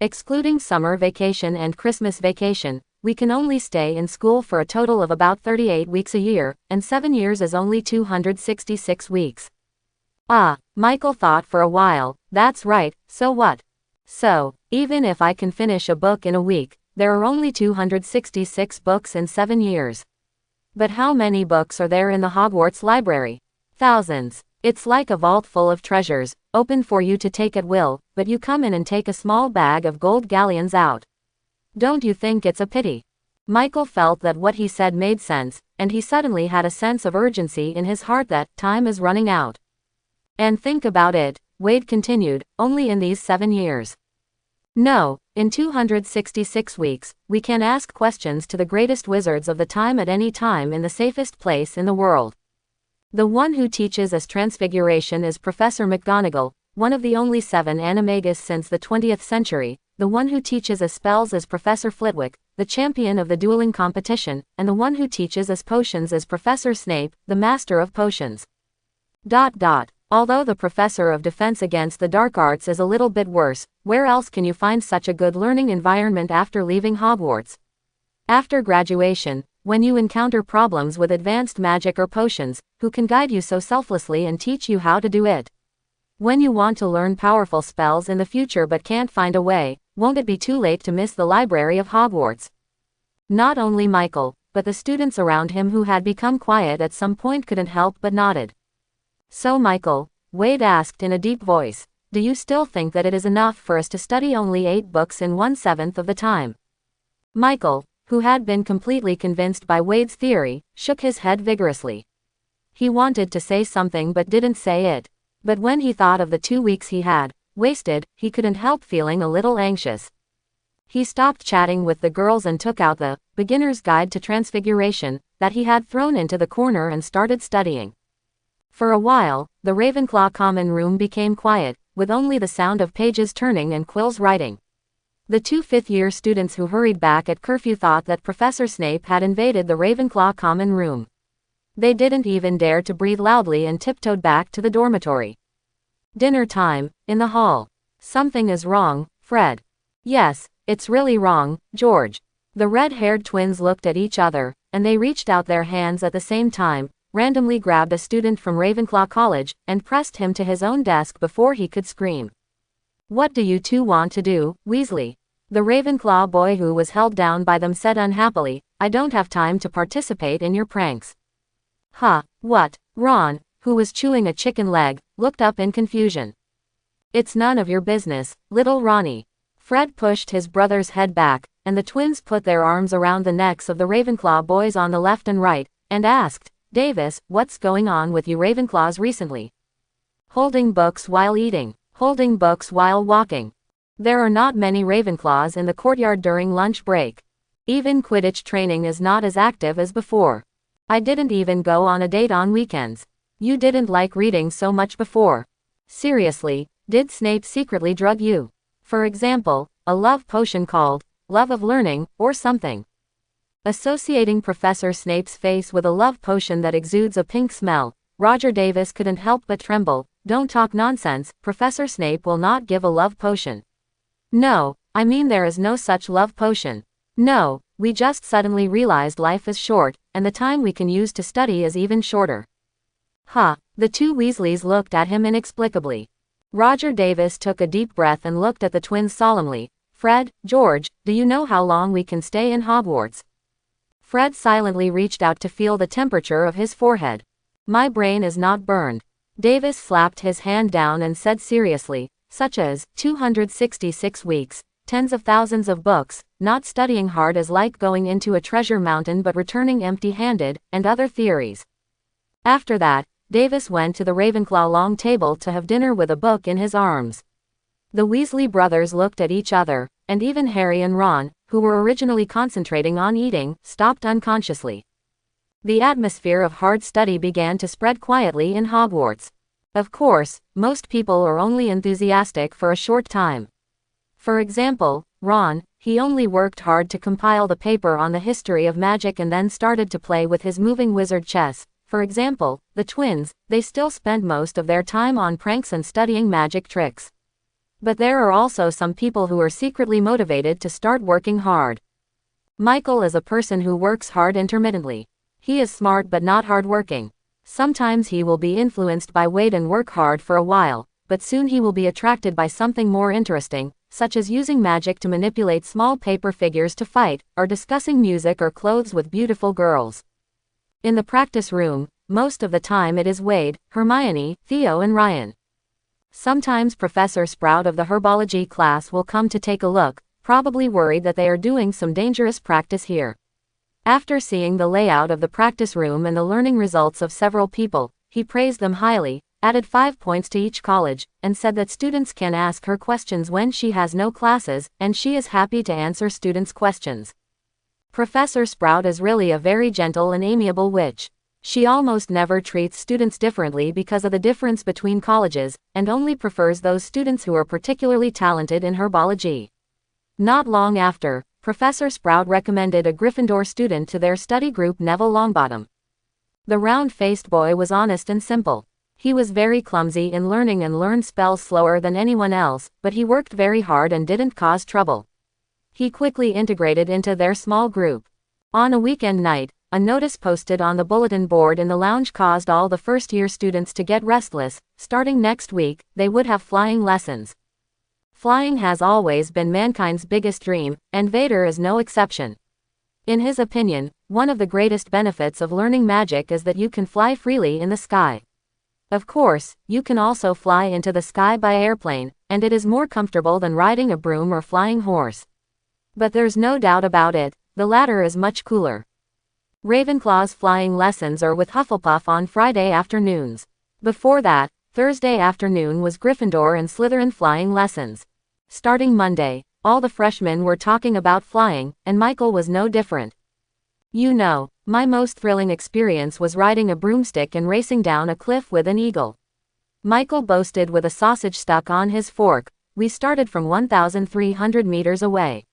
Excluding summer vacation and Christmas vacation, we can only stay in school for a total of about 38 weeks a year, and 7 years is only 266 weeks. Ah, Michael thought for a while. That's right, so what? So, even if I can finish a book in a week, there are only 266 books in 7 years. But how many books are there in the Hogwarts library? Thousands. It's like a vault full of treasures, open for you to take at will, but you come in and take a small bag of gold galleons out. Don't you think it's a pity? Michael felt that what he said made sense, and he suddenly had a sense of urgency in his heart that time is running out. And think about it, Wade continued, only in these 7 years. No, in 266 weeks, we can ask questions to the greatest wizards of the time at any time in the safest place in the world. The one who teaches us transfiguration is Professor McGonagall, one of the only 7 animagus since the 20th century. The one who teaches us spells is Professor Flitwick, the champion of the dueling competition, and the one who teaches us potions is Professor Snape, the master of potions. Although the professor of defense against the dark arts is a little bit worse, where else can you find such a good learning environment after leaving Hogwarts? After graduation, when you encounter problems with advanced magic or potions, who can guide you so selflessly and teach you how to do it? When you want to learn powerful spells in the future but can't find a way, won't it be too late to miss the library of Hogwarts? Not only Michael, but the students around him who had become quiet at some point couldn't help but nodded. So Michael, Wade asked in a deep voice, do you still think that it is enough for us to study only 8 books in 1/7 of the time? Michael, who had been completely convinced by Wade's theory, shook his head vigorously. He wanted to say something but didn't say it. But when he thought of the 2 weeks he had wasted, he couldn't help feeling a little anxious. He stopped chatting with the girls and took out the Beginner's Guide to Transfiguration that he had thrown into the corner and started studying. For a while, the Ravenclaw common room became quiet, with only the sound of pages turning and quills writing. The 2 fifth-year students who hurried back at curfew thought that Professor Snape had invaded the Ravenclaw common room. They didn't even dare to breathe loudly and tiptoed back to the dormitory. Dinner time, in the hall. Something is wrong, Fred. Yes, it's really wrong, George. The red-haired twins looked at each other, and they reached out their hands at the same time, randomly grabbed a student from Ravenclaw College, and pressed him to his own desk before he could scream. What do you two want to do, Weasley? The Ravenclaw boy who was held down by them said unhappily, I don't have time to participate in your pranks. Huh, what? Ron, who was chewing a chicken leg, looked up in confusion. It's none of your business, little Ronnie. Fred pushed his brother's head back, and the twins put their arms around the necks of the Ravenclaw boys on the left and right, and asked, Davis, what's going on with you Ravenclaws recently? Holding books while eating. Holding books while walking. There are not many Ravenclaws in the courtyard during lunch break. Even Quidditch training is not as active as before. I didn't even go on a date on weekends. You didn't like reading so much before. Seriously, did Snape secretly drug you? For example, a love potion called Love of Learning, or something. Associating Professor Snape's face with a love potion that exudes a pink smell, Roger Davis couldn't help but tremble. Don't talk nonsense, Professor Snape will not give a love potion. No, I mean there is no such love potion. No, we just suddenly realized life is short, and the time we can use to study is even shorter. Huh, the 2 Weasleys looked at him inexplicably. Roger Davis took a deep breath and looked at the twins solemnly. Fred, George, do you know how long we can stay in Hogwarts? Fred silently reached out to feel the temperature of his forehead. My brain is not burned. Davis slapped his hand down and said seriously, such as 266 weeks, tens of thousands of books, not studying hard is like going into a treasure mountain but returning empty-handed, and other theories. After that, Davis went to the Ravenclaw long table to have dinner with a book in his arms. The Weasley brothers looked at each other, and even Harry and Ron, who were originally concentrating on eating, stopped unconsciously. The atmosphere of hard study began to spread quietly in Hogwarts. Of course, most people are only enthusiastic for a short time. For example, Ron, he only worked hard to compile the paper on the history of magic and then started to play with his moving wizard chess. For example, the twins, they still spend most of their time on pranks and studying magic tricks. But there are also some people who are secretly motivated to start working hard. Michael is a person who works hard intermittently. He is smart but not hardworking. Sometimes he will be influenced by Wade and work hard for a while, but soon he will be attracted by something more interesting, such as using magic to manipulate small paper figures to fight, or discussing music or clothes with beautiful girls. In the practice room, most of the time it is Wade, Hermione, Theo and Ryan. Sometimes Professor Sprout of the herbology class will come to take a look, probably worried that they are doing some dangerous practice here. After seeing the layout of the practice room and the learning results of several people, he praised them highly, added 5 points to each college, and said that students can ask her questions when she has no classes, and she is happy to answer students' questions. Professor Sprout is really a very gentle and amiable witch. She almost never treats students differently because of the difference between colleges, and only prefers those students who are particularly talented in herbology. Not long after, Professor Sprout recommended a Gryffindor student to their study group, Neville Longbottom. The round-faced boy was honest and simple. He was very clumsy in learning and learned spells slower than anyone else, but he worked very hard and didn't cause trouble. He quickly integrated into their small group. On a weekend night, a notice posted on the bulletin board in the lounge caused all the first-year students to get restless. Starting next week, they would have flying lessons. Flying has always been mankind's biggest dream, and Vader is no exception. In his opinion, one of the greatest benefits of learning magic is that you can fly freely in the sky. Of course, you can also fly into the sky by airplane, and it is more comfortable than riding a broom or flying horse. But there's no doubt about it, the latter is much cooler. Ravenclaw's flying lessons are with Hufflepuff on Friday afternoons. Before that, Thursday afternoon was Gryffindor and Slytherin flying lessons. Starting Monday, all the freshmen were talking about flying, and Michael was no different. You know, my most thrilling experience was riding a broomstick and racing down a cliff with an eagle. Michael boasted with a sausage stuck on his fork. We started from 1,300 meters away.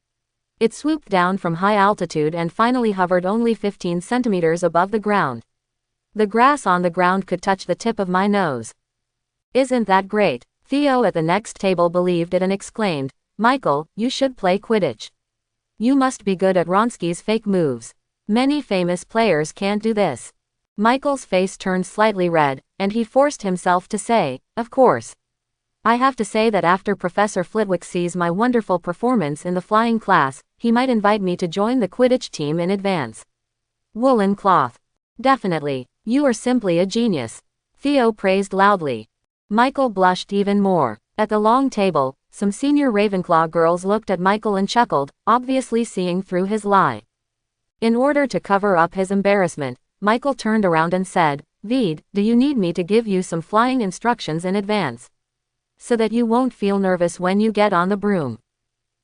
It swooped down from high altitude and finally hovered only 15 centimeters above the ground. The grass on the ground could touch the tip of my nose. Isn't that great? Theo at the next table believed it and exclaimed, Michael, you should play Quidditch. You must be good at Wronski's fake moves. Many famous players can't do this. Michael's face turned slightly red, and he forced himself to say, of course. I have to say that after Professor Flitwick sees my wonderful performance in the flying class, he might invite me to join the Quidditch team in advance. Woolen cloth. Definitely, you are simply a genius. Theo praised loudly. Michael blushed even more. At the long table, some senior Ravenclaw girls looked at Michael and chuckled, obviously seeing through his lie. In order to cover up his embarrassment, Michael turned around and said, Veed, do you need me to give you some flying instructions in advance? So that you won't feel nervous when you get on the broom.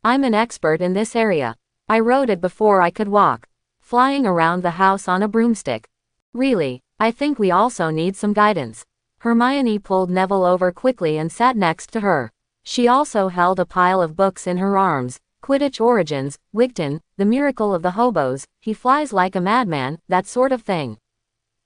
I'm an expert in this area. I rode it before I could walk. Flying around the house on a broomstick. Really, I think we also need some guidance. Hermione pulled Neville over quickly and sat next to her. She also held a pile of books in her arms. Quidditch Origins, Wigton, The Miracle of the Hobos, He Flies Like a Madman, that sort of thing.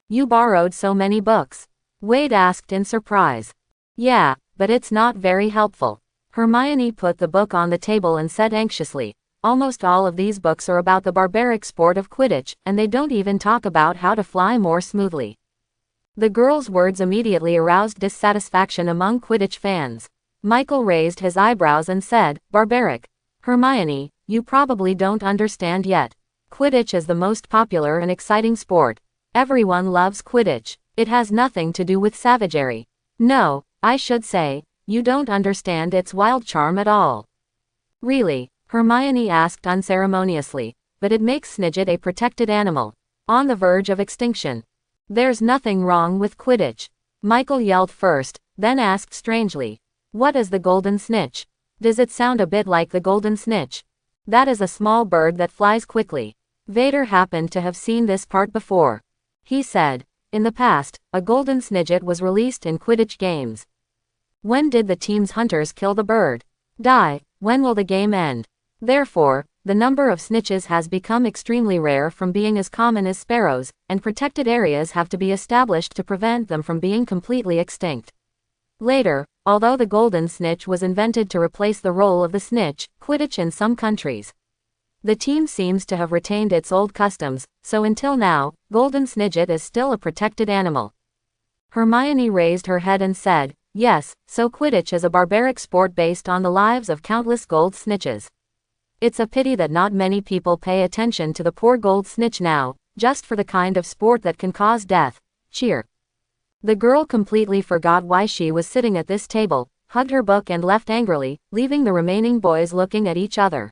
You borrowed so many books? Wade asked in surprise. Yeah, but it's not very helpful. Hermione put the book on the table and said anxiously, almost all of these books are about the barbaric sport of Quidditch, and they don't even talk about how to fly more smoothly. The girl's words immediately aroused dissatisfaction among Quidditch fans. Michael raised his eyebrows and said, barbaric. Hermione, you probably don't understand yet. Quidditch is the most popular and exciting sport. Everyone loves Quidditch. It has nothing to do with savagery. No, I should say, you don't understand its wild charm at all. Really? Hermione asked unceremoniously, but it makes Snidget a protected animal. On the verge of extinction. There's nothing wrong with Quidditch. Michael yelled first, then asked strangely. What is the golden snitch? Does it sound a bit like the golden snitch? That is a small bird that flies quickly. Vader happened to have seen this part before. He said, in the past, a golden snidget was released in Quidditch games. When did the team's hunters kill the bird? Die, when will the game end? Therefore, the number of snitches has become extremely rare from being as common as sparrows, and protected areas have to be established to prevent them from being completely extinct. Later, although the golden snitch was invented to replace the role of the snitch, Quidditch in some countries. The team seems to have retained its old customs, so until now, Golden Snidget is still a protected animal. Hermione raised her head and said, "Yes, so Quidditch is a barbaric sport based on the lives of countless gold snitches. It's a pity that not many people pay attention to the poor gold snitch now, just for the kind of sport that can cause death." Cheer. The girl completely forgot why she was sitting at this table, hugged her book and left angrily, leaving the remaining boys looking at each other.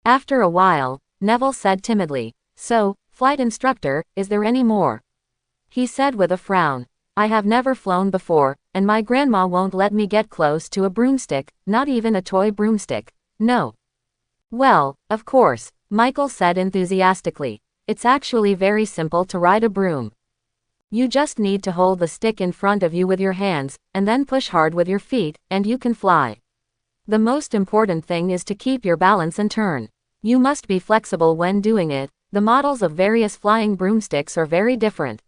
After a while, Neville said timidly, "So, flight instructor, is there any more?" He said with a frown, "I have never flown before, and my grandma won't let me get close to a broomstick, not even a toy broomstick. No." "Well, of course," Michael said enthusiastically. "It's actually very simple to ride a broom. You just need to hold the stick in front of you with your hands, and then push hard with your feet, and you can fly. The most important thing is to keep your balance and turn. You must be flexible when doing it. The models of various flying broomsticks are very different.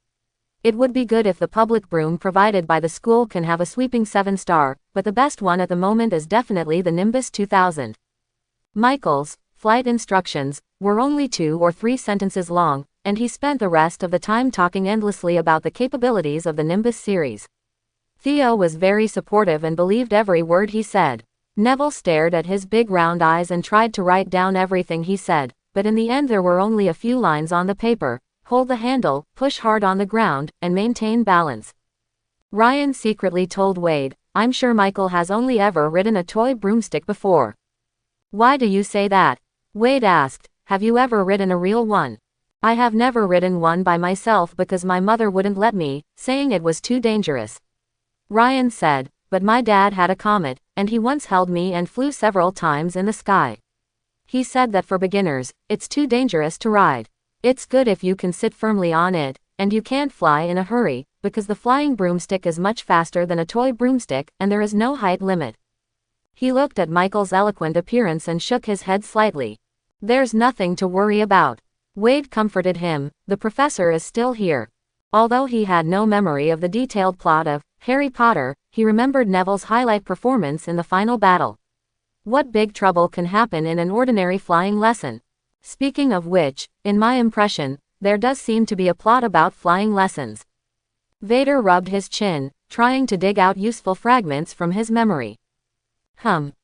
It would be good if the public broom provided by the school can have a sweeping 7-star, but the best one at the moment is definitely the Nimbus 2000. Michael's flight instructions were only 2 or 3 sentences long, and he spent the rest of the time talking endlessly about the capabilities of the Nimbus series. Theo was very supportive and believed every word he said. Neville stared at his big round eyes and tried to write down everything he said, but in the end there were only a few lines on the paper: hold the handle, push hard on the ground, and maintain balance. Ryan secretly told Wade, "I'm sure Michael has only ever ridden a toy broomstick before." "Why do you say that?" Wade asked. "Have you ever ridden a real one?" "I have never ridden one by myself because my mother wouldn't let me, saying it was too dangerous," Ryan said, "but my dad had a Comet, and he once held me and flew several times in the sky. He said that for beginners, it's too dangerous to ride. It's good if you can sit firmly on it, and you can't fly in a hurry, because the flying broomstick is much faster than a toy broomstick, and there is no height limit." He looked at Michael's eloquent appearance and shook his head slightly. "There's nothing to worry about." Wade comforted him. "The professor is still here." Although he had no memory of the detailed plot of Harry Potter, he remembered Neville's highlight performance in the final battle. What big trouble can happen in an ordinary flying lesson? Speaking of which, in my impression, there does seem to be a plot about flying lessons. Vader rubbed his chin, trying to dig out useful fragments from his memory.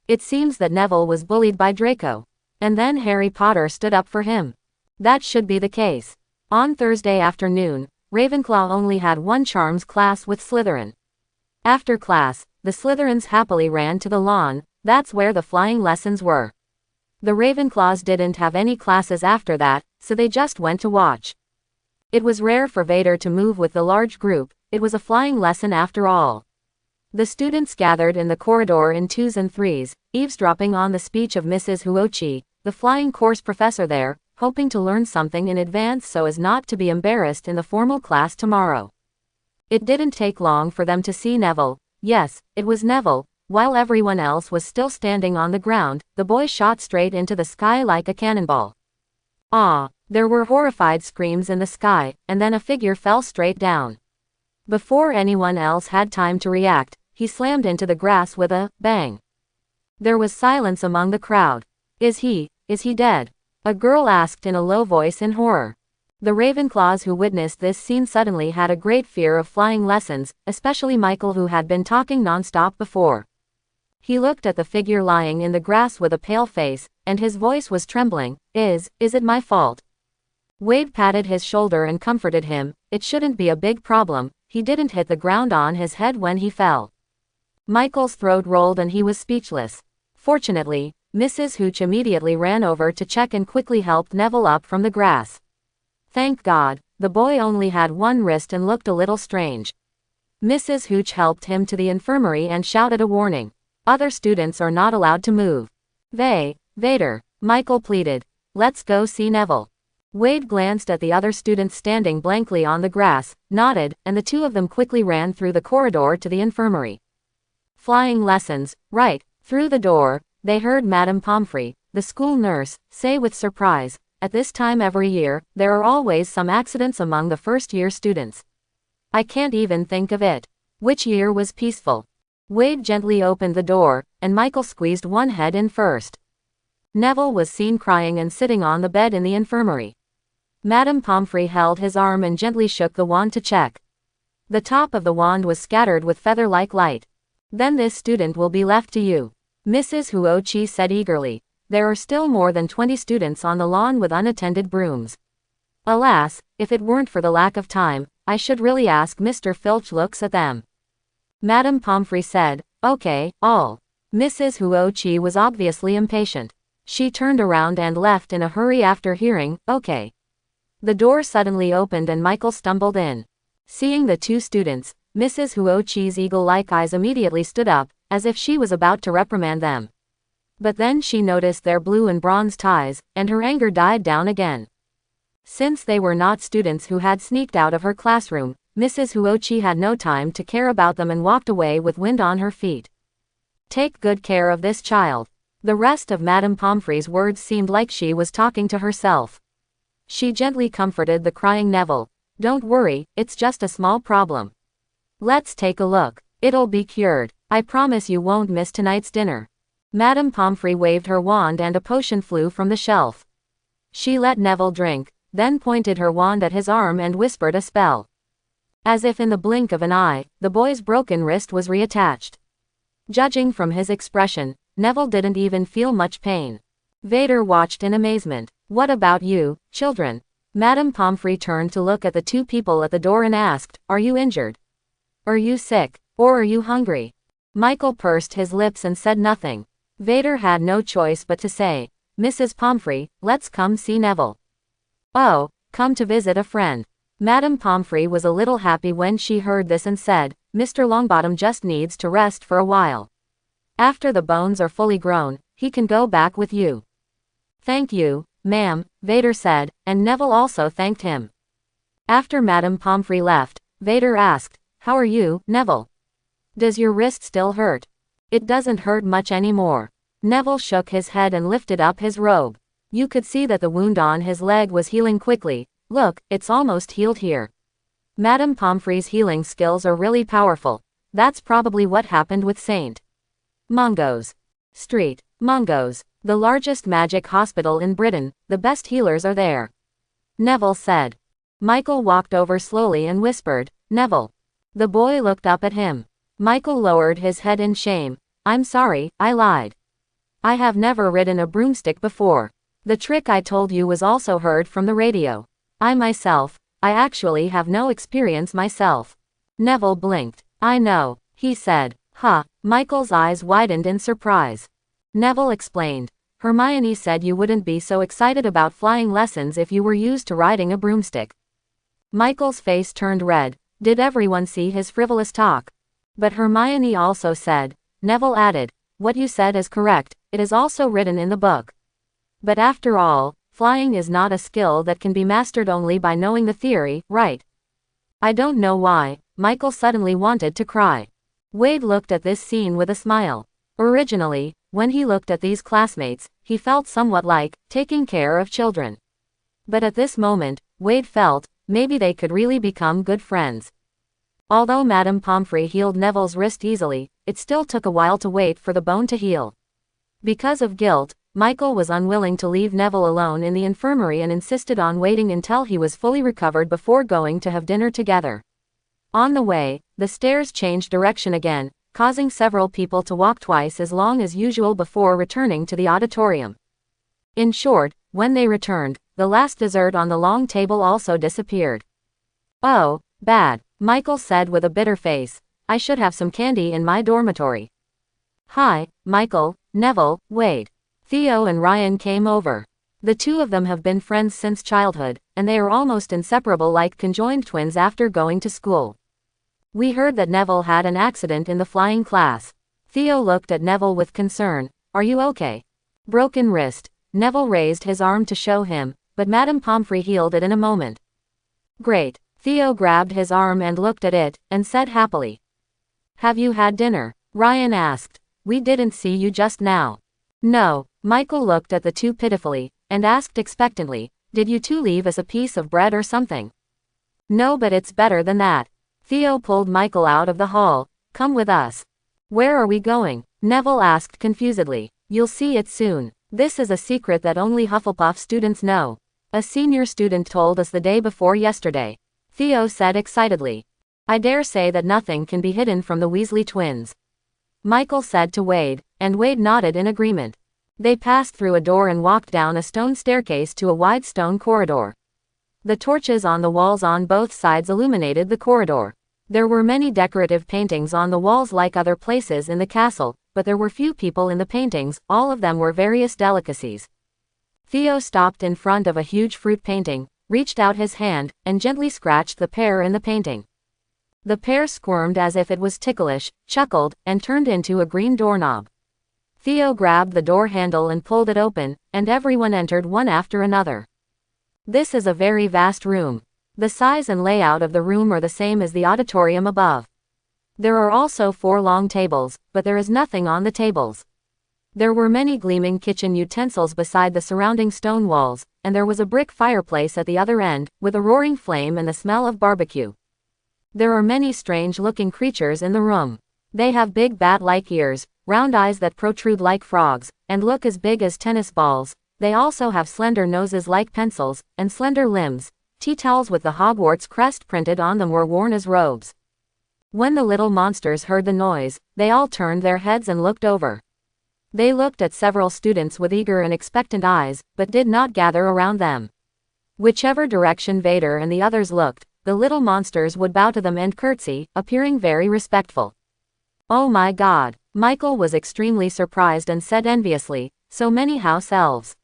It seems that Neville was bullied by Draco. And then Harry Potter stood up for him. That should be the case. On Thursday afternoon, Ravenclaw only had one charms class with Slytherin. After class, the Slytherins happily ran to the lawn. That's where the flying lessons were. The Ravenclaws didn't have any classes after that, so they just went to watch. It was rare for Vader to move with the large group. It was a flying lesson after all. The students gathered in the corridor in 2s and 3s, eavesdropping on the speech of Mrs. Huochi, the flying course professor there, hoping to learn something in advance so as not to be embarrassed in the formal class tomorrow. It didn't take long for them to see Neville. Yes, it was Neville. While everyone else was still standing on the ground, the boy shot straight into the sky like a cannonball. Ah! There were horrified screams in the sky, and then a figure fell straight down. Before anyone else had time to react, he slammed into the grass with a bang. There was silence among the crowd. Is he dead?" a girl asked in a low voice in horror. The Ravenclaws who witnessed this scene suddenly had a great fear of flying lessons, especially Michael, who had been talking non-stop before. He looked at the figure lying in the grass with a pale face, and his voice was trembling. Is it my fault?" Wade patted his shoulder and comforted him. "It shouldn't be a big problem. He didn't hit the ground on his head when he fell." Michael's throat rolled and he was speechless. Fortunately, Mrs. Hooch immediately ran over to check and quickly helped Neville up from the grass. Thank God, the boy only had one wrist and looked a little strange. Mrs. Hooch helped him to the infirmary and shouted a warning. "Other students are not allowed to move." Vader, Michael pleaded. "Let's go see Neville." Wade glanced at the other students standing blankly on the grass, nodded, and the two of them quickly ran through the corridor to the infirmary. Flying lessons, right. Through the door, they heard Madame Pomfrey, the school nurse, say with surprise, "At this time every year, there are always some accidents among the first-year students. I can't even think of it. Which year was peaceful?" Wade gently opened the door, and Michael squeezed one head in first. Neville was seen crying and sitting on the bed in the infirmary. Madame Pomfrey held his arm and gently shook the wand to check. The top of the wand was scattered with feather-like light. Then this student will be left to you, Mrs. Huochi said eagerly. There are still more than 20 students on the lawn with unattended brooms. Alas, if it weren't for the lack of time, I should really ask Mr. Filch looks at them. Madame Pomfrey said, okay, all. Mrs. Huochi was obviously impatient. She turned around and left in a hurry after hearing, okay. The door suddenly opened and Michael stumbled in. Seeing the two students, Mrs. Huochi's eagle-like eyes immediately stood up, as if she was about to reprimand them. But then she noticed their blue and bronze ties, and her anger died down again. Since they were not students who had sneaked out of her classroom, Mrs. Huochi had no time to care about them and walked away with wind on her feet. Take good care of this child. The rest of Madame Pomfrey's words seemed like she was talking to herself. She gently comforted the crying Neville. Don't worry, it's just a small problem. Let's take a look. It'll be cured. I promise you won't miss tonight's dinner. Madame Pomfrey waved her wand and a potion flew from the shelf. She let Neville drink, then pointed her wand at his arm and whispered a spell. As if in the blink of an eye, the boy's broken wrist was reattached. Judging from his expression, Neville didn't even feel much pain. Vader watched in amazement. What about you, children? Madame Pomfrey turned to look at the two people at the door and asked, are you injured? Are you sick? Or are you hungry? Michael pursed his lips and said nothing. Vader had no choice but to say, Mrs. Pomfrey, let's come see Neville. Oh, come to visit a friend. Madame Pomfrey was a little happy when she heard this and said, Mr. Longbottom just needs to rest for a while. After the bones are fully grown, he can go back with you. Thank you, ma'am, Vader said, and Neville also thanked him. After Madame Pomfrey left, Vader asked, how are you, Neville? Does your wrist still hurt? It doesn't hurt much anymore. Neville shook his head and lifted up his robe. You could see that the wound on his leg was healing quickly. Look, it's almost healed here. Madame Pomfrey's healing skills are really powerful. That's probably what happened with St. Mungo's Street. Mungo's, the largest magic hospital in Britain, the best healers are there. Neville said. Michael walked over slowly and whispered, Neville. The boy looked up at him. Michael lowered his head in shame. I'm sorry, I lied. I have never ridden a broomstick before. The trick I told you was also heard from the radio. I actually have no experience myself. Neville blinked. I know, he said. Huh. Michael's eyes widened in surprise. Neville explained. Hermione said you wouldn't be so excited about flying lessons if you were used to riding a broomstick. Michael's face turned red. Did everyone see his frivolous talk? But Hermione also said. Neville added. What you said is correct, it is also written in the book. But after all, flying is not a skill that can be mastered only by knowing the theory, right? I don't know why, Michael suddenly wanted to cry. Wade looked at this scene with a smile. Originally, when he looked at these classmates, he felt somewhat like taking care of children. But at this moment, Wade felt, maybe they could really become good friends. Although Madame Pomfrey healed Neville's wrist easily, it still took a while to wait for the bone to heal. Because of guilt, Michael was unwilling to leave Neville alone in the infirmary and insisted on waiting until he was fully recovered before going to have dinner together. On the way, the stairs changed direction again, causing several people to walk twice as long as usual before returning to the auditorium. In short, when they returned, the last dessert on the long table also disappeared. Oh, bad, Michael said with a bitter face. I should have some candy in my dormitory. Hi, Michael, Neville, Wade. Theo and Ryan came over. The two of them have been friends since childhood, and they are almost inseparable like conjoined twins after going to school. We heard that Neville had an accident in the flying class. Theo looked at Neville with concern. Are you okay? Broken wrist. Neville raised his arm to show him, but Madame Pomfrey healed it in a moment. Great. Theo grabbed his arm and looked at it, and said happily. Have you had dinner? Ryan asked. We didn't see you just now. No. Michael looked at the two pitifully, and asked expectantly, did you two leave us a piece of bread or something? No, but it's better than that. Theo pulled Michael out of the hall. Come with us. Where are we going? Neville asked confusedly. You'll see it soon. This is a secret that only Hufflepuff students know. A senior student told us the day before yesterday. Theo said excitedly. I dare say that nothing can be hidden from the Weasley twins. Michael said to Wade, and Wade nodded in agreement. They passed through a door and walked down a stone staircase to a wide stone corridor. The torches on the walls on both sides illuminated the corridor. There were many decorative paintings on the walls like other places in the castle, but there were few people in the paintings, all of them were various delicacies. Theo stopped in front of a huge fruit painting, reached out his hand, and gently scratched the pear in the painting. The pear squirmed as if it was ticklish, chuckled, and turned into a green doorknob. Theo grabbed the door handle and pulled it open, and everyone entered one after another. This is a very vast room. The size and layout of the room are the same as the auditorium above. There are also 4 long tables, but there is nothing on the tables. There were many gleaming kitchen utensils beside the surrounding stone walls, and there was a brick fireplace at the other end, with a roaring flame and the smell of barbecue. There are many strange-looking creatures in the room. They have big bat-like ears, round eyes that protrude like frogs, and look as big as tennis balls. They also have slender noses like pencils, and slender limbs. Tea towels with the Hogwarts crest printed on them were worn as robes. When the little monsters heard the noise, they all turned their heads and looked over. They looked at several students with eager and expectant eyes, but did not gather around them. Whichever direction Vader and the others looked, the little monsters would bow to them and curtsy, appearing very respectful. Oh my God! Michael was extremely surprised and said enviously, so many house elves.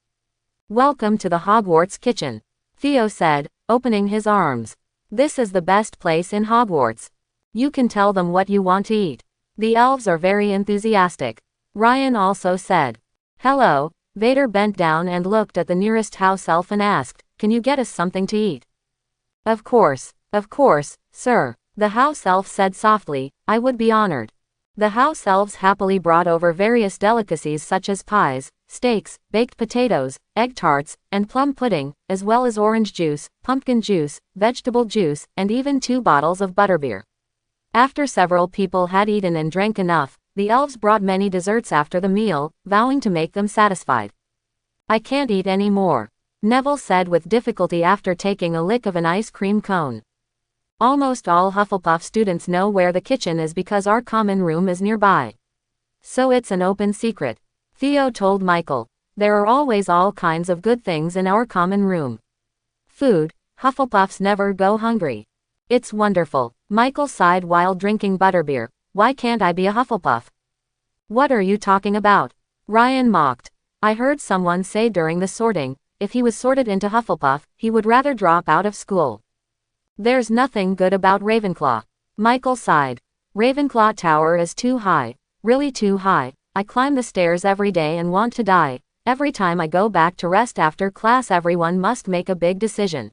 Welcome to the Hogwarts kitchen, Theo said, opening his arms. This is the best place in Hogwarts. You can tell them what you want to eat. The elves are very enthusiastic. Ryan also said. Hello. Vader bent down and looked at the nearest house elf and asked, can you get us something to eat? Of course, sir. The house elf said softly, I would be honored. The house elves happily brought over various delicacies such as pies, steaks, baked potatoes, egg tarts, and plum pudding, as well as orange juice, pumpkin juice, vegetable juice, and even 2 bottles of butterbeer. After several people had eaten and drank enough, the elves brought many desserts after the meal, vowing to make them satisfied. I can't eat any more, Neville said with difficulty after taking a lick of an ice cream cone. Almost all Hufflepuff students know where the kitchen is because our common room is nearby. So it's an open secret, Theo told Michael. There are always all kinds of good things in our common room. Food, Hufflepuffs never go hungry. It's wonderful, Michael sighed while drinking butterbeer. Why can't I be a Hufflepuff? What are you talking about? Ryan mocked. I heard someone say during the sorting, if he was sorted into Hufflepuff, he would rather drop out of school. There's nothing good about Ravenclaw. Michael sighed. Ravenclaw Tower is too high, really too high. I climb the stairs every day and want to die. Every time I go back to rest after class everyone must make a big decision.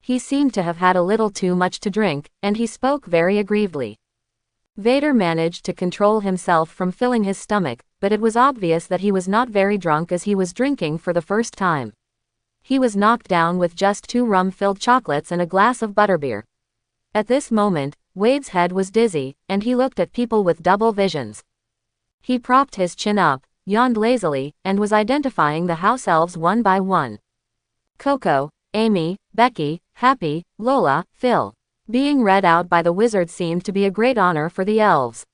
He seemed to have had a little too much to drink, and he spoke very aggrievedly. Vader managed to control himself from filling his stomach, but it was obvious that he was not very drunk as he was drinking for the first time. He was knocked down with just 2 rum-filled chocolates and a glass of butterbeer. At this moment, Wade's head was dizzy, and he looked at people with double visions. He propped his chin up, yawned lazily, and was identifying the house elves one by one. Coco, Amy, Becky, Happy, Lola, Phil. Being read out by the wizard seemed to be a great honor for the elves.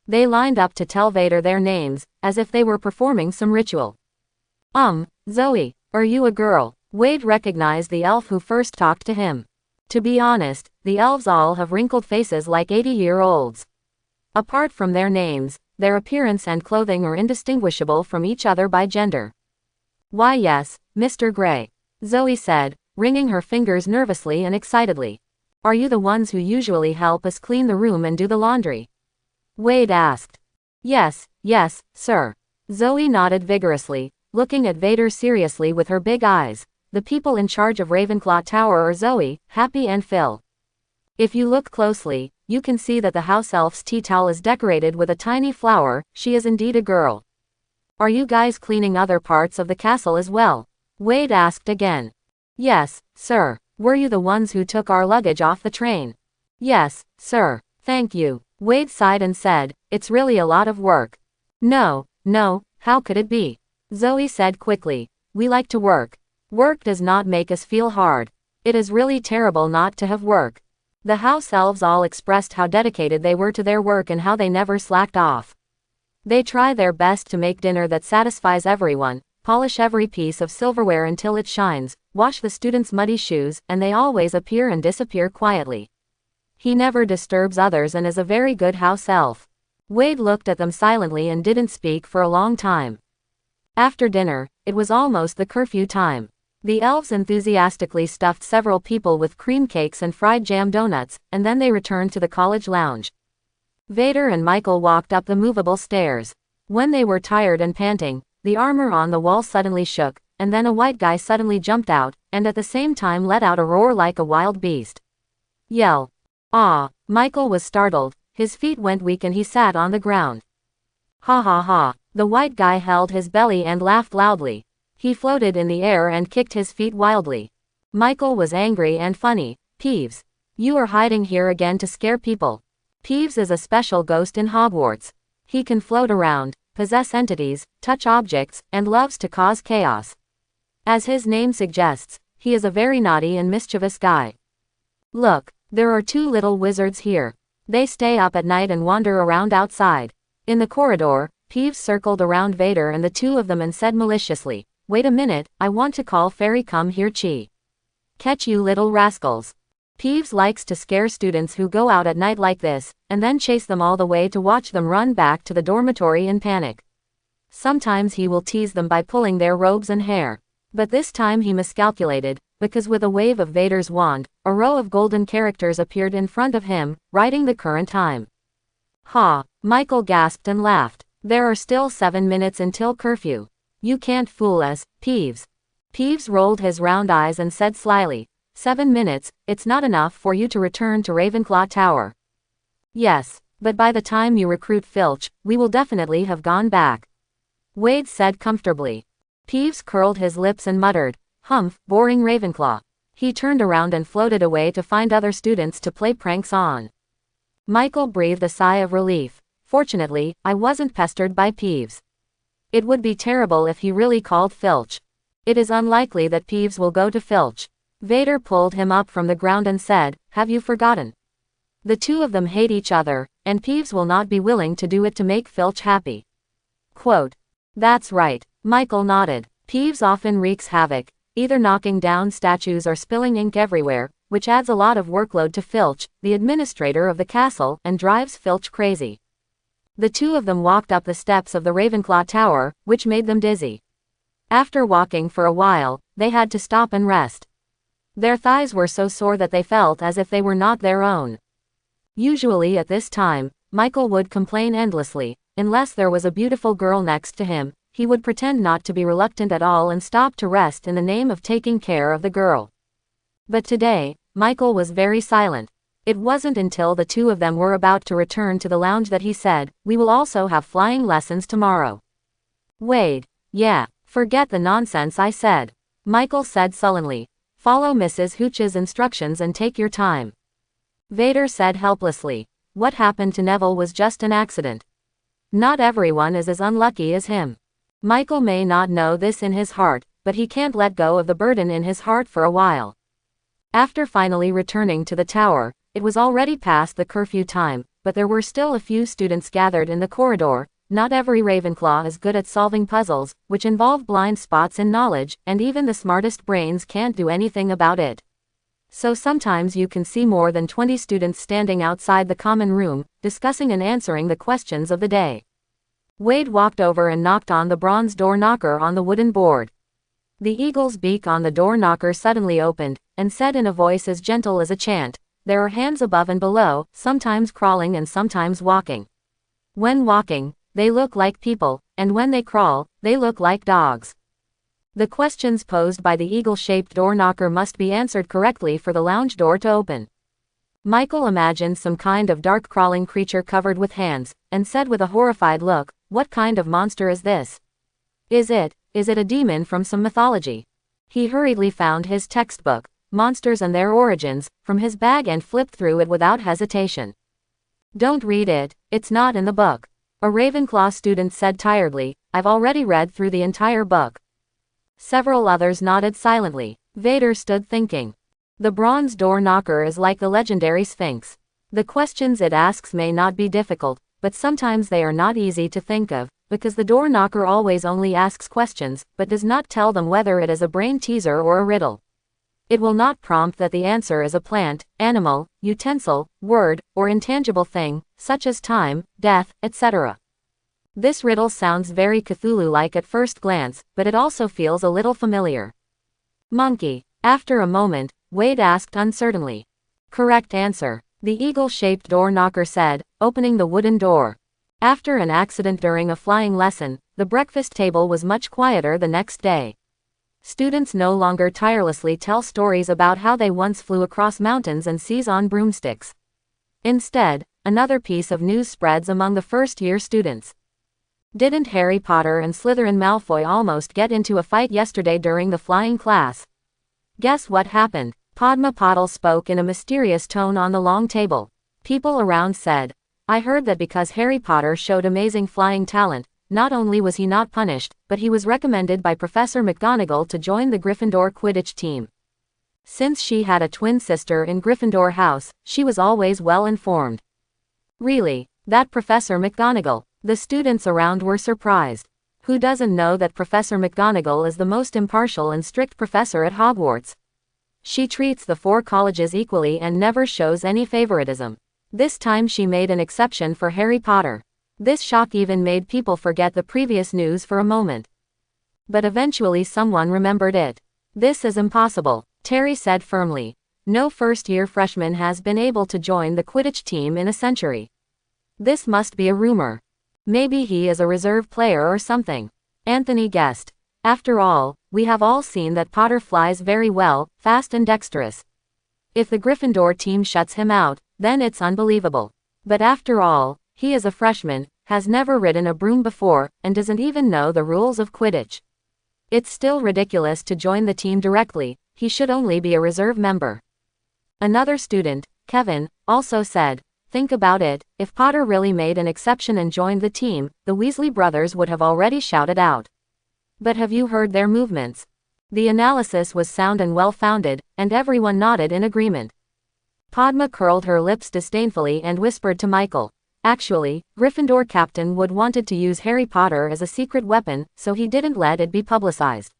They lined up to tell Vader their names, as if they were performing some ritual. Zoe, are you a girl? Wade recognized the elf who first talked to him. To be honest, the elves all have wrinkled faces like 80-year-olds. Apart from their names, their appearance and clothing are indistinguishable from each other by gender. Why yes, Mr. Gray, Zoe said, wringing her fingers nervously and excitedly. Are you the ones who usually help us clean the room and do the laundry? Wade asked. Yes, sir. Zoe nodded vigorously, looking at Vader seriously with her big eyes. The people in charge of Ravenclaw Tower are Zoe, Happy and Phil. If you look closely, you can see that the house elf's tea towel is decorated with a tiny flower. She is indeed a girl. Are you guys cleaning other parts of the castle as well? Wade asked again. Yes, sir. Were you the ones who took our luggage off the train? Yes, sir. Thank you. Wade sighed and said, "It's really a lot of work." "No, no, how could it be?" Zoe said quickly. "We like to work. Work does not make us feel hard. It is really terrible not to have work." The house elves all expressed how dedicated they were to their work and how they never slacked off. They try their best to make dinner that satisfies everyone, polish every piece of silverware until it shines, wash the students' muddy shoes, and they always appear and disappear quietly. He never disturbs others and is a very good house elf. Wade looked at them silently and didn't speak for a long time. After dinner, it was almost the curfew time. The elves enthusiastically stuffed several people with cream cakes and fried jam donuts, and then they returned to the college lounge. Vader and Michael walked up the movable stairs. When they were tired and panting, the armor on the wall suddenly shook, and then a white guy suddenly jumped out, and at the same time let out a roar like a wild beast. Yell. Ah! Michael was startled, his feet went weak and he sat on the ground. Ha ha ha! The white guy held his belly and laughed loudly. He floated in the air and kicked his feet wildly. Michael was angry and funny. "Peeves, you are hiding here again to scare people." Peeves is a special ghost in Hogwarts. He can float around, possess entities, touch objects, and loves to cause chaos. As his name suggests, he is a very naughty and mischievous guy. "Look, there are two little wizards here. They stay up at night and wander around outside." In the corridor, Peeves circled around Vader and the two of them and said maliciously, "Wait a minute, I want to call Fairy come here chi. Catch you little rascals." Peeves likes to scare students who go out at night like this, and then chase them all the way to watch them run back to the dormitory in panic. Sometimes he will tease them by pulling their robes and hair. But this time he miscalculated, because with a wave of Vader's wand, a row of golden characters appeared in front of him, writing the current time. "Ha!" Michael gasped and laughed. "There are still 7 minutes until curfew. You can't fool us, Peeves." Peeves rolled his round eyes and said slyly, 7 minutes, it's not enough for you to return to Ravenclaw Tower." "Yes, but by the time you recruit Filch, we will definitely have gone back," Wade said comfortably. Peeves curled his lips and muttered, "Humph, boring Ravenclaw." He turned around and floated away to find other students to play pranks on. Michael breathed a sigh of relief. "Fortunately, I wasn't pestered by Peeves. It would be terrible if he really called Filch. It is unlikely that Peeves will go to Filch." Vader pulled him up from the ground and said, "Have you forgotten? The two of them hate each other, and Peeves will not be willing to do it to make Filch happy." Quote. "That's right," Michael nodded. "Peeves often wreaks havoc, either knocking down statues or spilling ink everywhere, which adds a lot of workload to Filch, the administrator of the castle, and drives Filch crazy." The two of them walked up the steps of the Ravenclaw Tower, which made them dizzy. After walking for a while, they had to stop and rest. Their thighs were so sore that they felt as if they were not their own. Usually at this time, Michael would complain endlessly. Unless there was a beautiful girl next to him, he would pretend not to be reluctant at all and stop to rest in the name of taking care of the girl. But today, Michael was very silent. It wasn't until the two of them were about to return to the lounge that he said, "We will also have flying lessons tomorrow." "Wade, yeah, forget the nonsense I said," Michael said sullenly. "Follow Mrs. Hooch's instructions and take your time." Vader said helplessly, "What happened to Neville was just an accident. Not everyone is as unlucky as him." Michael may not know this in his heart, but he can't let go of the burden in his heart for a while. After finally returning to the tower, it was already past the curfew time, but there were still a few students gathered in the corridor. Not every Ravenclaw is good at solving puzzles, which involve blind spots in knowledge, and even the smartest brains can't do anything about it. So sometimes you can see more than 20 students standing outside the common room, discussing and answering the questions of the day. Wade walked over and knocked on the bronze door knocker on the wooden board. The eagle's beak on the door knocker suddenly opened, and said in a voice as gentle as a chant, "There are hands above and below, sometimes crawling and sometimes walking. When walking, they look like people, and when they crawl, they look like dogs." The questions posed by the eagle-shaped door knocker must be answered correctly for the lounge door to open. Michael imagined some kind of dark crawling creature covered with hands, and said with a horrified look, "What kind of monster is this? Is it a demon from some mythology?" He hurriedly found his textbook, Monsters and Their Origins, from his bag and flipped through it without hesitation. Don't read it, it's not in the book. A Ravenclaw student said tiredly, I've already read through the entire book. Several others nodded silently. Vader stood thinking. The bronze door knocker is like the legendary Sphinx. The questions it asks may not be difficult, but sometimes they are not easy to think of, because the door knocker always only asks questions, but does not tell them whether it is a brain teaser or a riddle. It will not prompt that the answer is a plant, animal, utensil, word, or intangible thing, such as time, death, etc. This riddle sounds very Cthulhu-like at first glance, but it also feels a little familiar. Monkey. After a moment, Wade asked uncertainly. Correct answer. The eagle-shaped door knocker said, opening the wooden door. After an accident during a flying lesson, the breakfast table was much quieter the next day. Students no longer tirelessly tell stories about how they once flew across mountains and seas on broomsticks. Instead, another piece of news spreads among the first-year students. Didn't Harry Potter and Slytherin Malfoy almost get into a fight yesterday during the flying class? Guess what happened? Padma Patil spoke in a mysterious tone on the long table. People around said, I heard that because Harry Potter showed amazing flying talent, not only was he not punished, but he was recommended by Professor McGonagall to join the Gryffindor Quidditch team. Since she had a twin sister in Gryffindor House, she was always well informed. Really? That Professor McGonagall? The students around were surprised. Who doesn't know that Professor McGonagall is the most impartial and strict professor at Hogwarts? She treats the 4 colleges equally and never shows any favoritism. This time she made an exception for Harry Potter. This shock even made people forget the previous news for a moment. But eventually someone remembered it. This is impossible, Terry said firmly. No first-year freshman has been able to join the Quidditch team in a century. This must be a rumor. Maybe he is a reserve player or something. Anthony guessed. After all, we have all seen that Potter flies very well, fast and dexterous. If the Gryffindor team shuts him out, then it's unbelievable. But after all, he is a freshman, has never ridden a broom before, and doesn't even know the rules of Quidditch. It's still ridiculous to join the team directly, he should only be a reserve member. Another student, Kevin, also said, think about it, if Potter really made an exception and joined the team, the Weasley brothers would have already shouted out. But have you heard their movements? The analysis was sound and well-founded, and everyone nodded in agreement. Padma curled her lips disdainfully and whispered to Michael. Actually, Gryffindor Captain Wood wanted to use Harry Potter as a secret weapon, so he didn't let it be publicized.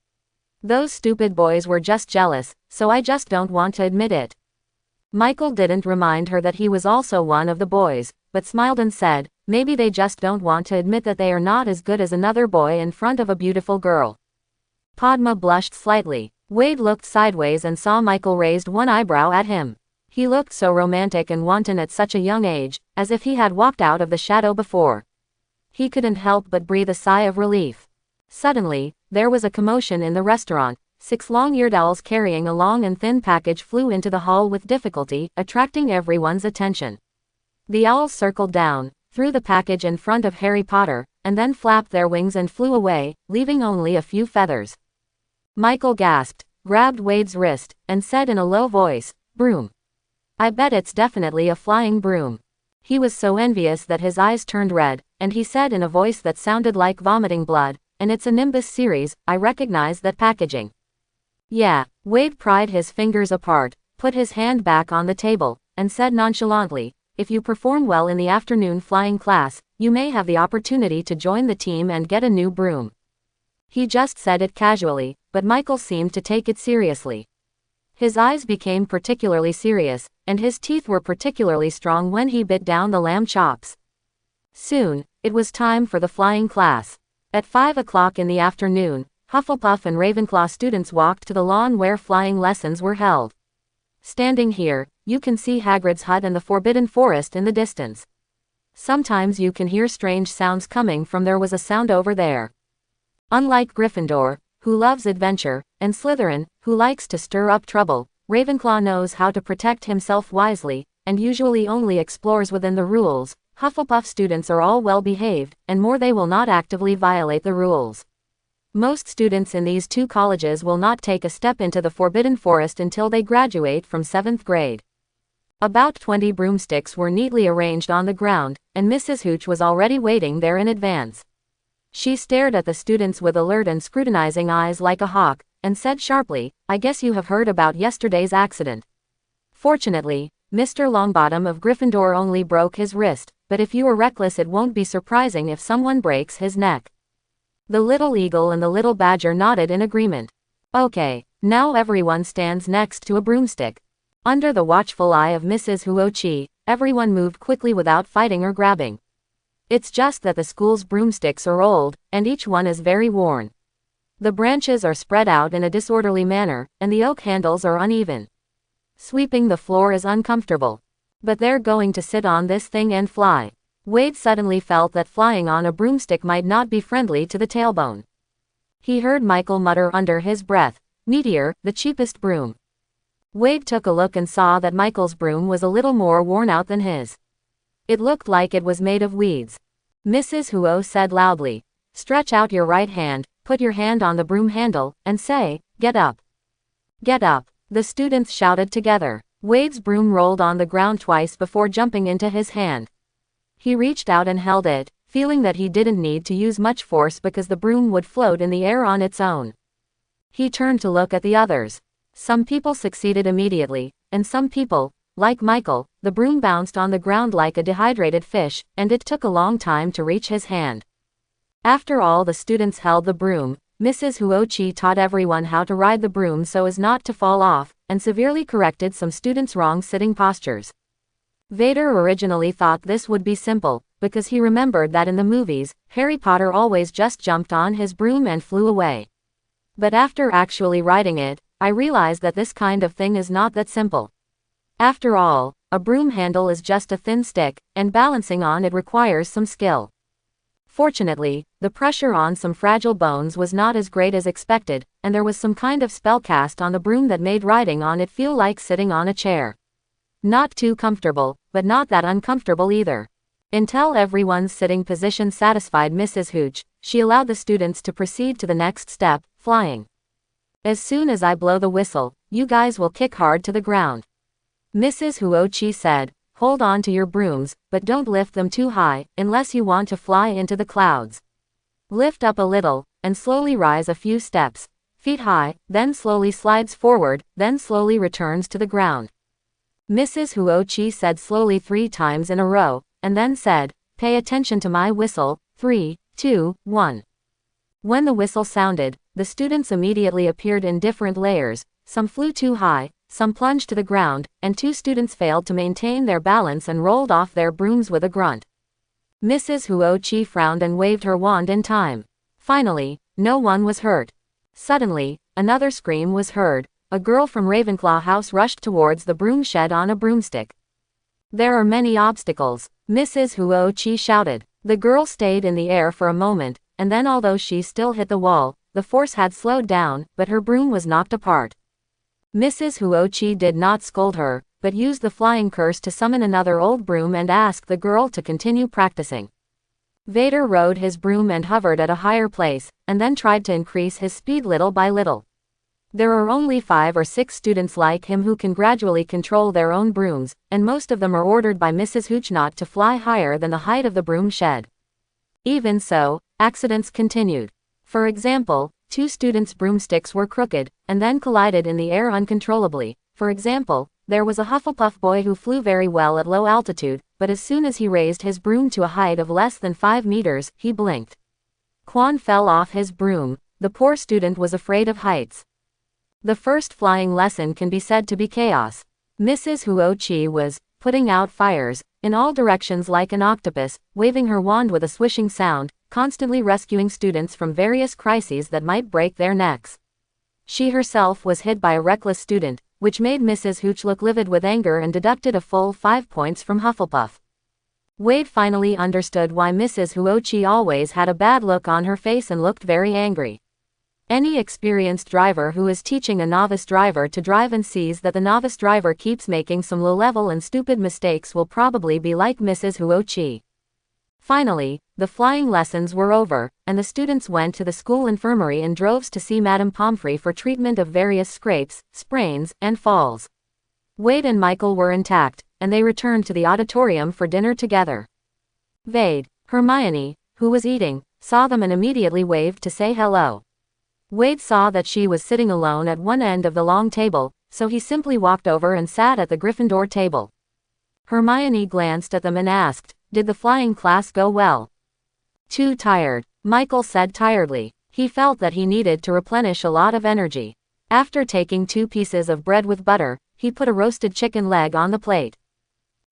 Those stupid boys were just jealous, so I just don't want to admit it. Michael didn't remind her that he was also one of the boys, but smiled and said, maybe they just don't want to admit that they are not as good as another boy in front of a beautiful girl. Padma blushed slightly. Wade looked sideways and saw Michael raised one eyebrow at him. He looked so romantic and wanton at such a young age, as if he had walked out of the shadow before. He couldn't help but breathe a sigh of relief. Suddenly, there was a commotion in the restaurant. 6 long-eared owls carrying a long and thin package flew into the hall with difficulty, attracting everyone's attention. The owls circled down, threw the package in front of Harry Potter, and then flapped their wings and flew away, leaving only a few feathers. Michael gasped, grabbed Wade's wrist, and said in a low voice, broom. I bet it's definitely a flying broom. He was so envious that his eyes turned red, and he said in a voice that sounded like vomiting blood, and it's a Nimbus series, I recognize that packaging. Yeah, Wade pried his fingers apart, put his hand back on the table, and said nonchalantly, if you perform well in the afternoon flying class, you may have the opportunity to join the team and get a new broom. He just said it casually, but Michael seemed to take it seriously. His eyes became particularly serious, and his teeth were particularly strong when he bit down the lamb chops. Soon, it was time for the flying class. At 5 o'clock in the afternoon, Hufflepuff and Ravenclaw students walked to the lawn where flying lessons were held. Standing here, you can see Hagrid's hut and the Forbidden Forest in the distance. Sometimes you can hear strange sounds coming from there was a sound over there. Unlike Gryffindor, who loves adventure, and Slytherin, who likes to stir up trouble, Ravenclaw knows how to protect himself wisely, and usually only explores within the rules. Hufflepuff students are all well behaved, and more they will not actively violate the rules. Most students in these 2 colleges will not take a step into the Forbidden Forest until they graduate from 7th grade. About 20 broomsticks were neatly arranged on the ground, and Mrs. Hooch was already waiting there in advance. She stared at the students with alert and scrutinizing eyes like a hawk, and said sharply, "I guess you have heard about yesterday's accident. Fortunately, Mr. Longbottom of Gryffindor only broke his wrist, but if you are reckless it won't be surprising if someone breaks his neck." The little eagle and the little badger nodded in agreement. "Okay, now everyone stands next to a broomstick." Under the watchful eye of Mrs. Huochi, everyone moved quickly without fighting or grabbing. It's just that the school's broomsticks are old, and each one is very worn. The branches are spread out in a disorderly manner, and the oak handles are uneven. Sweeping the floor is uncomfortable. But they're going to sit on this thing and fly. Wade suddenly felt that flying on a broomstick might not be friendly to the tailbone. He heard Michael mutter under his breath, "Meteor, the cheapest broom." Wade took a look and saw that Michael's broom was a little more worn out than his. It looked like it was made of weeds. Mrs. Huo said loudly, "Stretch out your right hand, put your hand on the broom handle, and say, 'Get up.'" "Get up," the students shouted together. Wade's broom rolled on the ground twice before jumping into his hand. He reached out and held it, feeling that he didn't need to use much force because the broom would float in the air on its own. He turned to look at the others. Some people succeeded immediately, and some people, like Michael, the broom bounced on the ground like a dehydrated fish, and it took a long time to reach his hand. After all the students held the broom, Mrs. Huochi taught everyone how to ride the broom so as not to fall off, and severely corrected some students' wrong sitting postures. Vader originally thought this would be simple, because he remembered that in the movies, Harry Potter always just jumped on his broom and flew away. But after actually riding it, I realized that this kind of thing is not that simple. After all, a broom handle is just a thin stick, and balancing on it requires some skill. Fortunately, the pressure on some fragile bones was not as great as expected, and there was some kind of spell cast on the broom that made riding on it feel like sitting on a chair. Not too comfortable, but not that uncomfortable either. Until everyone's sitting position satisfied Mrs. Hooch, she allowed the students to proceed to the next step, flying. "As soon as I blow the whistle, you guys will kick hard to the ground," Mrs. Huochi said. "Hold on to your brooms, but don't lift them too high, unless you want to fly into the clouds. Lift up a little, and slowly rise a few steps, feet high, then slowly slides forward, then slowly returns to the ground." Mrs. Huochi said slowly 3 times in a row, and then said, "Pay attention to my whistle, 3, 2, 1. When the whistle sounded, the students immediately appeared in different layers. Some flew too high, some plunged to the ground, and 2 students failed to maintain their balance and rolled off their brooms with a grunt. Mrs. Huochi frowned and waved her wand in time. Finally, no one was hurt. Suddenly, another scream was heard. A girl from Ravenclaw House rushed towards the broom shed on a broomstick. "There are many obstacles," Mrs. Huochi shouted. The girl stayed in the air for a moment, and then although she still hit the wall, the force had slowed down, but her broom was knocked apart. Mrs. Huochi did not scold her, but used the flying curse to summon another old broom and asked the girl to continue practicing. Vader rode his broom and hovered at a higher place, and then tried to increase his speed little by little. There are only 5 or 6 students like him who can gradually control their own brooms, and most of them are ordered by Mrs. Hooch not to fly higher than the height of the broom shed. Even so, accidents continued. For example, 2 students' broomsticks were crooked, and then collided in the air uncontrollably. For example, there was a Hufflepuff boy who flew very well at low altitude, but as soon as he raised his broom to a height of less than 5 meters, he blinked. Quan fell off his broom. The poor student was afraid of heights. The first flying lesson can be said to be chaos. Mrs. Huochi was putting out fires in all directions like an octopus, waving her wand with a swishing sound, constantly rescuing students from various crises that might break their necks. She herself was hit by a reckless student, which made Mrs. Hooch look livid with anger and deducted a full 5 points from Hufflepuff. Wade finally understood why Mrs. Huochi always had a bad look on her face and looked very angry. Any experienced driver who is teaching a novice driver to drive and sees that the novice driver keeps making some low-level and stupid mistakes will probably be like Mrs. Huochi. Finally, the flying lessons were over, and the students went to the school infirmary in droves to see Madame Pomfrey for treatment of various scrapes, sprains, and falls. Wade and Michael were intact, and they returned to the auditorium for dinner together. Hermione, who was eating, saw them and immediately waved to say hello. Wade saw that she was sitting alone at one end of the long table, so he simply walked over and sat at the Gryffindor table. Hermione glanced at them and asked, "Did the flying class go well?" "Too tired," Michael said tiredly. He felt that he needed to replenish a lot of energy. After taking 2 pieces of bread with butter, he put a roasted chicken leg on the plate.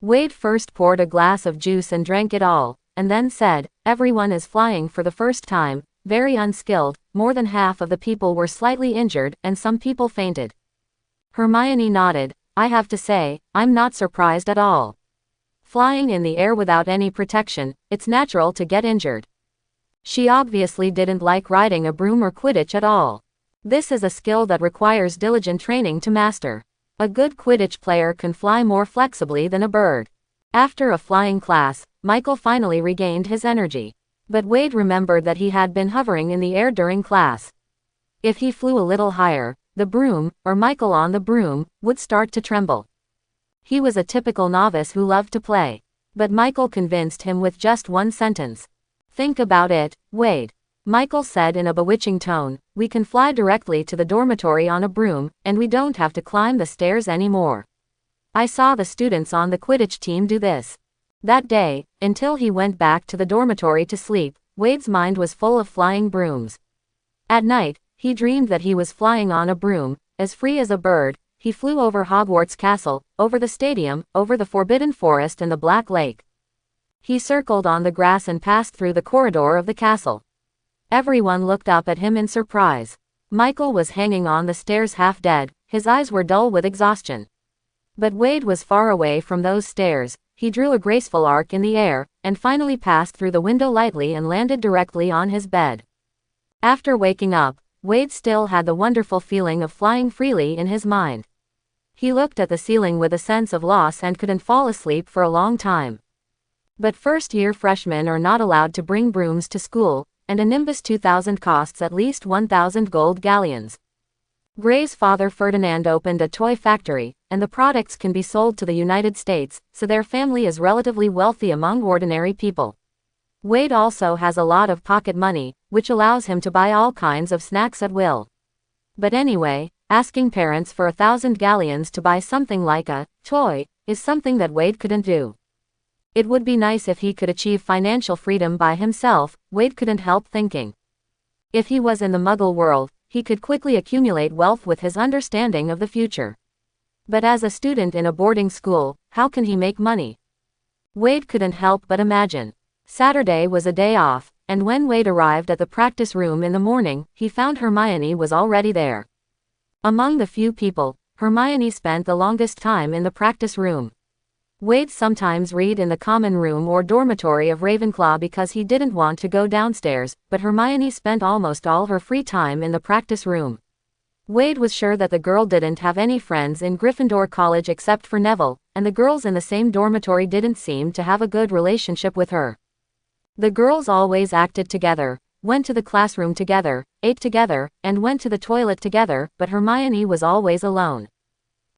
Wade first poured a glass of juice and drank it all, and then said, "Everyone is flying for the first time, very unskilled, more than half of the people were slightly injured, and some people fainted." Hermione nodded. "I have to say, I'm not surprised at all. Flying in the air without any protection, it's natural to get injured." She obviously didn't like riding a broom or Quidditch at all. This is a skill that requires diligent training to master. A good Quidditch player can fly more flexibly than a bird. After a flying class, Michael finally regained his energy. But Wade remembered that he had been hovering in the air during class. If he flew a little higher, the broom, or Michael on the broom, would start to tremble. He was a typical novice who loved to play. But Michael convinced him with just one sentence. "Think about it, Wade." Michael said in a bewitching tone, "We can fly directly to the dormitory on a broom, and we don't have to climb the stairs anymore. I saw the students on the Quidditch team do this." That day, until he went back to the dormitory to sleep, Wade's mind was full of flying brooms. At night, he dreamed that he was flying on a broom, as free as a bird. He flew over Hogwarts Castle, over the stadium, over the Forbidden Forest and the Black Lake. He circled on the grass and passed through the corridor of the castle. Everyone looked up at him in surprise. Michael was hanging on the stairs half dead, his eyes were dull with exhaustion. But Wade was far away from those stairs. He drew a graceful arc in the air, and finally passed through the window lightly and landed directly on his bed. After waking up, Wade still had the wonderful feeling of flying freely in his mind. He looked at the ceiling with a sense of loss and couldn't fall asleep for a long time. But first-year freshmen are not allowed to bring brooms to school, and a Nimbus 2000 costs at least 1,000 gold galleons. Gray's father Ferdinand opened a toy factory, and the products can be sold to the United States, so their family is relatively wealthy among ordinary people. Wade also has a lot of pocket money, which allows him to buy all kinds of snacks at will. But anyway, asking parents for 1,000 galleons to buy something like a toy is something that Wade couldn't do. It would be nice if he could achieve financial freedom by himself, Wade couldn't help thinking. If he was in the Muggle world, he could quickly accumulate wealth with his understanding of the future. But as a student in a boarding school, how can he make money? Wade couldn't help but imagine. Saturday was a day off, and when Wade arrived at the practice room in the morning, he found Hermione was already there. Among the few people, Hermione spent the longest time in the practice room. Wade sometimes read in the common room or dormitory of Ravenclaw because he didn't want to go downstairs, but Hermione spent almost all her free time in the practice room. Wade was sure that the girl didn't have any friends in Gryffindor College except for Neville, and the girls in the same dormitory didn't seem to have a good relationship with her. The girls always acted together, went to the classroom together, ate together, and went to the toilet together, but Hermione was always alone.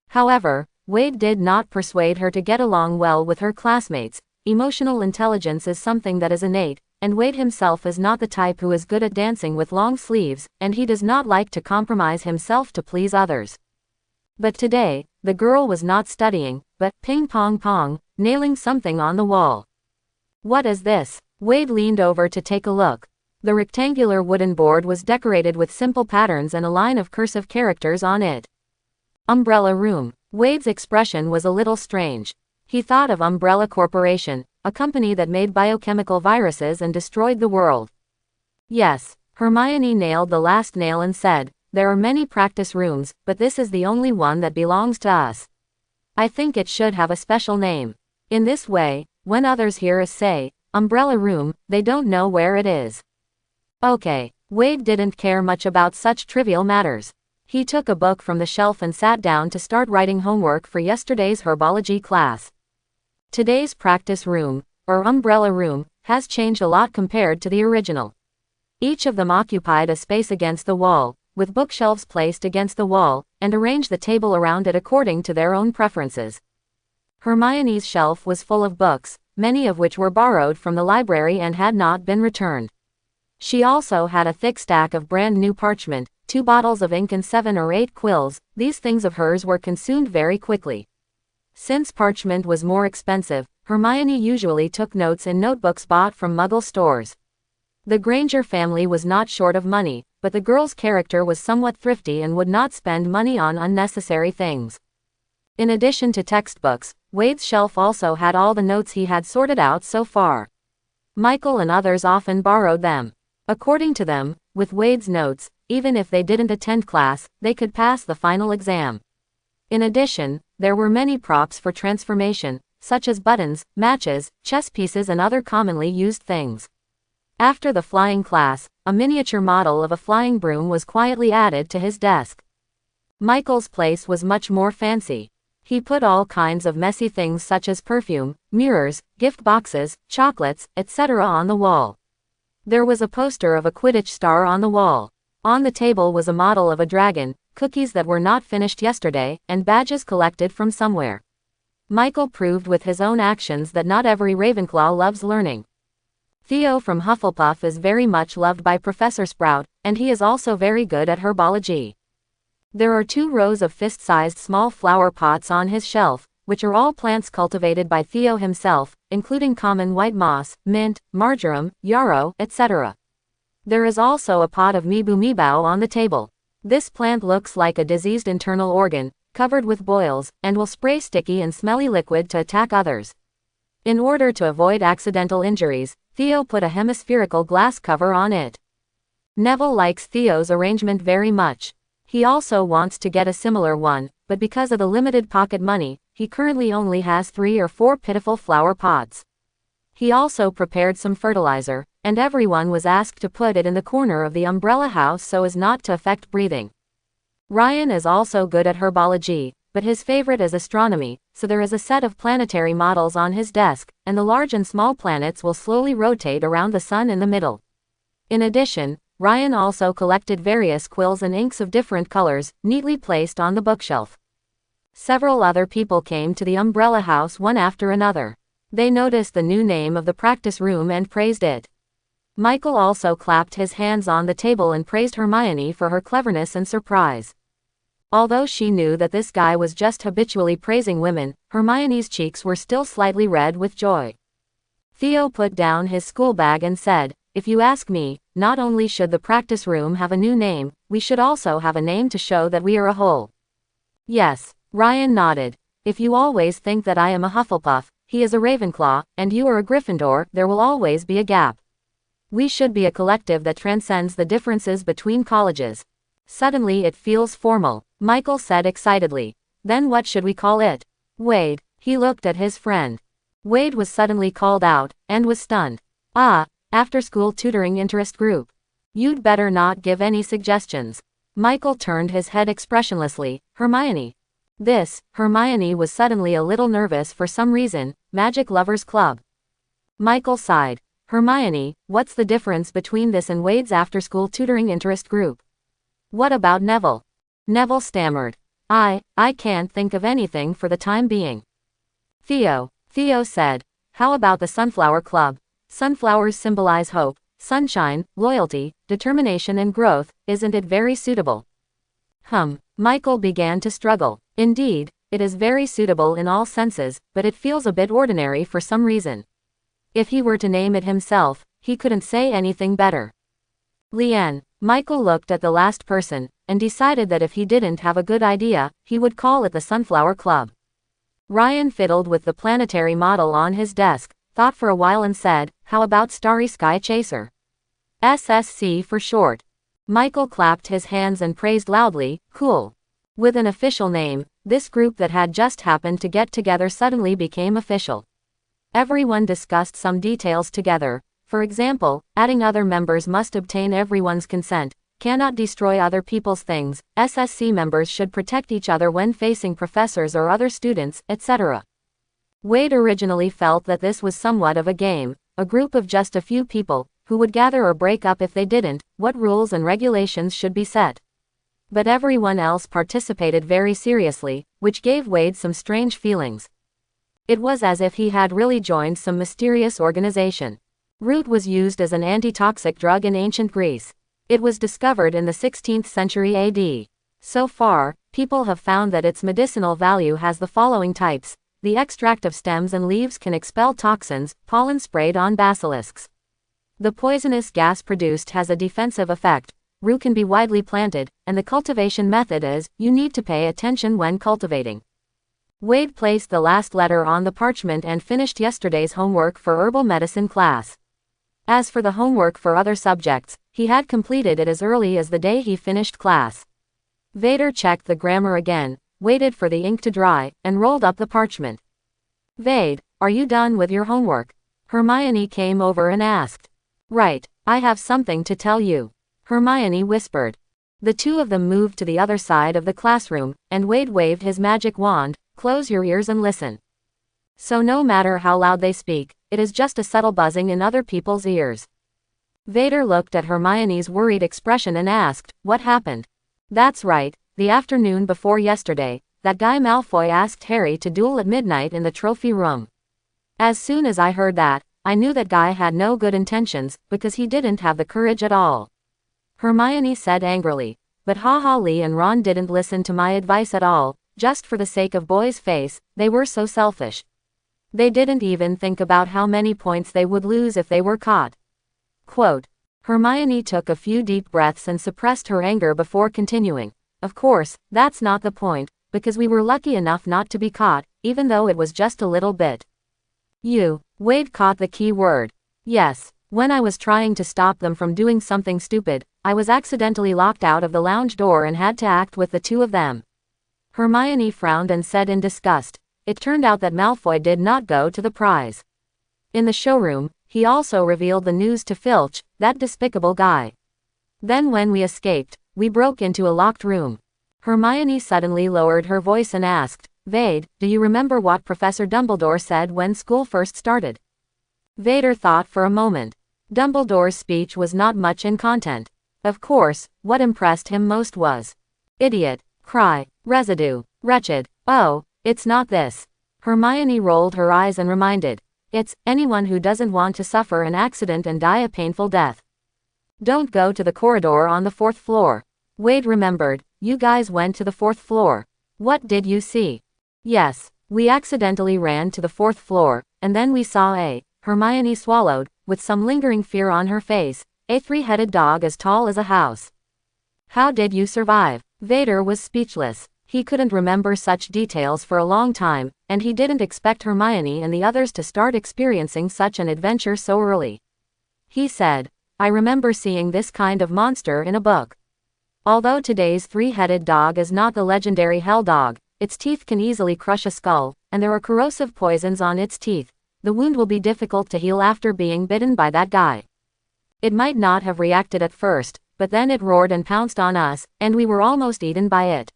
However, Wade did not persuade her to get along well with her classmates. Emotional intelligence is something that is innate, and Wade himself is not the type who is good at dancing with long sleeves, and he does not like to compromise himself to please others. But today, the girl was not studying, but ping-pong-pong, nailing something on the wall. "What is this?" Wade leaned over to take a look. The rectangular wooden board was decorated with simple patterns and a line of cursive characters on it. Umbrella Room. Wade's expression was a little strange. He thought of Umbrella Corporation, a company that made biochemical viruses and destroyed the world. "Yes." Hermione nailed the last nail and said, "There are many practice rooms, but this is the only one that belongs to us. I think it should have a special name. In this way, when others hear us say, Umbrella Room, they don't know where it is." Okay. Wade didn't care much about such trivial matters. He took a book from the shelf and sat down to start writing homework for yesterday's herbology class. Today's practice room, or umbrella room, has changed a lot compared to the original. Each of them occupied a space against the wall, with bookshelves placed against the wall, and arranged the table around it according to their own preferences. Hermione's shelf was full of books, many of which were borrowed from the library and had not been returned. She also had a thick stack of brand new parchment, 2 bottles of ink and 7 or 8 quills. These things of hers were consumed very quickly. Since parchment was more expensive, Hermione usually took notes in notebooks bought from Muggle stores. The Granger family was not short of money, but the girl's character was somewhat thrifty and would not spend money on unnecessary things. In addition to textbooks, Wade's shelf also had all the notes he had sorted out so far. Michael and others often borrowed them. According to them, with Wade's notes, even if they didn't attend class, they could pass the final exam. In addition, there were many props for transformation, such as buttons, matches, chess pieces and other commonly used things. After the flying class, a miniature model of a flying broom was quietly added to his desk. Michael's place was much more fancy. He put all kinds of messy things such as perfume, mirrors, gift boxes, chocolates, etc. on the wall. There was a poster of a Quidditch star on the wall. On the table was a model of a dragon, cookies that were not finished yesterday, and badges collected from somewhere. Michael proved with his own actions that not every Ravenclaw loves learning. Theo from Hufflepuff is very much loved by Professor Sprout, and he is also very good at herbology. There are 2 rows of fist-sized small flower pots on his shelf, which are all plants cultivated by Theo himself, including common white moss, mint, marjoram, yarrow, etc. There is also a pot of Mibu Mibao on the table. This plant looks like a diseased internal organ, covered with boils, and will spray sticky and smelly liquid to attack others. In order to avoid accidental injuries, Theo put a hemispherical glass cover on it. Neville likes Theo's arrangement very much. He also wants to get a similar one, but because of the limited pocket money, he currently only has 3 or 4 pitiful flower pots. He also prepared some fertilizer, and everyone was asked to put it in the corner of the umbrella house so as not to affect breathing. Ryan is also good at herbology, but his favorite is astronomy, so there is a set of planetary models on his desk, and the large and small planets will slowly rotate around the sun in the middle. In addition, Ryan also collected various quills and inks of different colors, neatly placed on the bookshelf. Several other people came to the umbrella house one after another. They noticed the new name of the practice room and praised it. Michael also clapped his hands on the table and praised Hermione for her cleverness and surprise. Although she knew that this guy was just habitually praising women, Hermione's cheeks were still slightly red with joy. Theo put down his school bag and said, "If you ask me, not only should the practice room have a new name, we should also have a name to show that we are a whole." "Yes," Ryan nodded. "If you always think that I am a Hufflepuff, he is a Ravenclaw, and you are a Gryffindor, there will always be a gap. We should be a collective that transcends the differences between colleges." "Suddenly it feels formal," Michael said excitedly. "Then what should we call it?" "Wade." He looked at his friend. Wade was suddenly called out, and was stunned. "Ah, after-school tutoring interest group. You'd better not give any suggestions." Michael turned his head expressionlessly. "Hermione." Hermione was suddenly a little nervous for some reason. "Magic Lovers Club." Michael sighed. "Hermione, what's the difference between this and Wade's after-school tutoring interest group?" "What about Neville?" Neville stammered. I can't think of anything for the time being." Theo said. "How about the Sunflower Club? Sunflowers symbolize hope, sunshine, loyalty, determination and growth. Isn't it very suitable?" Michael began to struggle. "Indeed, it is very suitable in all senses, but it feels a bit ordinary for some reason. If he were to name it himself, he couldn't say anything better." "Leanne." Michael looked at the last person, and decided that if he didn't have a good idea, he would call it the Sunflower Club. Ryan fiddled with the planetary model on his desk, thought for a while and said, "How about Starry Sky Chaser? SSC for short." Michael clapped his hands and praised loudly, "Cool." With an official name, this group that had just happened to get together suddenly became official. Everyone discussed some details together. For example, adding other members must obtain everyone's consent, cannot destroy other people's things, SSC members should protect each other when facing professors or other students, etc. Wade originally felt that this was somewhat of a game, a group of just a few people, who would gather or break up if they didn't, what rules and regulations should be set. But everyone else participated very seriously, which gave Wade some strange feelings. It was as if he had really joined some mysterious organization. Root was used as an antitoxic drug in ancient Greece. It was discovered in the 16th century AD. So far, people have found that its medicinal value has the following types. The extract of stems and leaves can expel toxins, pollen sprayed on basilisks. The poisonous gas produced has a defensive effect. Rue can be widely planted, and the cultivation method is, you need to pay attention when cultivating. Wade placed the last letter on the parchment and finished yesterday's homework for herbal medicine class. As for the homework for other subjects, he had completed it as early as the day he finished class. Vader checked the grammar again, waited for the ink to dry, and rolled up the parchment. "Vade, are you done with your homework?" Hermione came over and asked. "Right, I have something to tell you," Hermione whispered. The two of them moved to the other side of the classroom, and Wade waved his magic wand. "Close your ears and listen." So no matter how loud they speak, it is just a subtle buzzing in other people's ears. Vader looked at Hermione's worried expression and asked, "What happened?" "That's right, the afternoon before yesterday, that guy Malfoy asked Harry to duel at midnight in the trophy room. As soon as I heard that, I knew that guy had no good intentions, because he didn't have the courage at all," Hermione said angrily. "But Lee and Ron didn't listen to my advice at all, just for the sake of Boy's face, they were so selfish. They didn't even think about how many points they would lose if they were caught." Quote. Hermione took a few deep breaths and suppressed her anger before continuing. "Of course, that's not the point, because we were lucky enough not to be caught, even though it was just a little bit." Wade caught the key word. "Yes, when I was trying to stop them from doing something stupid, I was accidentally locked out of the lounge door and had to act with the two of them." Hermione frowned and said in disgust, "It turned out that Malfoy did not go to the prize." In the showroom, he also revealed the news to Filch, that despicable guy. "Then when we escaped, we broke into a locked room." Hermione suddenly lowered her voice and asked, "Vade, do you remember what Professor Dumbledore said when school first started?" Vader thought for a moment. Dumbledore's speech was not much in content. Of course, what impressed him most was, "Idiot, cry, residue, wretched, oh, it's not this." Hermione rolled her eyes and reminded, "It's, anyone who doesn't want to suffer an accident and die a painful death. Don't go to the corridor on the 4th floor." Wade remembered, "You guys went to the 4th floor. What did you see?" "Yes, we accidentally ran to the 4th floor, and then we saw Hermione swallowed, with some lingering fear on her face, "a three-headed dog as tall as a house." "How did you survive?" Vader was speechless. He couldn't remember such details for a long time, and he didn't expect Hermione and the others to start experiencing such an adventure so early. He said, "I remember seeing this kind of monster in a book. Although today's three-headed dog is not the legendary hell dog, its teeth can easily crush a skull, and there are corrosive poisons on its teeth. The wound will be difficult to heal after being bitten by that guy. It might not have reacted at first, but then it roared and pounced on us, and we were almost eaten by it."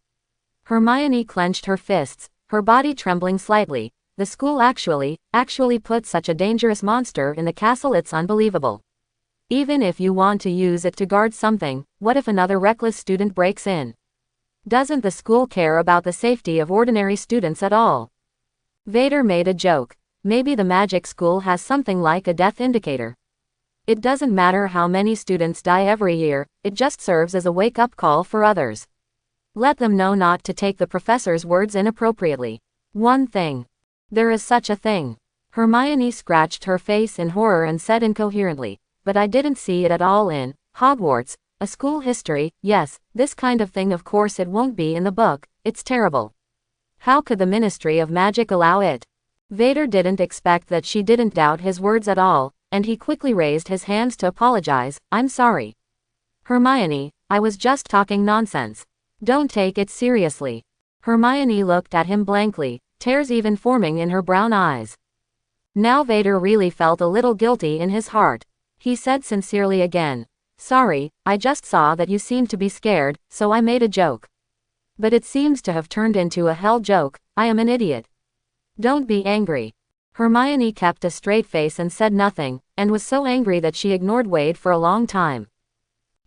Hermione clenched her fists, her body trembling slightly. "The school actually put such a dangerous monster in the castle, it's unbelievable. Even if you want to use it to guard something, what if another reckless student breaks in? Doesn't the school care about the safety of ordinary students at all?" Vader made a joke. "Maybe the magic school has something like a death indicator. It doesn't matter how many students die every year, it just serves as a wake-up call for others. Let them know not to take the professor's words inappropriately. One thing. There is such a thing." Hermione scratched her face in horror and said incoherently, "But I didn't see it at all in Hogwarts, a school history. Yes, this kind of thing, of course it won't be in the book, it's terrible. How could the Ministry of Magic allow it?" Vader didn't expect that she didn't doubt his words at all, and he quickly raised his hands to apologize. "I'm sorry. Hermione, I was just talking nonsense. Don't take it seriously." Hermione looked at him blankly, tears even forming in her brown eyes. Now Vader really felt a little guilty in his heart. He said sincerely again, "Sorry, I just saw that you seemed to be scared, so I made a joke. But it seems to have turned into a hell joke. I am an idiot. Don't be angry." Hermione kept a straight face and said nothing, and was so angry that she ignored Wade for a long time.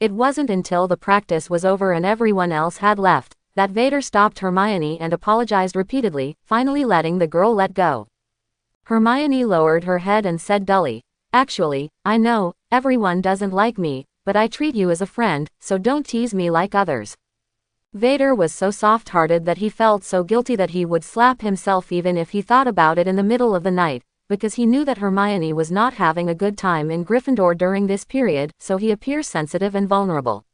It wasn't until the practice was over and everyone else had left, that Vader stopped Hermione and apologized repeatedly, finally letting the girl let go. Hermione lowered her head and said dully, "Actually, I know, everyone doesn't like me, but I treat you as a friend, so don't tease me like others." Vader was so soft-hearted that he felt so guilty that he would slap himself even if he thought about it in the middle of the night, because he knew that Hermione was not having a good time in Gryffindor during this period, so he appears sensitive and vulnerable.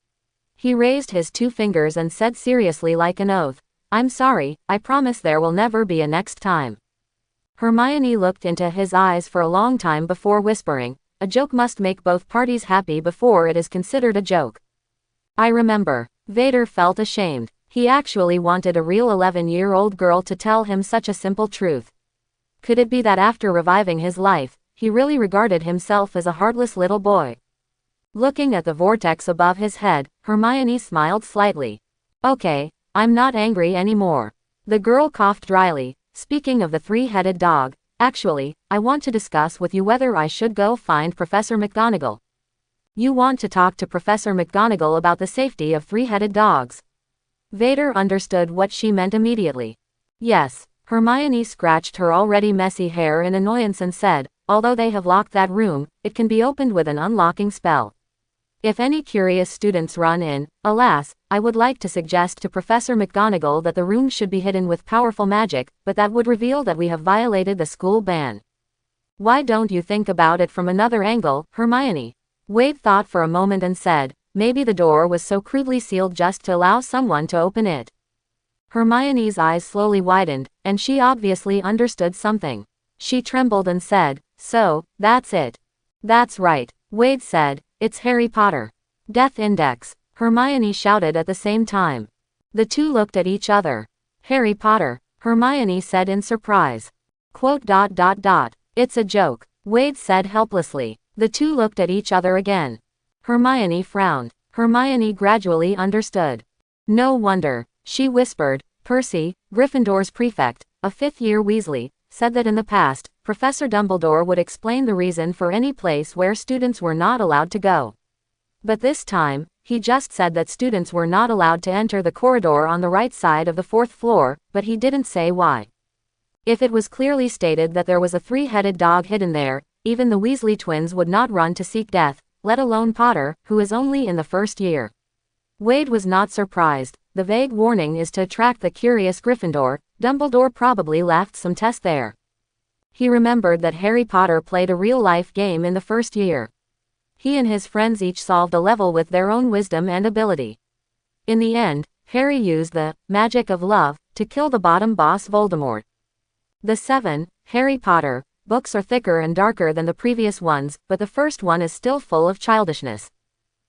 He raised his 2 fingers and said seriously like an oath, "I'm sorry, I promise there will never be a next time." Hermione looked into his eyes for a long time before whispering, "A joke must make both parties happy before it is considered a joke." "I remember." Vader felt ashamed. He actually wanted a real 11-year-old girl to tell him such a simple truth. Could it be that after reviving his life, he really regarded himself as a heartless little boy? Looking at the vortex above his head, Hermione smiled slightly. "Okay, I'm not angry anymore." The girl coughed dryly. "Speaking of the 3-headed dog, actually, I want to discuss with you whether I should go find Professor McGonagall." "You want to talk to Professor McGonagall about the safety of 3-headed dogs?" Vader understood what she meant immediately. "Yes." Hermione scratched her already messy hair in annoyance and said, "Although they have locked that room, it can be opened with an unlocking spell. If any curious students run in, alas, I would like to suggest to Professor McGonagall that the room should be hidden with powerful magic, but that would reveal that we have violated the school ban. Why don't you think about it from another angle, Hermione?" Wade thought for a moment and said, "Maybe the door was so crudely sealed just to allow someone to open it." Hermione's eyes slowly widened, and she obviously understood something. She trembled and said, "So, that's it." "That's right," Wade said. "It's Harry Potter." "Death Index," Hermione shouted at the same time. The two looked at each other. "Harry Potter," Hermione said in surprise. "Quote. It's a joke," Wade said helplessly. The two looked at each other again. Hermione frowned. Hermione gradually understood. "No wonder," she whispered. "Percy, Gryffindor's prefect, a 5th-year Weasley, said that in the past, Professor Dumbledore would explain the reason for any place where students were not allowed to go. But this time, he just said that students were not allowed to enter the corridor on the right side of the 4th floor, but he didn't say why. If it was clearly stated that there was a 3-headed dog hidden there, even the Weasley twins would not run to seek death, let alone Potter, who is only in the 1st year." Wade was not surprised. The vague warning is to attract the curious Gryffindor. Dumbledore probably left some test there. He remembered that Harry Potter played a real-life game in the 1st year. He and his friends each solved a level with their own wisdom and ability. In the end, Harry used the magic of love to kill the bottom boss Voldemort. The 7 Harry Potter books are thicker and darker than the previous ones, but the first one is still full of childishness.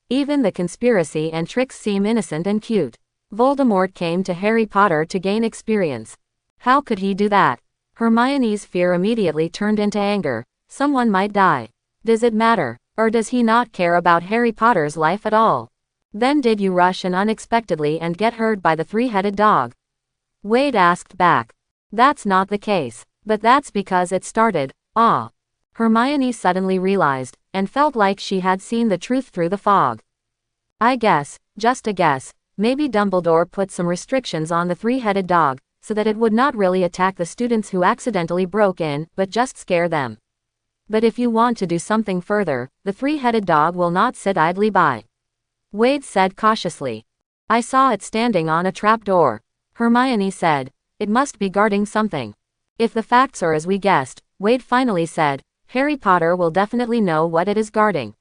Even the conspiracy and tricks seem innocent and cute. Voldemort came to Harry Potter to gain experience. How could he do that? Hermione's fear immediately turned into anger. Someone might die. Does it matter? Or does he not care about Harry Potter's life at all? Then did you rush in unexpectedly and get hurt by the 3-headed dog? Wade asked back. That's not the case. But that's because it started. Ah. Hermione suddenly realized, and felt like she had seen the truth through the fog. I guess, just a guess, maybe Dumbledore put some restrictions on the 3-headed dog, so that it would not really attack the students who accidentally broke in, but just scare them. But if you want to do something further, the 3-headed dog will not sit idly by. Wade said cautiously. I saw it standing on a trapdoor. Hermione said. It must be guarding something. If the facts are as we guessed, Wade finally said, Harry Potter will definitely know what it is guarding.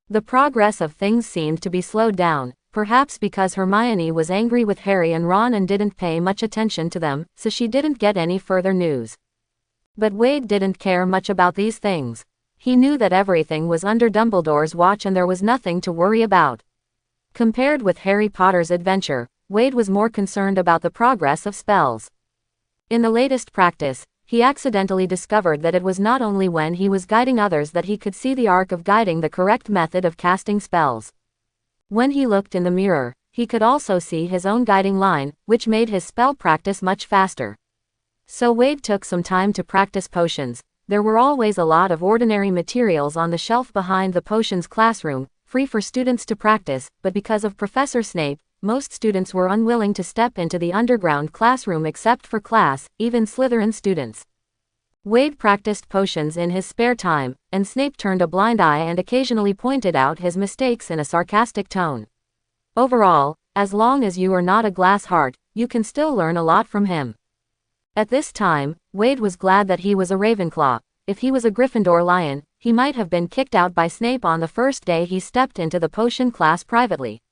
The progress of things seemed to be slowed down, perhaps because Hermione was angry with Harry and Ron and didn't pay much attention to them, so she didn't get any further news. But Wade didn't care much about these things. He knew that everything was under Dumbledore's watch and there was nothing to worry about. Compared with Harry Potter's adventure, Wade was more concerned about the progress of spells. In the latest practice, he accidentally discovered that it was not only when he was guiding others that he could see the arc of guiding the correct method of casting spells. When he looked in the mirror, he could also see his own guiding line, which made his spell practice much faster. So Wade took some time to practice potions. There were always a lot of ordinary materials on the shelf behind the potions classroom, free for students to practice, but because of Professor Snape, most students were unwilling to step into the underground classroom except for class, even Slytherin students. Wade practiced potions in his spare time, and Snape turned a blind eye and occasionally pointed out his mistakes in a sarcastic tone. Overall, as long as you are not a glass heart, you can still learn a lot from him. At this time, Wade was glad that he was a Ravenclaw. If he was a Gryffindor lion, he might have been kicked out by Snape on the first day he stepped into the potion class privately.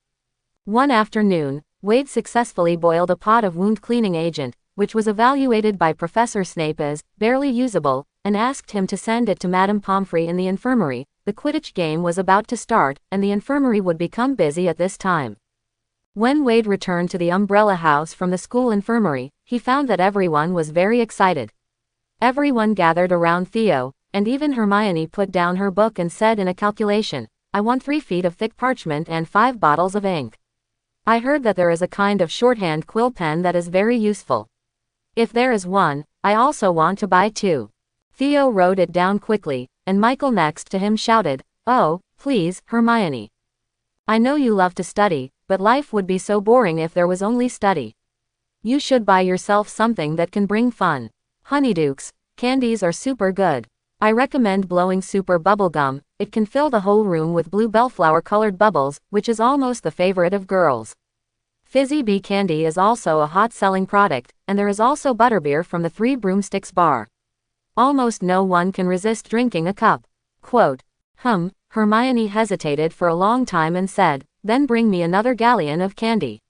One afternoon, Wade successfully boiled a pot of wound cleaning agent, which was evaluated by Professor Snape as barely usable, and asked him to send it to Madame Pomfrey in the infirmary. The Quidditch game was about to start, and the infirmary would become busy at this time. When Wade returned to the Umbrella House from the school infirmary, he found that everyone was very excited. Everyone gathered around Theo, and even Hermione put down her book and said in a calculation, "I want 3 feet of thick parchment and 5 bottles of ink. I heard that there is a kind of shorthand quill pen that is very useful. If there is one, I also want to buy 2. Theo wrote it down quickly, and Michael next to him shouted, "Oh, please, Hermione. I know you love to study, but life would be so boring if there was only study. You should buy yourself something that can bring fun. Honeydukes, candies are super good. I recommend blowing super bubblegum. It can fill the whole room with blue bellflower colored bubbles, which is almost the favorite of girls. Fizzy Bee candy is also a hot selling product, and there is also butterbeer from the 3 Broomsticks bar. Almost no one can resist drinking a cup." Quote. Hermione hesitated for a long time and said, "Then bring me another galleon of candy.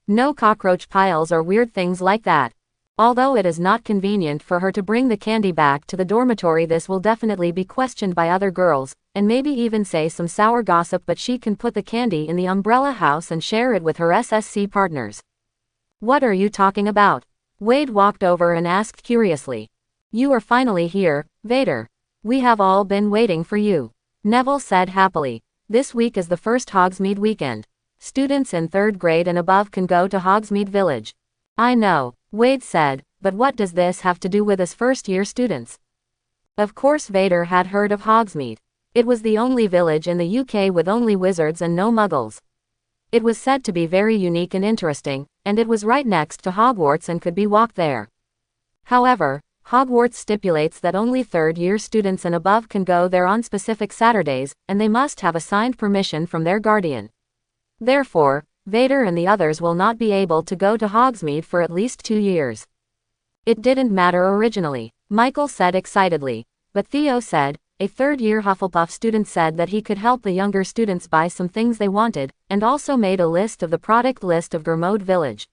No cockroach piles or weird things like that." Although it is not convenient for her to bring the candy back to the dormitory, this will definitely be questioned by other girls, and maybe even say some sour gossip, but she can put the candy in the Umbrella House and share it with her SSC partners. "What are you talking about?" Wade walked over and asked curiously. "You are finally here, Vader. We have all been waiting for you," Neville said happily. "This week is the first Hogsmeade weekend. Students in 3rd grade and above can go to Hogsmeade Village." "I know," Wade said, "but what does this have to do with us first-year students?" Of course Vader had heard of Hogsmeade. It was the only village in the UK with only wizards and no muggles. It was said to be very unique and interesting, and it was right next to Hogwarts and could be walked there. However, Hogwarts stipulates that only 3rd-year students and above can go there on specific Saturdays, and they must have a signed permission from their guardian. Therefore, Vader and the others will not be able to go to Hogsmeade for at least 2 years. "It didn't matter originally," Michael said excitedly, but Theo said, a 3rd-year Hufflepuff student said that he could help the younger students buy some things they wanted, and also made a list of the product list of Grimmauld Village.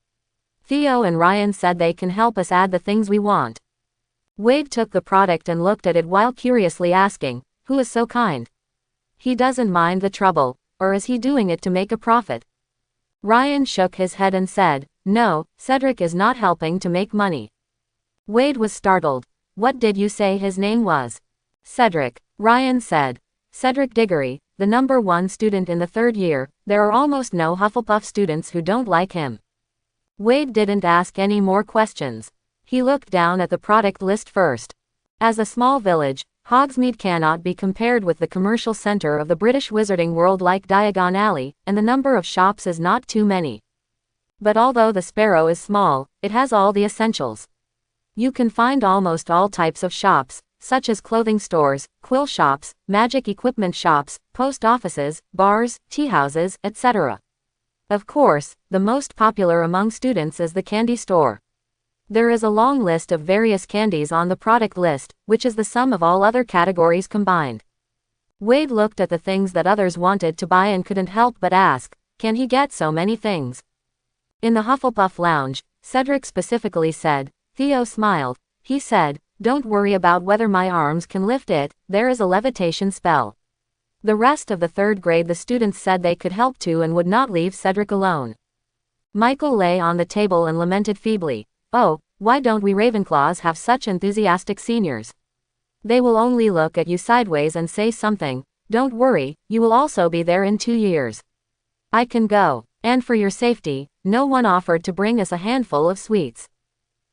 Theo and Ryan said they can help us add the things we want. Wade took the product and looked at it while curiously asking, "Who is so kind? He doesn't mind the trouble, or is he doing it to make a profit?" Ryan shook his head and said, "No, Cedric is not helping to make money." Wade was startled. "What did you say his name was?" "Cedric," Ryan said. "Cedric Diggory, the number 1 student in the 3rd year. There are almost no Hufflepuff students who don't like him." Wade didn't ask any more questions. He looked down at the product list first. As a small village, Hogsmeade cannot be compared with the commercial center of the British wizarding world like Diagon Alley, and the number of shops is not too many. But although the Sparrow is small, it has all the essentials. You can find almost all types of shops, such as clothing stores, quill shops, magic equipment shops, post offices, bars, tea houses, etc. Of course, the most popular among students is the candy store. There is a long list of various candies on the product list, which is the sum of all other categories combined. Wade looked at the things that others wanted to buy and couldn't help but ask, can he get so many things? In the Hufflepuff lounge, Cedric specifically said. Theo smiled. He said, "Don't worry about whether my arms can lift it, there is a levitation spell." The rest of the 3rd grade the students said they could help too and would not leave Cedric alone. Michael lay on the table and lamented feebly. "Oh, why don't we Ravenclaws have such enthusiastic seniors? They will only look at you sideways and say something, 'Don't worry, you will also be there in 2 years. I can go, and for your safety, no one offered to bring us a handful of sweets.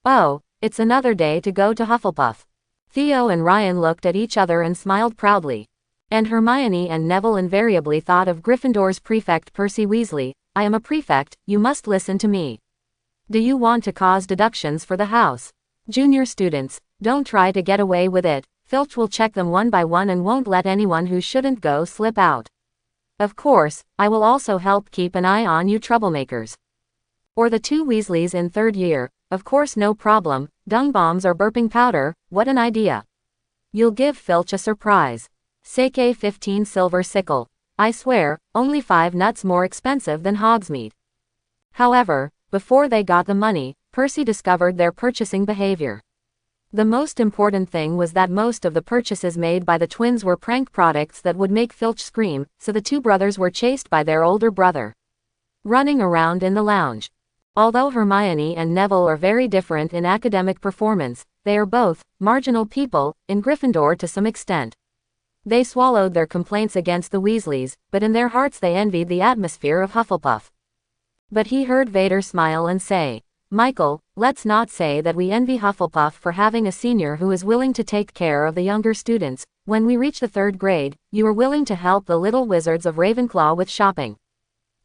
Oh, it's another day to go to Hufflepuff." Theo and Ryan looked at each other and smiled proudly. And Hermione and Neville invariably thought of Gryffindor's prefect Percy Weasley. "I am a prefect, you must listen to me. Do you want to cause deductions for the house? Junior students, Don't try to get away with it. Filch will check them one by one and won't let anyone who shouldn't go slip out. Of course, I will also help keep an eye on you troublemakers. Or the two Weasleys in third year, of course no problem, dung bombs or burping powder, what an idea. You'll give Filch a surprise. Sake 15 silver sickle. I swear, only 5 nuts more expensive than Hogsmeade. However, before they got the money, Percy discovered their purchasing behavior. The most important thing was that most of the purchases made by the twins were prank products that would make Filch scream, so the two brothers were chased by their older brother. Running around in the lounge. Although Hermione and Neville are very different in academic performance, they are both marginal people in Gryffindor to some extent. They swallowed their complaints against the Weasleys, but in their hearts they envied the atmosphere of Hufflepuff. But he heard Vader smile and say, Michael, let's not say that we envy Hufflepuff for having a senior who is willing to take care of the younger students. When we reach the 3rd grade, you are willing to help the little wizards of Ravenclaw with shopping.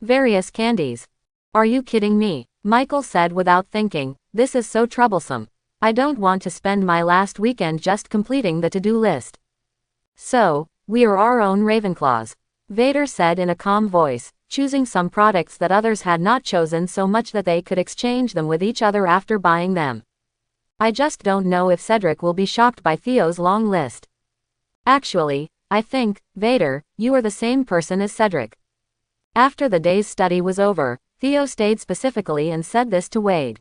Various candies. Are you kidding me? Michael said without thinking, this is so troublesome. I don't want to spend my last weekend just completing the to-do list. So, we are our own Ravenclaws. Vader said in a calm voice, choosing some products that others had not chosen so much that they could exchange them with each other after buying them. I just don't know if Cedric will be shocked by Theo's long list. Actually, I think, Vader, you are the same person as Cedric. After the day's study was over, Theo stayed specifically and said this to Wade.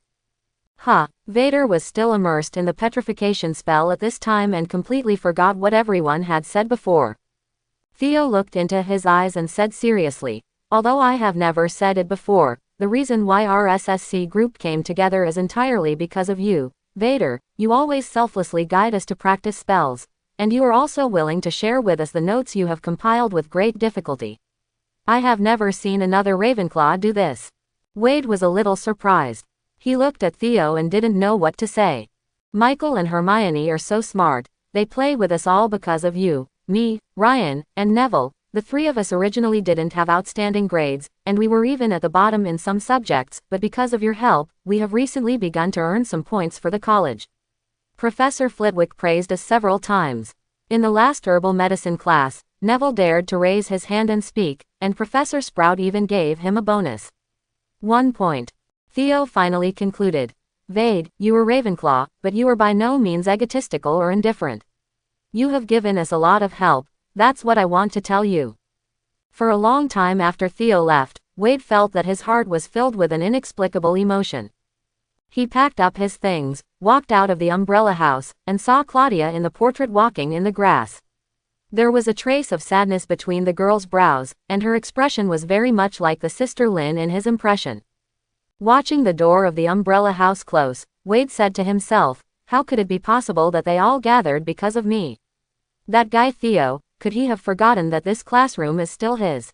Vader was still immersed in the petrification spell at this time and completely forgot what everyone had said before. Theo looked into his eyes and said seriously, although I have never said it before, the reason why our SSC group came together is entirely because of you, Vader. You always selflessly guide us to practice spells, and you are also willing to share with us the notes you have compiled with great difficulty. I have never seen another Ravenclaw do this. Wade was a little surprised. He looked at Theo and didn't know what to say. Michael and Hermione are so smart, they play with us all because of you. Me, Ryan, and Neville, the 3 of us originally didn't have outstanding grades, and we were even at the bottom in some subjects, but because of your help, we have recently begun to earn some points for the college. Professor Flitwick praised us several times. In the last herbal medicine class, Neville dared to raise his hand and speak, and Professor Sprout even gave him a bonus. 1 point. Theo finally concluded. Vade, you are Ravenclaw, but you are by no means egotistical or indifferent. You have given us a lot of help, that's what I want to tell you. For a long time after Theo left, Wade felt that his heart was filled with an inexplicable emotion. He packed up his things, walked out of the umbrella house, and saw Claudia in the portrait walking in the grass. There was a trace of sadness between the girl's brows, and her expression was very much like the sister Lynn in his impression. Watching the door of the umbrella house close, Wade said to himself, how could it be possible that they all gathered because of me? That guy Theo, could he have forgotten that this classroom is still his?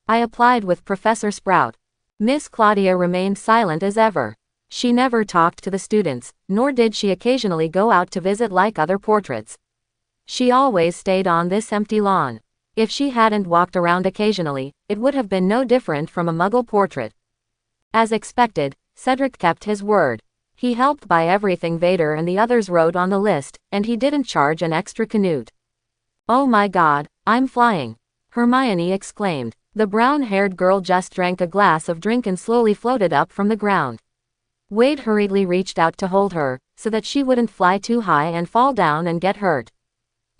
I applied with Professor Sprout. Miss Claudia remained silent as ever. She never talked to the students, nor did she occasionally go out to visit like other portraits. She always stayed on this empty lawn. If she hadn't walked around occasionally, it would have been no different from a Muggle portrait. As expected, Cedric kept his word. He helped buy everything Vader and the others wrote on the list, and he didn't charge an extra canute. Oh my God, I'm flying! Hermione exclaimed. The brown-haired girl just drank a glass of drink and slowly floated up from the ground. Wade hurriedly reached out to hold her, so that she wouldn't fly too high and fall down and get hurt.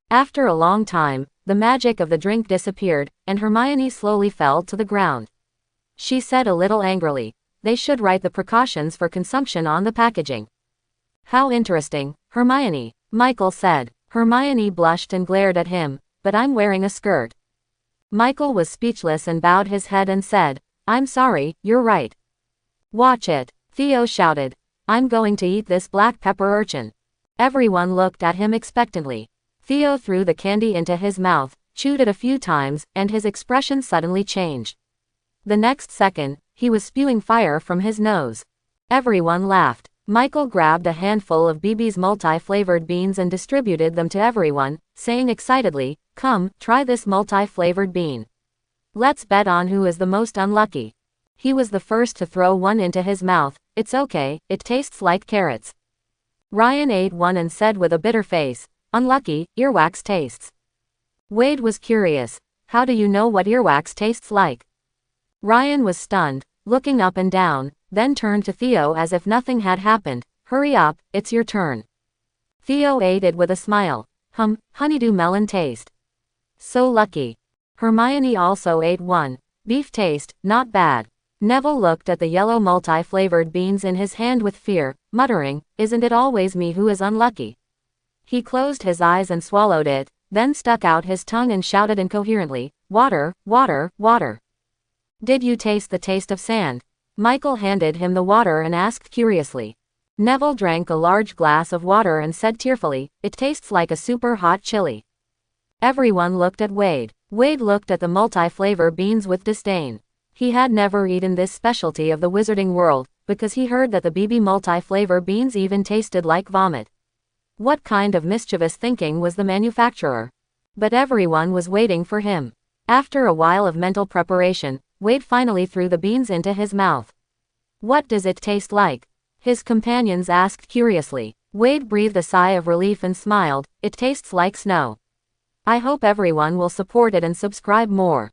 After a long time, the magic of the drink disappeared, and Hermione slowly fell to the ground. She said a little angrily, they should write the precautions for consumption on the packaging. How interesting, Hermione, Michael said. Hermione blushed and glared at him, but I'm wearing a skirt. Michael was speechless and bowed his head and said, I'm sorry, you're right. Watch it, Theo shouted. I'm going to eat this black pepper urchin. Everyone looked at him expectantly. Theo threw the candy into his mouth, chewed it a few times, and his expression suddenly changed. The next second, he was spewing fire from his nose. Everyone laughed. Michael grabbed a handful of BB's multi-flavored beans and distributed them to everyone, saying excitedly, come, try this multi-flavored bean. Let's bet on who is the most unlucky. He was the first to throw one into his mouth. It's okay, it tastes like carrots. Ryan ate one and said with a bitter face, "Unlucky, earwax tastes." Wade was curious. "How do you know what earwax tastes like?" Ryan was stunned, looking up and down, then turned to Theo as if nothing had happened. "Hurry up, it's your turn." Theo ate it with a smile. Honeydew melon taste. So lucky. Hermione also ate one. Beef taste, not bad. Neville looked at the yellow multi-flavored beans in his hand with fear, muttering, "Isn't it always me who is unlucky?" He closed his eyes and swallowed it, then stuck out his tongue and shouted incoherently, "Water, water, water." "Did you taste the taste of sand?" Michael handed him the water and asked curiously. Neville drank a large glass of water and said tearfully, "It tastes like a super hot chili." Everyone looked at Wade. Wade looked at the multi-flavor beans with disdain. He had never eaten this specialty of the wizarding world, because he heard that the BB multi-flavor beans even tasted like vomit. What kind of mischievous thinking was the manufacturer? But everyone was waiting for him. After a while of mental preparation, Wade finally threw the beans into his mouth. "What does it taste like?" his companions asked curiously. Wade breathed a sigh of relief and smiled, "It tastes like snow." I hope everyone will support it and subscribe more.